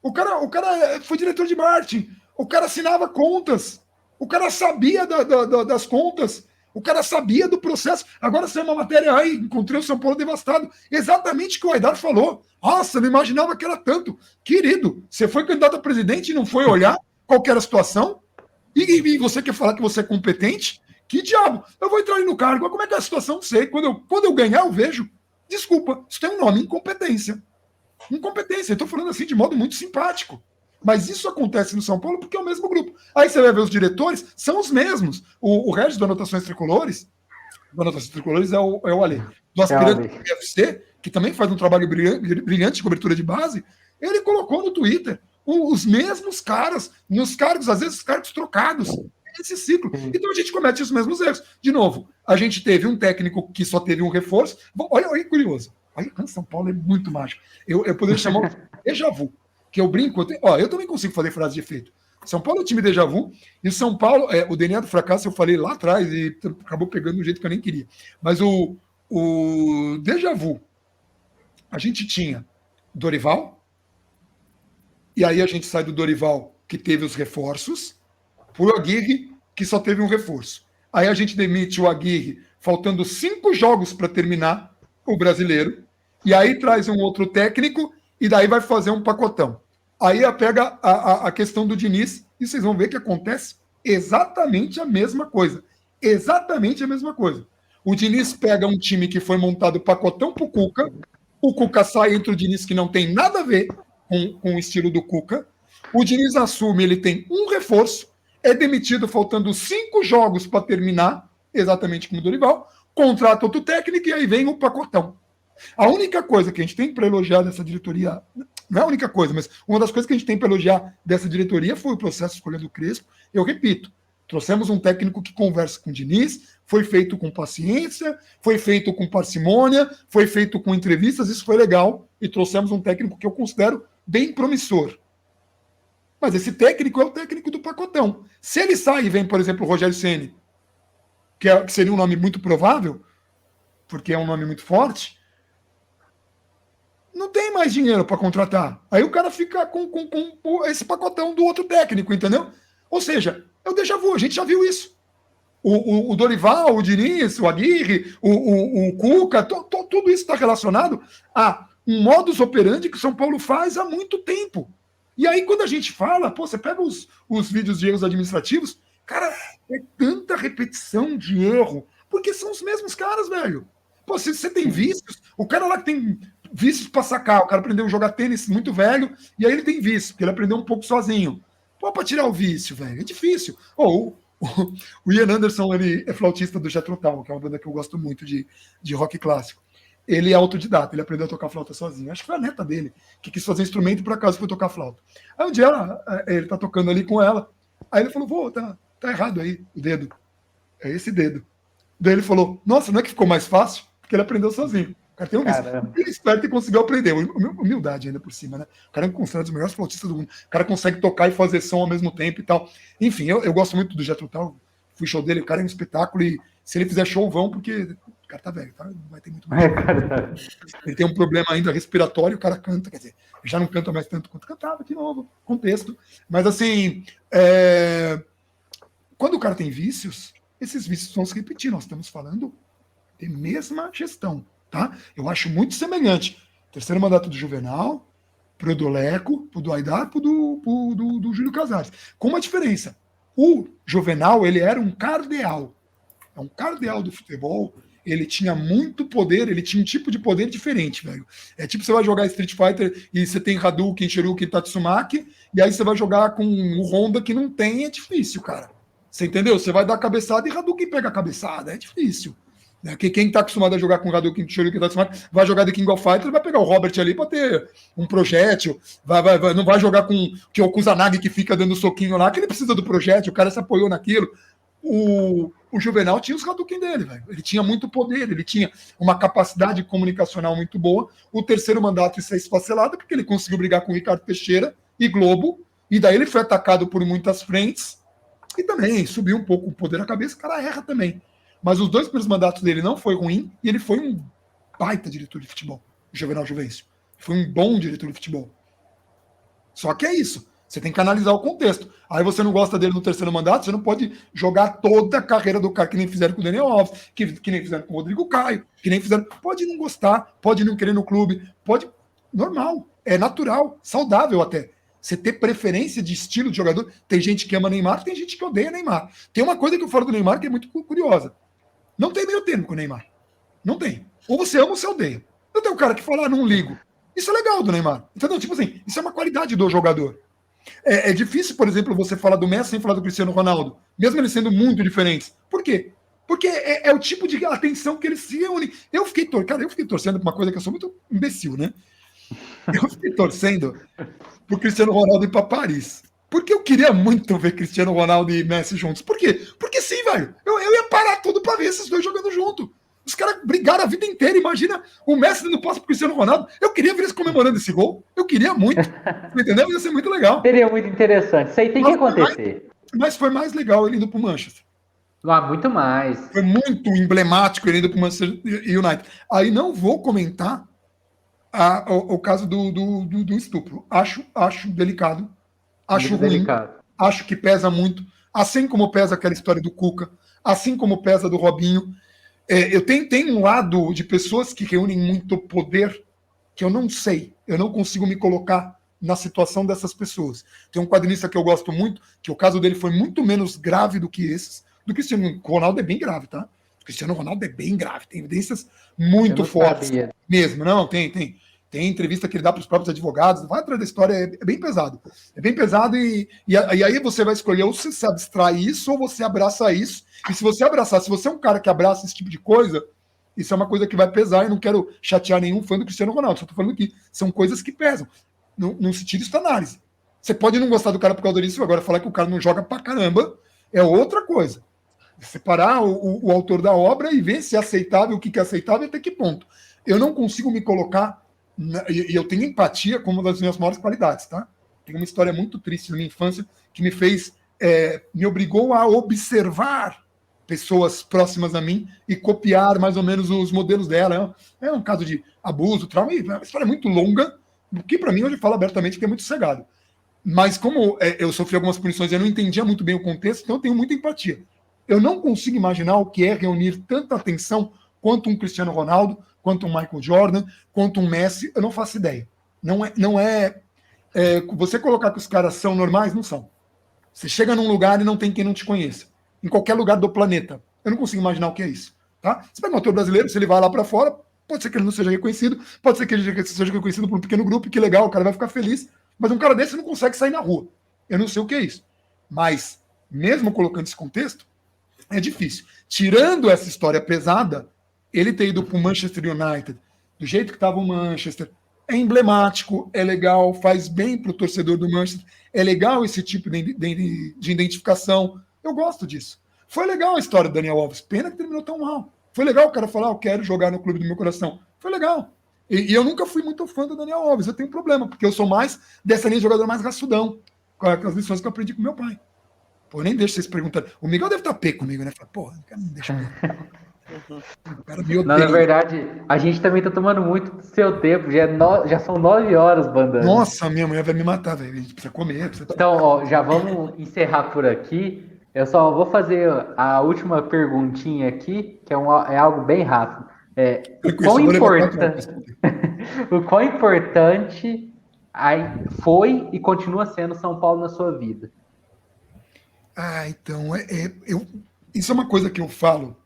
O cara foi diretor de marketing. O cara assinava contas. O cara sabia das contas. O cara sabia do processo. Agora saiu uma matéria aí, encontrei o São Paulo devastado. Exatamente o que o Aidar falou. Nossa, não imaginava que era tanto. Querido, você foi candidato a presidente e não foi olhar qual que era a situação? E você quer falar que você é competente? Que diabo? Eu vou entrar aí no cargo. Mas como é que é a situação? Não sei. Quando eu ganhar, eu vejo. Desculpa, isso tem um nome, incompetência. Incompetência. Eu estou falando assim de modo muito simpático. Mas isso acontece no São Paulo porque é o mesmo grupo. Aí você vai ver os diretores, são os mesmos. O Regis do Anotações Tricolores é o Ale. Do aspirante do UFC, que também faz um trabalho brilhante de cobertura de base, ele colocou no Twitter os mesmos caras, nos cargos, às vezes cargos trocados. Esse ciclo. Então a gente comete os mesmos erros. De novo, a gente teve um técnico que só teve um reforço. Olha que curioso. Olha, São Paulo é muito mágico. Eu poderia chamar de déjà vu. Que eu brinco, eu também consigo fazer frase de efeito. São Paulo é o time déjà vu, e São Paulo, o DNA do fracasso eu falei lá atrás, e acabou pegando do jeito que eu nem queria. Mas o déjà vu, a gente tinha Dorival, e aí a gente sai do Dorival, que teve os reforços, pro Aguirre, que só teve um reforço. Aí a gente demite o Aguirre, faltando 5 jogos para terminar o brasileiro, e aí traz um outro técnico, e daí vai fazer um pacotão. Aí pega a questão do Diniz, e vocês vão ver que acontece exatamente a mesma coisa. Exatamente a mesma coisa. O Diniz pega um time que foi montado pacotão pro Cuca, o Cuca sai entre o Diniz, que não tem nada a ver com o estilo do Cuca, O Diniz assume, ele tem um reforço, é demitido faltando 5 jogos para terminar, exatamente como o Dorival, contrata outro técnico e aí vem o pacotão. A única coisa que a gente tem para elogiar dessa diretoria, não é a única coisa, mas uma das coisas que a gente tem para elogiar dessa diretoria foi o processo de escolha do Crespo. Eu repito, trouxemos um técnico que conversa com o Diniz, foi feito com paciência, foi feito com parcimônia, foi feito com entrevistas, isso foi legal, e trouxemos um técnico que eu considero bem promissor. Mas esse técnico é o técnico do pacotão. Se ele sai e vem, por exemplo, o Rogério Ceni, que seria um nome muito provável, porque é um nome muito forte, não tem mais dinheiro para contratar. Aí o cara fica com esse pacotão do outro técnico, entendeu? Ou seja, é o déjà vu, a gente já viu isso. O Dorival, o Diniz, o Aguirre, o Cuca, tudo isso está relacionado a um modus operandi que o São Paulo faz há muito tempo. E aí, quando a gente fala, pô, você pega os vídeos de erros administrativos, cara, é tanta repetição de erro, porque são os mesmos caras, velho. Pô, se você tem vícios, o cara lá que tem vícios para sacar, o cara aprendeu a jogar tênis muito velho, e aí ele tem vício, porque ele aprendeu um pouco sozinho. Pô, para tirar o vício, velho, é difícil. O Ian Anderson, ele é flautista do Jethro Tull, que é uma banda que eu gosto muito de rock clássico. Ele é autodidata, ele aprendeu a tocar flauta sozinho. Acho que foi a neta dele que quis fazer instrumento e por acaso foi tocar flauta. Aí um dia ele tá tocando ali com ela, aí ele falou, vô, tá errado aí o dedo. É esse dedo. Daí ele falou, nossa, não é que ficou mais fácil? Porque ele aprendeu sozinho. O cara tem um vício. Ele esperto e conseguiu aprender. Humildade ainda por cima, né? O cara é considerado um dos melhores flautistas do mundo. O cara consegue tocar e fazer som ao mesmo tempo e tal. Enfim, eu gosto muito do Jethro Tull. Fui show dele, o cara é um espetáculo e se ele fizer show, vão, porque o cara tá velho, tá? Não vai ter muito mais. Ele tem um problema ainda respiratório, o cara canta, quer dizer, já não canta mais tanto quanto cantava, de novo, contexto. Mas assim, quando o cara tem vícios, esses vícios vão se repetir. Nós estamos falando de mesma gestão, tá? Eu acho muito semelhante. Terceiro mandato do Juvenal, pro do Leco, pro do Aidar, pro do Júlio Casares. Com uma diferença. O Juvenal, ele era um cardeal. É um cardeal do futebol. Ele tinha muito poder, ele tinha um tipo de poder diferente, velho. É tipo, você vai jogar Street Fighter e você tem Hadouken, Shuriken, Tatsumaki, e aí você vai jogar com o Honda que não tem, é difícil, cara. Você entendeu? Você vai dar cabeçada e Hadouken pega a cabeçada, é difícil. Quem tá acostumado a jogar com Hadouken, Shuriken, Tatsumaki, vai jogar The King of Fighters, vai pegar o Robert ali pra ter um projétil, não vai jogar com o Kusanagi que fica dando soquinho lá, que ele precisa do projétil, o cara se apoiou naquilo. O Juvenal tinha os Hadouken dele, velho. Ele tinha muito poder, ele tinha uma capacidade comunicacional muito boa. O terceiro mandato isso é esfacelado, porque ele conseguiu brigar com o Ricardo Teixeira e Globo, e daí ele foi atacado por muitas frentes, e também subiu um pouco o poder na cabeça, o cara erra também. Mas os 2 primeiros mandatos dele não foi ruim, e ele foi um baita diretor de futebol, o Juvenal Juvencio. Foi um bom diretor de futebol. Só que é isso. Você tem que analisar o contexto. Aí você não gosta dele no terceiro mandato, você não pode jogar toda a carreira do cara, que nem fizeram com o Daniel Alves, que nem fizeram com o Rodrigo Caio, que nem fizeram. Pode não gostar, pode não querer no clube, pode. Normal, é natural, saudável até. Você ter preferência de estilo de jogador. Tem gente que ama Neymar, tem gente que odeia Neymar. Tem uma coisa que eu falo do Neymar que é muito curiosa. Não tem meio termo com o Neymar. Não tem. Ou você ama ou você odeia. Não tem um cara que fala, não ligo. Isso é legal do Neymar. Entendeu? Tipo assim, isso é uma qualidade do jogador. É difícil, por exemplo, você falar do Messi sem falar do Cristiano Ronaldo, mesmo eles sendo muito diferentes. Por quê? Porque é o tipo de atenção que eles se unem. Eu fiquei torcendo por uma coisa que eu sou muito imbecil, né? Eu fiquei torcendo pro Cristiano Ronaldo ir para Paris. Porque eu queria muito ver Cristiano Ronaldo e Messi juntos. Por quê? Porque sim, velho. Eu ia parar tudo para ver esses dois jogando junto. Os caras brigaram a vida inteira. Imagina o Messi dando passe pro Cristiano Ronaldo. Eu queria ver eles comemorando esse gol. Eu queria muito. Entendeu? Ia ser muito legal. Seria muito interessante. Isso aí tem que acontecer. Mas foi mais legal ele indo pro Manchester. Muito mais. Foi muito emblemático ele indo pro Manchester United. Aí não vou comentar o caso do estupro. Acho delicado. Acho muito ruim. Delicado. Acho que pesa muito. Assim como pesa aquela história do Cuca. Assim como pesa do Robinho. Eu tenho um lado de pessoas que reúnem muito poder que eu não sei, eu não consigo me colocar na situação dessas pessoas. Tem um quadrinista que eu gosto muito, que o caso dele foi muito menos grave do que esses. Do Cristiano Ronaldo é bem grave, tá? O Cristiano Ronaldo é bem grave, tem evidências muito fortes mesmo. Não, tem tem entrevista que ele dá para os próprios advogados, vai atrás da história, é bem pesado. É bem pesado e aí você vai escolher ou você se abstrai isso ou você abraça isso. E se você abraçar, se você é um cara que abraça esse tipo de coisa, isso é uma coisa que vai pesar e não quero chatear nenhum fã do Cristiano Ronaldo, só estou falando que são coisas que pesam. Não se tira isso da análise. Você pode não gostar do cara por causa disso, agora falar que o cara não joga pra caramba é outra coisa. Separar o autor da obra e ver se é aceitável, o que é aceitável e até que ponto. Eu não consigo me colocar, e eu tenho empatia como uma das minhas maiores qualidades, tá? Tem uma história muito triste na minha infância que me fez, me obrigou a observar pessoas próximas a mim e copiar mais ou menos os modelos dela. É um caso de abuso, trauma, é uma história muito longa, que para mim hoje falo abertamente que é muito cegado. Mas como eu sofri algumas punições e eu não entendia muito bem o contexto, então eu tenho muita empatia. Eu não consigo imaginar o que é reunir tanta atenção quanto um Cristiano Ronaldo, quanto um Michael Jordan, quanto um Messi, eu não faço ideia. Não é você colocar que os caras são normais, não são. Você chega num lugar e não tem quem não te conheça. Em qualquer lugar do planeta. Eu não consigo imaginar o que é isso. Tá? Você pega um ator brasileiro, se ele vai lá para fora, pode ser que ele não seja reconhecido, pode ser que ele seja reconhecido por um pequeno grupo, que legal, o cara vai ficar feliz, mas um cara desse não consegue sair na rua. Eu não sei o que é isso. Mas, mesmo colocando esse contexto, é difícil. Tirando essa história pesada, ele ter ido para o Manchester United, do jeito que estava o Manchester, é emblemático, é legal, faz bem para o torcedor do Manchester, é legal esse tipo de identificação. Eu gosto disso. Foi legal a história do Daniel Alves, pena que terminou tão mal. Foi legal o cara falar, eu quero jogar no clube do meu coração. Foi legal. E eu nunca fui muito fã do Daniel Alves, eu tenho um problema, porque eu sou mais dessa linha de jogador mais raçudão, com as lições que eu aprendi com meu pai. Pô, nem deixa vocês perguntarem. O Miguel deve estar pé comigo, né? Fala, porra, não deixa eu... O cara me odeia. Não, na verdade, a gente também tá tomando muito do seu tempo. Já são 9 horas, Bandana. Nossa, minha mulher vai me matar, velho. A gente precisa comer. Então, ó, já vamos encerrar por aqui. Eu só vou fazer a última perguntinha aqui, que é algo bem rápido. O quão importante foi e continua sendo São Paulo na sua vida? Então, isso é uma coisa que eu falo,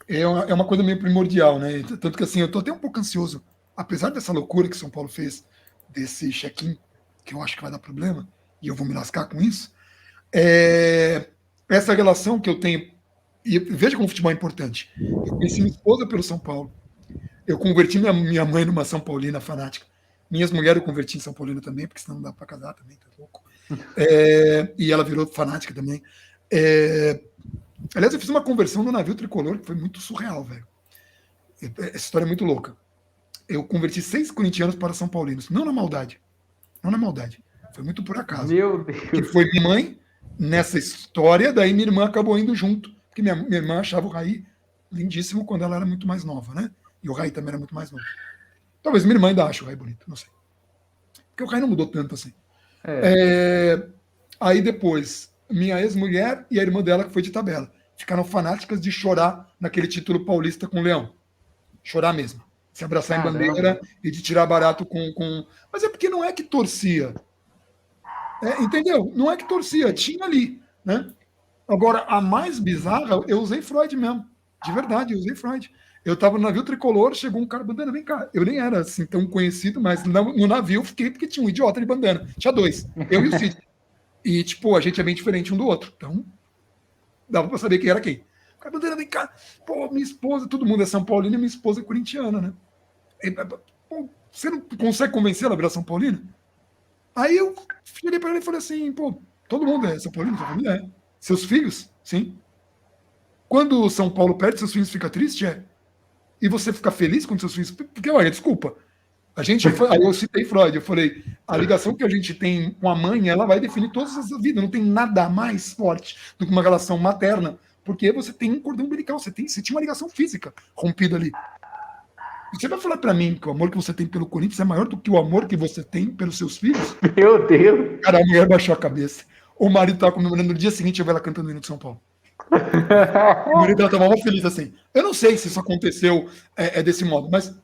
é uma coisa meio primordial, né? Tanto que assim, eu tô até um pouco ansioso, apesar dessa loucura que São Paulo fez, desse check-in, que eu acho que vai dar problema, e eu vou me lascar com isso, essa relação que eu tenho, e veja como o futebol é importante. Eu conheci minha esposa pelo São Paulo, eu converti minha mãe numa São Paulina fanática, minhas mulheres eu converti em São Paulino também, porque senão não dá para casar também, tá louco. E ela virou fanática também. Aliás, eu fiz uma conversão no navio tricolor que foi muito surreal, velho. Essa história é muito louca. Eu converti 6 corintianos para São Paulinos. Não na maldade. Não na maldade. Foi muito por acaso. Meu Deus. Que foi minha mãe nessa história, daí minha irmã acabou indo junto. Porque minha irmã achava o Raí lindíssimo quando ela era muito mais nova, né? E o Raí também era muito mais novo. Talvez minha irmã ainda ache o Raí bonito, não sei. Porque o Raí não mudou tanto assim. Aí depois, minha ex-mulher e a irmã dela, que foi de tabela, ficaram fanáticas de chorar naquele título paulista com o Leão. Chorar mesmo. Se abraçar em bandeira e de tirar barato com... Mas é porque não é que torcia. Entendeu? Não é que torcia, tinha ali, né? Agora, a mais bizarra, eu usei Freud mesmo. De verdade, eu usei Freud. Eu estava no navio tricolor, chegou um cara, Bandana, vem cá. Eu nem era assim tão conhecido, mas no navio fiquei porque tinha um idiota de bandana. Tinha 2, eu e o Cid. E, tipo, a gente é bem diferente um do outro. Então, dava pra saber quem era quem. O cara, Bandana, vem cá. Pô, minha esposa, todo mundo é São Paulino e minha esposa é corintiana, né? Pô, você não consegue convencê-la a virar São Paulino? Aí eu cheguei pra ela e falei assim, pô, todo mundo é São Paulino, sua família é. Seus filhos? Sim. Quando o São Paulo perde, seus filhos ficam tristes? E você fica feliz quando seus filhos... Porque, olha, desculpa. Aí eu citei Freud, eu falei, a ligação que a gente tem com a mãe, ela vai definir todas as vidas. Não tem nada mais forte do que uma relação materna, porque você tem um cordão umbilical, você tinha uma ligação física rompida ali. Você vai falar pra mim que o amor que você tem pelo Corinthians é maior do que o amor que você tem pelos seus filhos? Meu Deus! Cara, a mulher baixou a cabeça. O marido tava comemorando, no dia seguinte eu vi ela cantando o hino de São Paulo. O marido dela tava muito feliz assim. Eu não sei se isso aconteceu desse modo, mas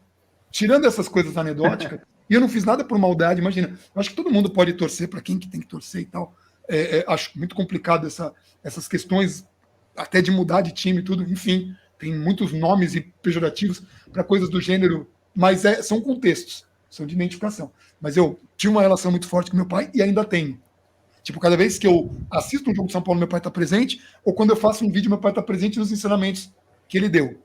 tirando essas coisas anedóticas, e eu não fiz nada por maldade, imagina. Eu acho que todo mundo pode torcer para quem que tem que torcer e tal. Acho muito complicado essas questões, até de mudar de time e tudo, enfim. Tem muitos nomes e pejorativos para coisas do gênero, mas são contextos. são de identificação. Mas eu tinha uma relação muito forte com meu pai e ainda tenho. Tipo, cada vez que eu assisto um jogo de São Paulo, meu pai está presente, ou quando eu faço um vídeo, meu pai está presente nos ensinamentos que ele deu.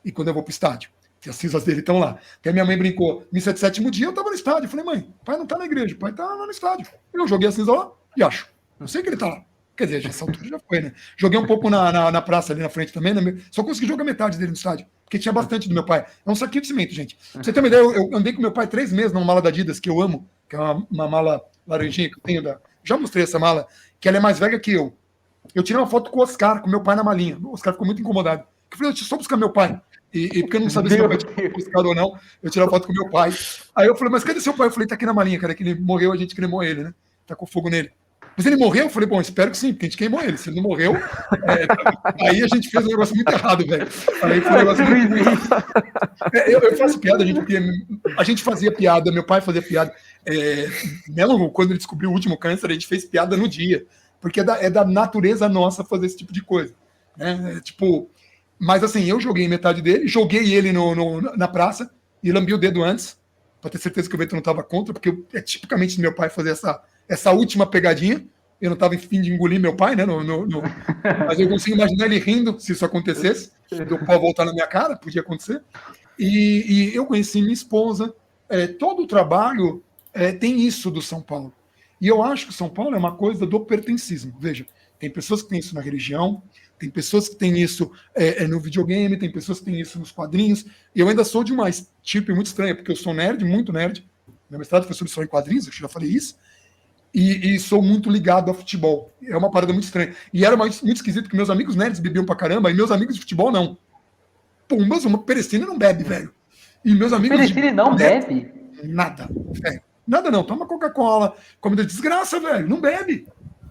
E quando eu vou para o estádio, que as cinzas dele estão lá. Até minha mãe brincou, missa de sétimo dia, eu estava no estádio. Eu falei, mãe, pai não está na igreja, pai está lá no estádio. Eu joguei a cinza lá e acho. Eu sei que ele está lá. Quer dizer, essa altura já foi, né? Joguei um pouco na praça ali na frente também, né? Só consegui jogar metade dele no estádio, porque tinha bastante do meu pai. É um saquinho de cimento, gente. Pra você ter uma ideia, eu andei com meu pai 3 meses numa mala da Adidas, que eu amo, que é uma mala laranjinha que eu tenho Já mostrei essa mala, que ela é mais velha que eu. Eu tirei uma foto com o Oscar, com meu pai na malinha. O Oscar ficou muito incomodado. Eu falei, deixa eu só buscar meu pai. E porque eu não sabia se meu pai tinha buscado ou não, eu tirei a foto com meu pai. Aí eu falei, mas cadê seu pai? Eu falei, tá aqui na malinha, cara, que ele morreu, a gente cremou ele, né? Tá com fogo nele. Mas ele morreu? Eu falei, bom, espero que sim, porque a gente queimou ele. Se ele não morreu, aí a gente fez um negócio muito errado, velho. Aí foi um negócio muito... eu faço piada, gente, porque a gente fazia piada, meu pai fazia piada. Mesmo quando ele descobriu o último câncer, a gente fez piada no dia. Porque é da natureza nossa fazer esse tipo de coisa. Né? Mas assim, eu joguei metade dele, joguei ele na praça e lambi o dedo antes, para ter certeza que o Beto não estava contra, porque é tipicamente do meu pai fazer essa última pegadinha. Eu não estava em fim de engolir meu pai, né? Mas eu consigo imaginar ele rindo se isso acontecesse, do pau voltar na minha cara, podia acontecer. E eu conheci minha esposa. Todo o trabalho tem isso do São Paulo. E eu acho que São Paulo é uma coisa do pertencismo. Veja, tem pessoas que têm isso na religião, tem pessoas que têm isso no videogame, tem pessoas que têm isso nos quadrinhos. E eu ainda sou de uma tipo muito estranha, porque eu sou nerd, muito nerd. Meu mestrado foi sobre história em quadrinhos, eu já falei isso. E sou muito ligado ao futebol. É uma parada muito estranha. E era muito esquisito, que meus amigos nerds bebiam pra caramba, e meus amigos de futebol não. Pumbas, uma Perecine não bebe, velho. E meus amigos... Perecine não bebe? Nada, velho. Nada não. Toma Coca-Cola, comida de desgraça, velho. Não bebe.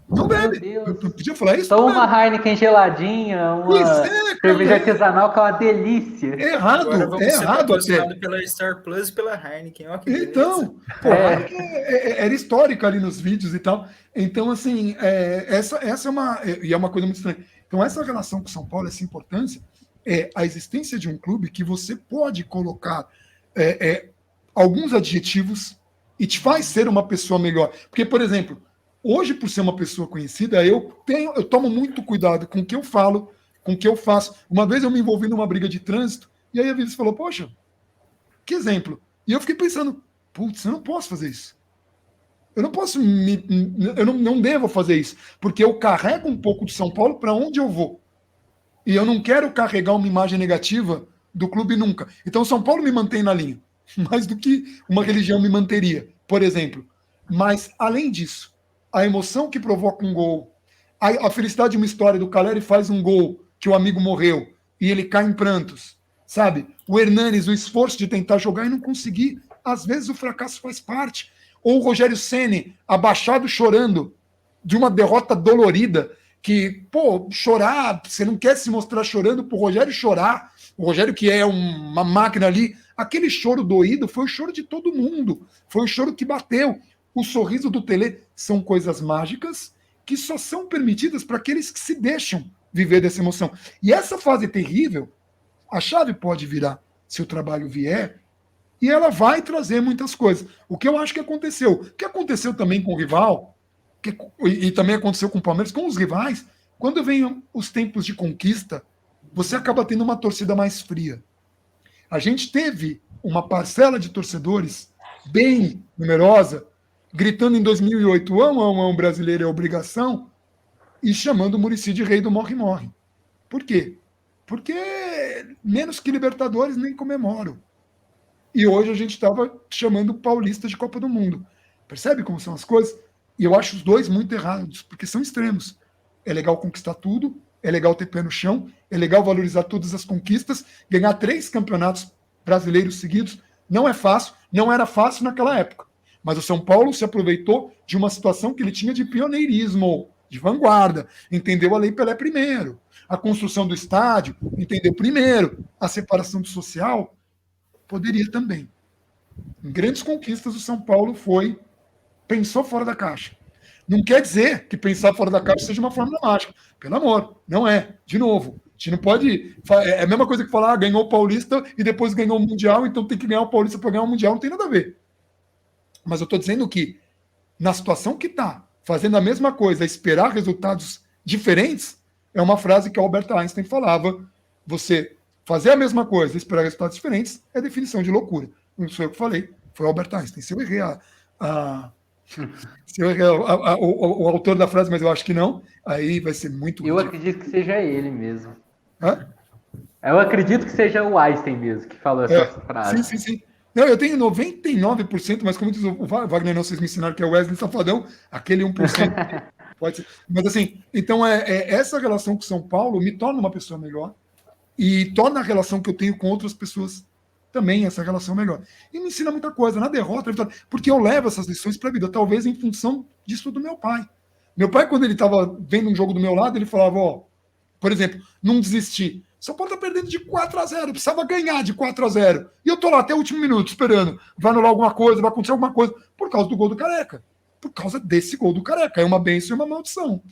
Não bebe. Eu podia falar isso? Toma uma Heineken geladinha, uma cerveja artesanal que é uma delícia. É errado, patrocinado pela Star Plus e pela Heineken. Ó, que então, era histórico ali nos vídeos e tal. Então, assim, essa é uma coisa muito estranha. Então, essa relação com São Paulo, essa importância, é a existência de um clube que você pode colocar alguns adjetivos e te faz ser uma pessoa melhor. Porque, por exemplo, hoje, por ser uma pessoa conhecida, eu tomo muito cuidado com o que eu falo, com o que eu faço. Uma vez eu me envolvi numa briga de trânsito, e aí a Vivi falou, poxa, que exemplo. E eu fiquei pensando, putz, eu não posso fazer isso. Eu não posso, eu não devo fazer isso, porque eu carrego um pouco de São Paulo para onde eu vou. E eu não quero carregar uma imagem negativa do clube nunca. Então, São Paulo me mantém na linha, mais do que uma religião me manteria, por exemplo. Mas, além disso, a emoção que provoca um gol, a felicidade de uma história do Caleri faz um gol que o amigo morreu e ele cai em prantos, sabe? O Hernanes, o esforço de tentar jogar e não conseguir. Às vezes o fracasso faz parte. Ou o Rogério Ceni, abaixado chorando de uma derrota dolorida, que, chorar, você não quer se mostrar chorando pro Rogério chorar, o Rogério que é uma máquina ali, aquele choro doído foi o choro de todo mundo, foi o choro que bateu. O sorriso do Tele são coisas mágicas que só são permitidas para aqueles que se deixam viver dessa emoção. E essa fase terrível, a chave pode virar se o trabalho vier, e ela vai trazer muitas coisas. O que eu acho que aconteceu. O que aconteceu também com o rival, e também aconteceu com o Palmeiras, com os rivais, quando vem os tempos de conquista, você acaba tendo uma torcida mais fria. A gente teve uma parcela de torcedores bem numerosa, gritando em 2008, amo, brasileiro é obrigação, e chamando o Muricy de rei do morre-morre. Por quê? Porque menos que Libertadores nem comemoro. E hoje a gente estava chamando o Paulista de Copa do Mundo. Percebe como são as coisas? E eu acho os dois muito errados, porque são extremos. É legal conquistar tudo, é legal ter pé no chão, é legal valorizar todas as conquistas, ganhar 3 campeonatos brasileiros seguidos. Não é fácil, não era fácil naquela época. Mas o São Paulo se aproveitou de uma situação que ele tinha de pioneirismo, de vanguarda. Entendeu a Lei Pelé primeiro. A construção do estádio, entendeu primeiro. A separação do social, poderia também. Em grandes conquistas, o São Paulo pensou fora da caixa. Não quer dizer que pensar fora da caixa seja uma fórmula mágica. Pelo amor, não é. De novo, a gente não pode... É a mesma coisa que falar, ganhou o Paulista e depois ganhou o Mundial, então tem que ganhar o Paulista para ganhar o Mundial. Não tem nada a ver. Mas eu estou dizendo que, na situação que está, fazendo a mesma coisa, esperar resultados diferentes, é uma frase que o Albert Einstein falava. Você fazer a mesma coisa, esperar resultados diferentes, é definição de loucura. Não sou eu que falei, foi o Albert Einstein. Se eu errei o autor da frase, mas eu acho que não, aí vai ser muito... Eu acredito que seja ele mesmo. Hã? Eu acredito que seja o Einstein mesmo que falou essa frase. Sim. Não, eu tenho 99%, mas como diz o Wagner, não, vocês me ensinaram que é o Wesley Safadão, aquele 1% pode ser. Mas assim, então essa relação com São Paulo me torna uma pessoa melhor e torna a relação que eu tenho com outras pessoas também, essa relação melhor. E me ensina muita coisa, na derrota, porque eu levo essas lições para a vida, talvez em função disso do meu pai. Meu pai, quando ele estava vendo um jogo do meu lado, ele falava, por exemplo, não desistir. São Paulo está perdendo de 4-0, precisava ganhar de 4-0. E eu estou lá até o último minuto esperando. Vai anular alguma coisa, vai acontecer alguma coisa, por causa do gol do Careca. Por causa desse gol do Careca. É uma bênção e uma maldição.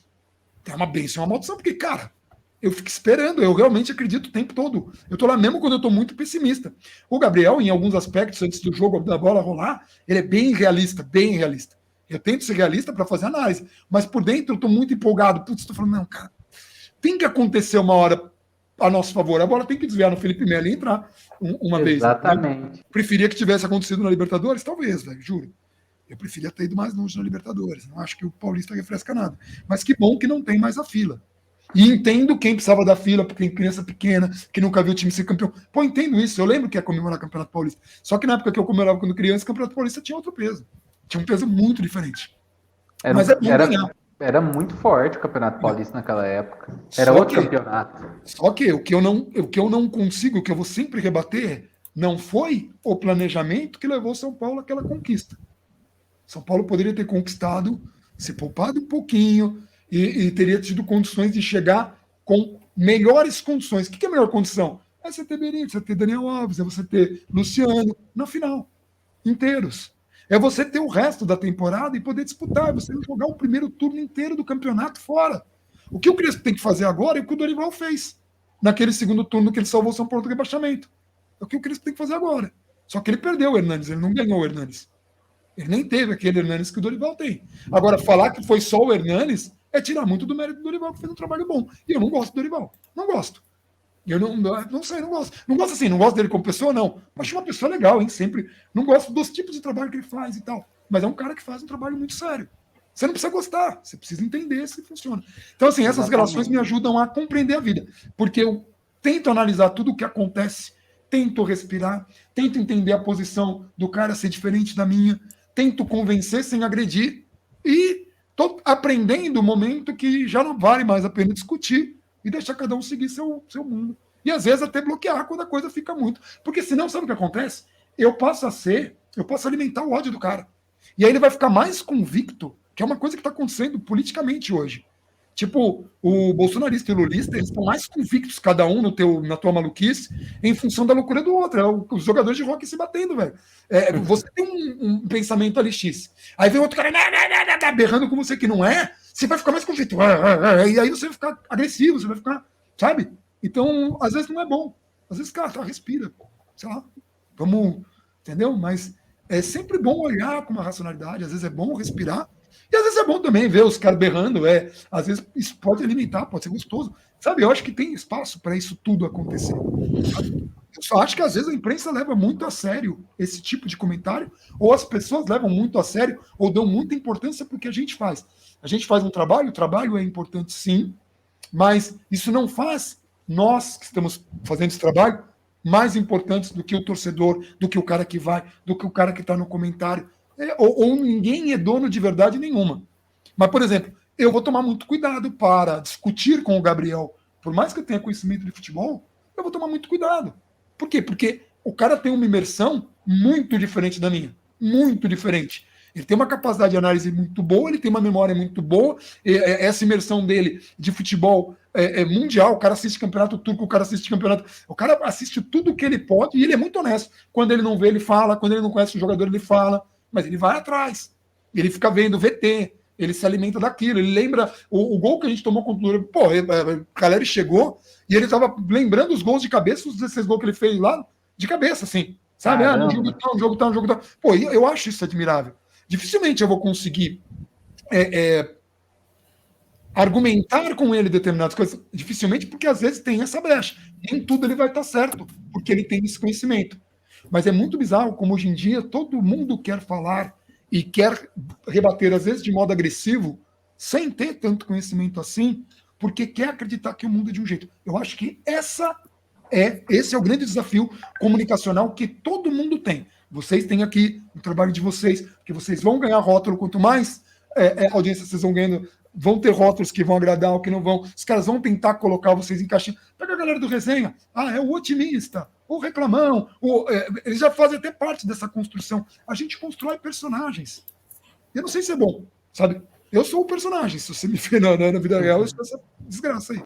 É uma bênção e uma maldição, porque, cara, eu fico esperando, eu realmente acredito o tempo todo. Eu estou lá mesmo quando eu estou muito pessimista. O Gabriel, em alguns aspectos, antes do jogo, da bola rolar, ele é bem realista, bem realista. Eu tento ser realista para fazer análise, mas por dentro eu estou muito empolgado. Putz, estou falando, não, cara, tem que acontecer uma hora a nosso favor. A bola tem que desviar no Felipe Melo e entrar uma vez. Exatamente. Preferia que tivesse acontecido na Libertadores? Talvez, velho, juro. Eu preferia ter ido mais longe na Libertadores. Não acho que o Paulista refresca nada. Mas que bom que não tem mais a fila. E entendo quem precisava da fila, porque tem criança pequena, que nunca viu o time ser campeão. Pô, entendo isso. Eu lembro que ia comemorar o Campeonato Paulista. Só que na época que eu comemorava quando criança, o Campeonato Paulista tinha outro peso. Tinha um peso muito diferente. Mas é bom ganhar. Era muito forte o Campeonato Paulista naquela época. Era outro campeonato. Só que o que eu não consigo, o que eu vou sempre rebater, não foi o planejamento que levou São Paulo àquela conquista. São Paulo poderia ter conquistado, se poupado um pouquinho e teria tido condições de chegar com melhores condições. O que é a melhor condição? É você ter Benítez, você ter Daniel Alves, é você ter Luciano na final, inteiros. É você ter o resto da temporada e poder disputar, você jogar o primeiro turno inteiro do campeonato fora. O que o Crespo tem que fazer agora é o que o Dorival fez naquele segundo turno que ele salvou o São Paulo do rebaixamento. É o que o Crespo tem que fazer agora. Só que ele perdeu o Hernanes, ele não ganhou o Hernanes. Ele nem teve aquele Hernanes que o Dorival tem. Agora, falar que foi só o Hernanes é tirar muito do mérito do Dorival, que fez um trabalho bom. E eu não gosto do Dorival. Não gosto. Eu não sei, não gosto. Não gosto assim, não gosto dele como pessoa, não. Mas acho uma pessoa legal, hein? Sempre. Não gosto dos tipos de trabalho que ele faz e tal. Mas é um cara que faz um trabalho muito sério. Você não precisa gostar, você precisa entender se funciona. Então, assim, essas relações me ajudam a compreender a vida. Porque eu tento analisar tudo o que acontece, tento respirar, tento entender a posição do cara ser diferente da minha, tento convencer sem agredir e estou aprendendo o momento que já não vale mais a pena discutir e deixar cada um seguir seu mundo. E às vezes até bloquear quando a coisa fica muito. Porque senão, sabe o que acontece? Eu passo a alimentar o ódio do cara. E aí ele vai ficar mais convicto, que é uma coisa que está acontecendo politicamente hoje. Tipo, o bolsonarista e o lulista, eles estão mais convictos, cada um na tua maluquice, em função da loucura do outro. É os jogadores de rock se batendo, velho. Você tem um pensamento ali X. Aí vem outro cara berrando com você que não é, você vai ficar mais convicto. E aí você vai ficar agressivo, você vai ficar, sabe? Então, às vezes não é bom. Às vezes, cara, respira. Sei lá, vamos, entendeu? Mas é sempre bom olhar com uma racionalidade, às vezes é bom respirar. E às vezes é bom também ver os caras berrando, às vezes isso pode alimentar, pode ser gostoso. Sabe, eu acho que tem espaço para isso tudo acontecer. Eu só acho que às vezes a imprensa leva muito a sério esse tipo de comentário, ou as pessoas levam muito a sério, ou dão muita importância para o que a gente faz. A gente faz um trabalho, o trabalho é importante sim, mas isso não faz nós que estamos fazendo esse trabalho mais importantes do que o torcedor, do que o cara que vai, do que o cara que está no comentário. Ou ninguém é dono de verdade nenhuma. Mas, por exemplo, eu vou tomar muito cuidado para discutir com o Gabriel. Por mais que eu tenha conhecimento de futebol, eu vou tomar muito cuidado. Por quê? Porque o cara tem uma imersão muito diferente da minha. Muito diferente. Ele tem uma capacidade de análise muito boa, ele tem uma memória muito boa. Essa imersão dele de futebol é mundial. O cara assiste campeonato turco, o cara assiste campeonato. O cara assiste tudo que ele pode e ele é muito honesto. Quando ele não vê, ele fala. Quando ele não conhece o jogador, ele fala. Mas ele vai atrás, ele fica vendo VT, ele se alimenta daquilo, ele lembra o gol que a gente tomou contra o Lula. Pô, o Caleri chegou e ele estava lembrando os gols de cabeça, os 16 gols que ele fez lá, de cabeça, assim. Sabe? No jogo tal. Pô, eu acho isso admirável. Dificilmente eu vou conseguir argumentar com ele determinadas coisas. Dificilmente, porque às vezes tem essa brecha. Nem tudo ele vai estar certo, porque ele tem esse conhecimento. Mas é muito bizarro como hoje em dia todo mundo quer falar e quer rebater, às vezes de modo agressivo, sem ter tanto conhecimento assim, porque quer acreditar que o mundo é de um jeito. Eu acho que esse é o grande desafio comunicacional que todo mundo tem. Vocês têm aqui o trabalho de vocês, que vocês vão ganhar rótulo, quanto mais audiência vocês vão ganhando, vão ter rótulos que vão agradar ou que não vão. Os caras vão tentar colocar vocês em caixinha. Pega a galera do resenha. É o otimista, o reclamão. Eles já fazem até parte dessa construção. A gente constrói personagens. Eu não sei se é bom, sabe? Eu sou o personagem. Se você me vê na vida real, eu sou essa desgraça aí.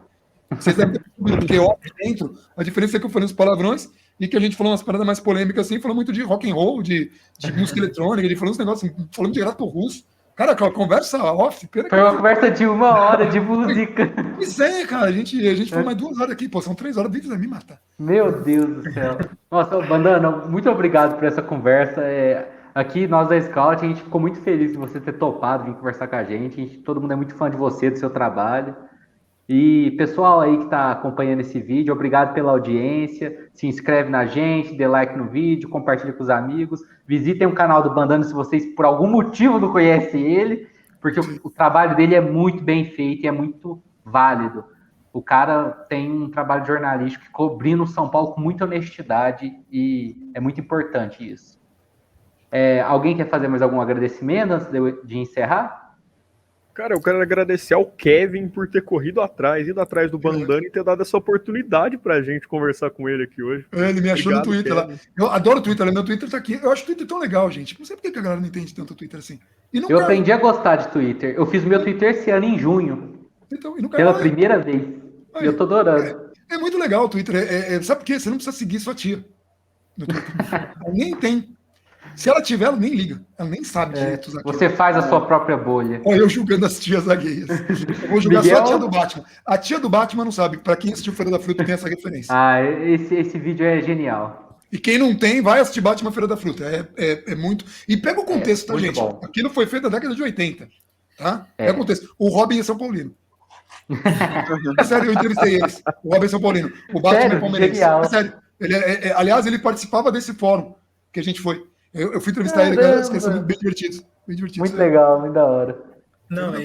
Vocês devem ter percebido, porque óbvio, dentro, a diferença é que eu falei uns palavrões e que a gente falou umas paradas mais polêmicas assim, falou muito de rock and roll, de música eletrônica, ele falou uns negócios, falando de Renato Russo. Cara, aquela conversa off. Foi uma conversa de 1 hora de música. Pois é, cara, a gente foi mais 2 horas aqui, pô, são 3 horas, Vives vai me matar. Meu Deus do céu. Nossa, Bandana, muito obrigado por essa conversa. Aqui, nós da Scout, a gente ficou muito feliz de você ter topado vir conversar com a gente. Todo mundo é muito fã de você, do seu trabalho. E pessoal aí que está acompanhando esse vídeo, obrigado pela audiência. Se inscreve na gente, dê like no vídeo, compartilha com os amigos. Visitem o canal do Bandana se vocês por algum motivo não conhecem ele, porque o trabalho dele é muito bem feito e é muito válido. O cara tem um trabalho jornalístico cobrindo o São Paulo com muita honestidade e é muito importante isso. Alguém quer fazer mais algum agradecimento antes de encerrar? Cara, eu quero agradecer ao Kevin por ter ido atrás do Bandana e ter dado essa oportunidade pra gente conversar com ele aqui hoje. Ele me achou no Twitter lá. Eu adoro o Twitter, meu Twitter tá aqui. Eu acho o Twitter tão legal, gente. Não sei por que a galera não entende tanto o Twitter assim. Eu aprendi a gostar de Twitter. Eu fiz meu Twitter esse ano em junho. Então, pela primeira vez. E eu tô adorando. É muito legal o Twitter. Sabe por quê? Você não precisa seguir sua tia no Twitter. Nem tem. Se ela tiver, ela nem liga. Ela nem sabe direito. Você faz a sua própria bolha. Olha, eu julgando as tias gays. Eu vou julgar só a tia do Batman. A tia do Batman não sabe. Para quem assistiu Feira da Fruta tem essa referência. Esse vídeo é genial. E quem não tem, vai assistir Batman Feira da Fruta. É muito... E pega o contexto, tá, gente? Bom. Aquilo foi feito na década de 80. Tá? Pega o contexto. O Robin é São Paulino. É sério, eu entrevistei eles. O Robin é São Paulino. O Batman é palmeirense. É sério. Aliás, ele participava desse fórum que a gente foi. Eu fui entrevistar ele, cara, são bem divertidos. Muito legal, muito da hora.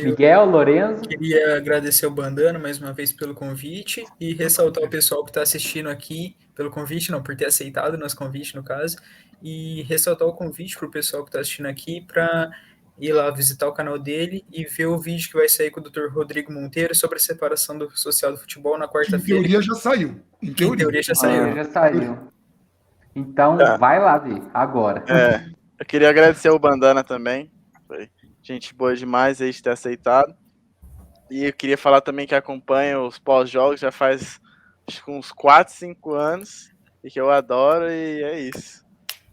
Miguel, Lorenzo. Queria agradecer o Bandana mais uma vez pelo convite e ressaltar o pessoal que está assistindo aqui pelo convite, não, por ter aceitado o nosso convite, no caso, e ressaltar o convite para o pessoal que está assistindo aqui para ir lá visitar o canal dele e ver o vídeo que vai sair com o Dr. Rodrigo Monteiro sobre a separação do social do futebol na quarta-feira. Em teoria já saiu. Em teoria já saiu. Já saiu. Então, vai lá ver, agora. Eu queria agradecer ao Bandana também. Foi gente boa demais aí de ter aceitado. E eu queria falar também que acompanha os pós-jogos já faz acho que uns 4, 5 anos. E que eu adoro, e é isso.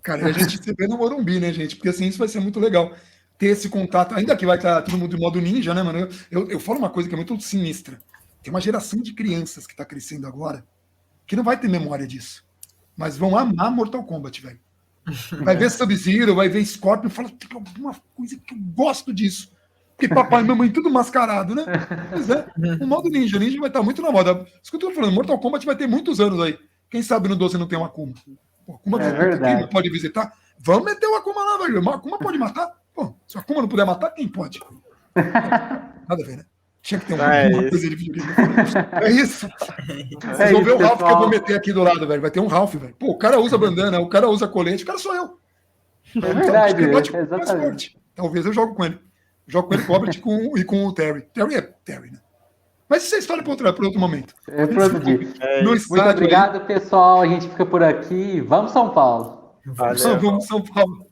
Cara, a gente se vê no Morumbi, né, gente? Porque assim, isso vai ser muito legal. Ter esse contato, ainda que vai estar todo mundo de modo ninja, né, mano? Eu falo uma coisa que é muito sinistra. Tem uma geração de crianças que está crescendo agora que não vai ter memória disso. Mas vão amar Mortal Kombat, velho. Vai ver Sub-Zero, vai ver Scorpion, fala, tem alguma coisa que eu gosto disso. Porque papai e mamãe tudo mascarado, né? Pois é, o modo ninja vai estar muito na moda. Isso que eu tô falando, Mortal Kombat vai ter muitos anos aí. Quem sabe no 12 não tem um Akuma? Pô, Akuma quem não pode visitar? Vamos meter o Akuma lá, velho. O Akuma pode matar? Pô, se o Akuma não puder matar, quem pode? Nada a ver, né? Tinha que ter uma coisa de videogame. É isso. Vocês vão ver o Ralph que eu vou meter aqui do lado, velho. Vai ter um Ralph, velho. Pô, o cara usa bandana, o cara usa colete, o cara sou eu. É verdade, exatamente. Talvez eu jogo com ele. Jogo com ele, Cobalt e com o Terry. Terry é Terry, né? Mas isso é história para outro momento. É para outro dia. Muito obrigado, pessoal. A gente fica por aqui. Vamos, São Paulo. Vamos, São Paulo.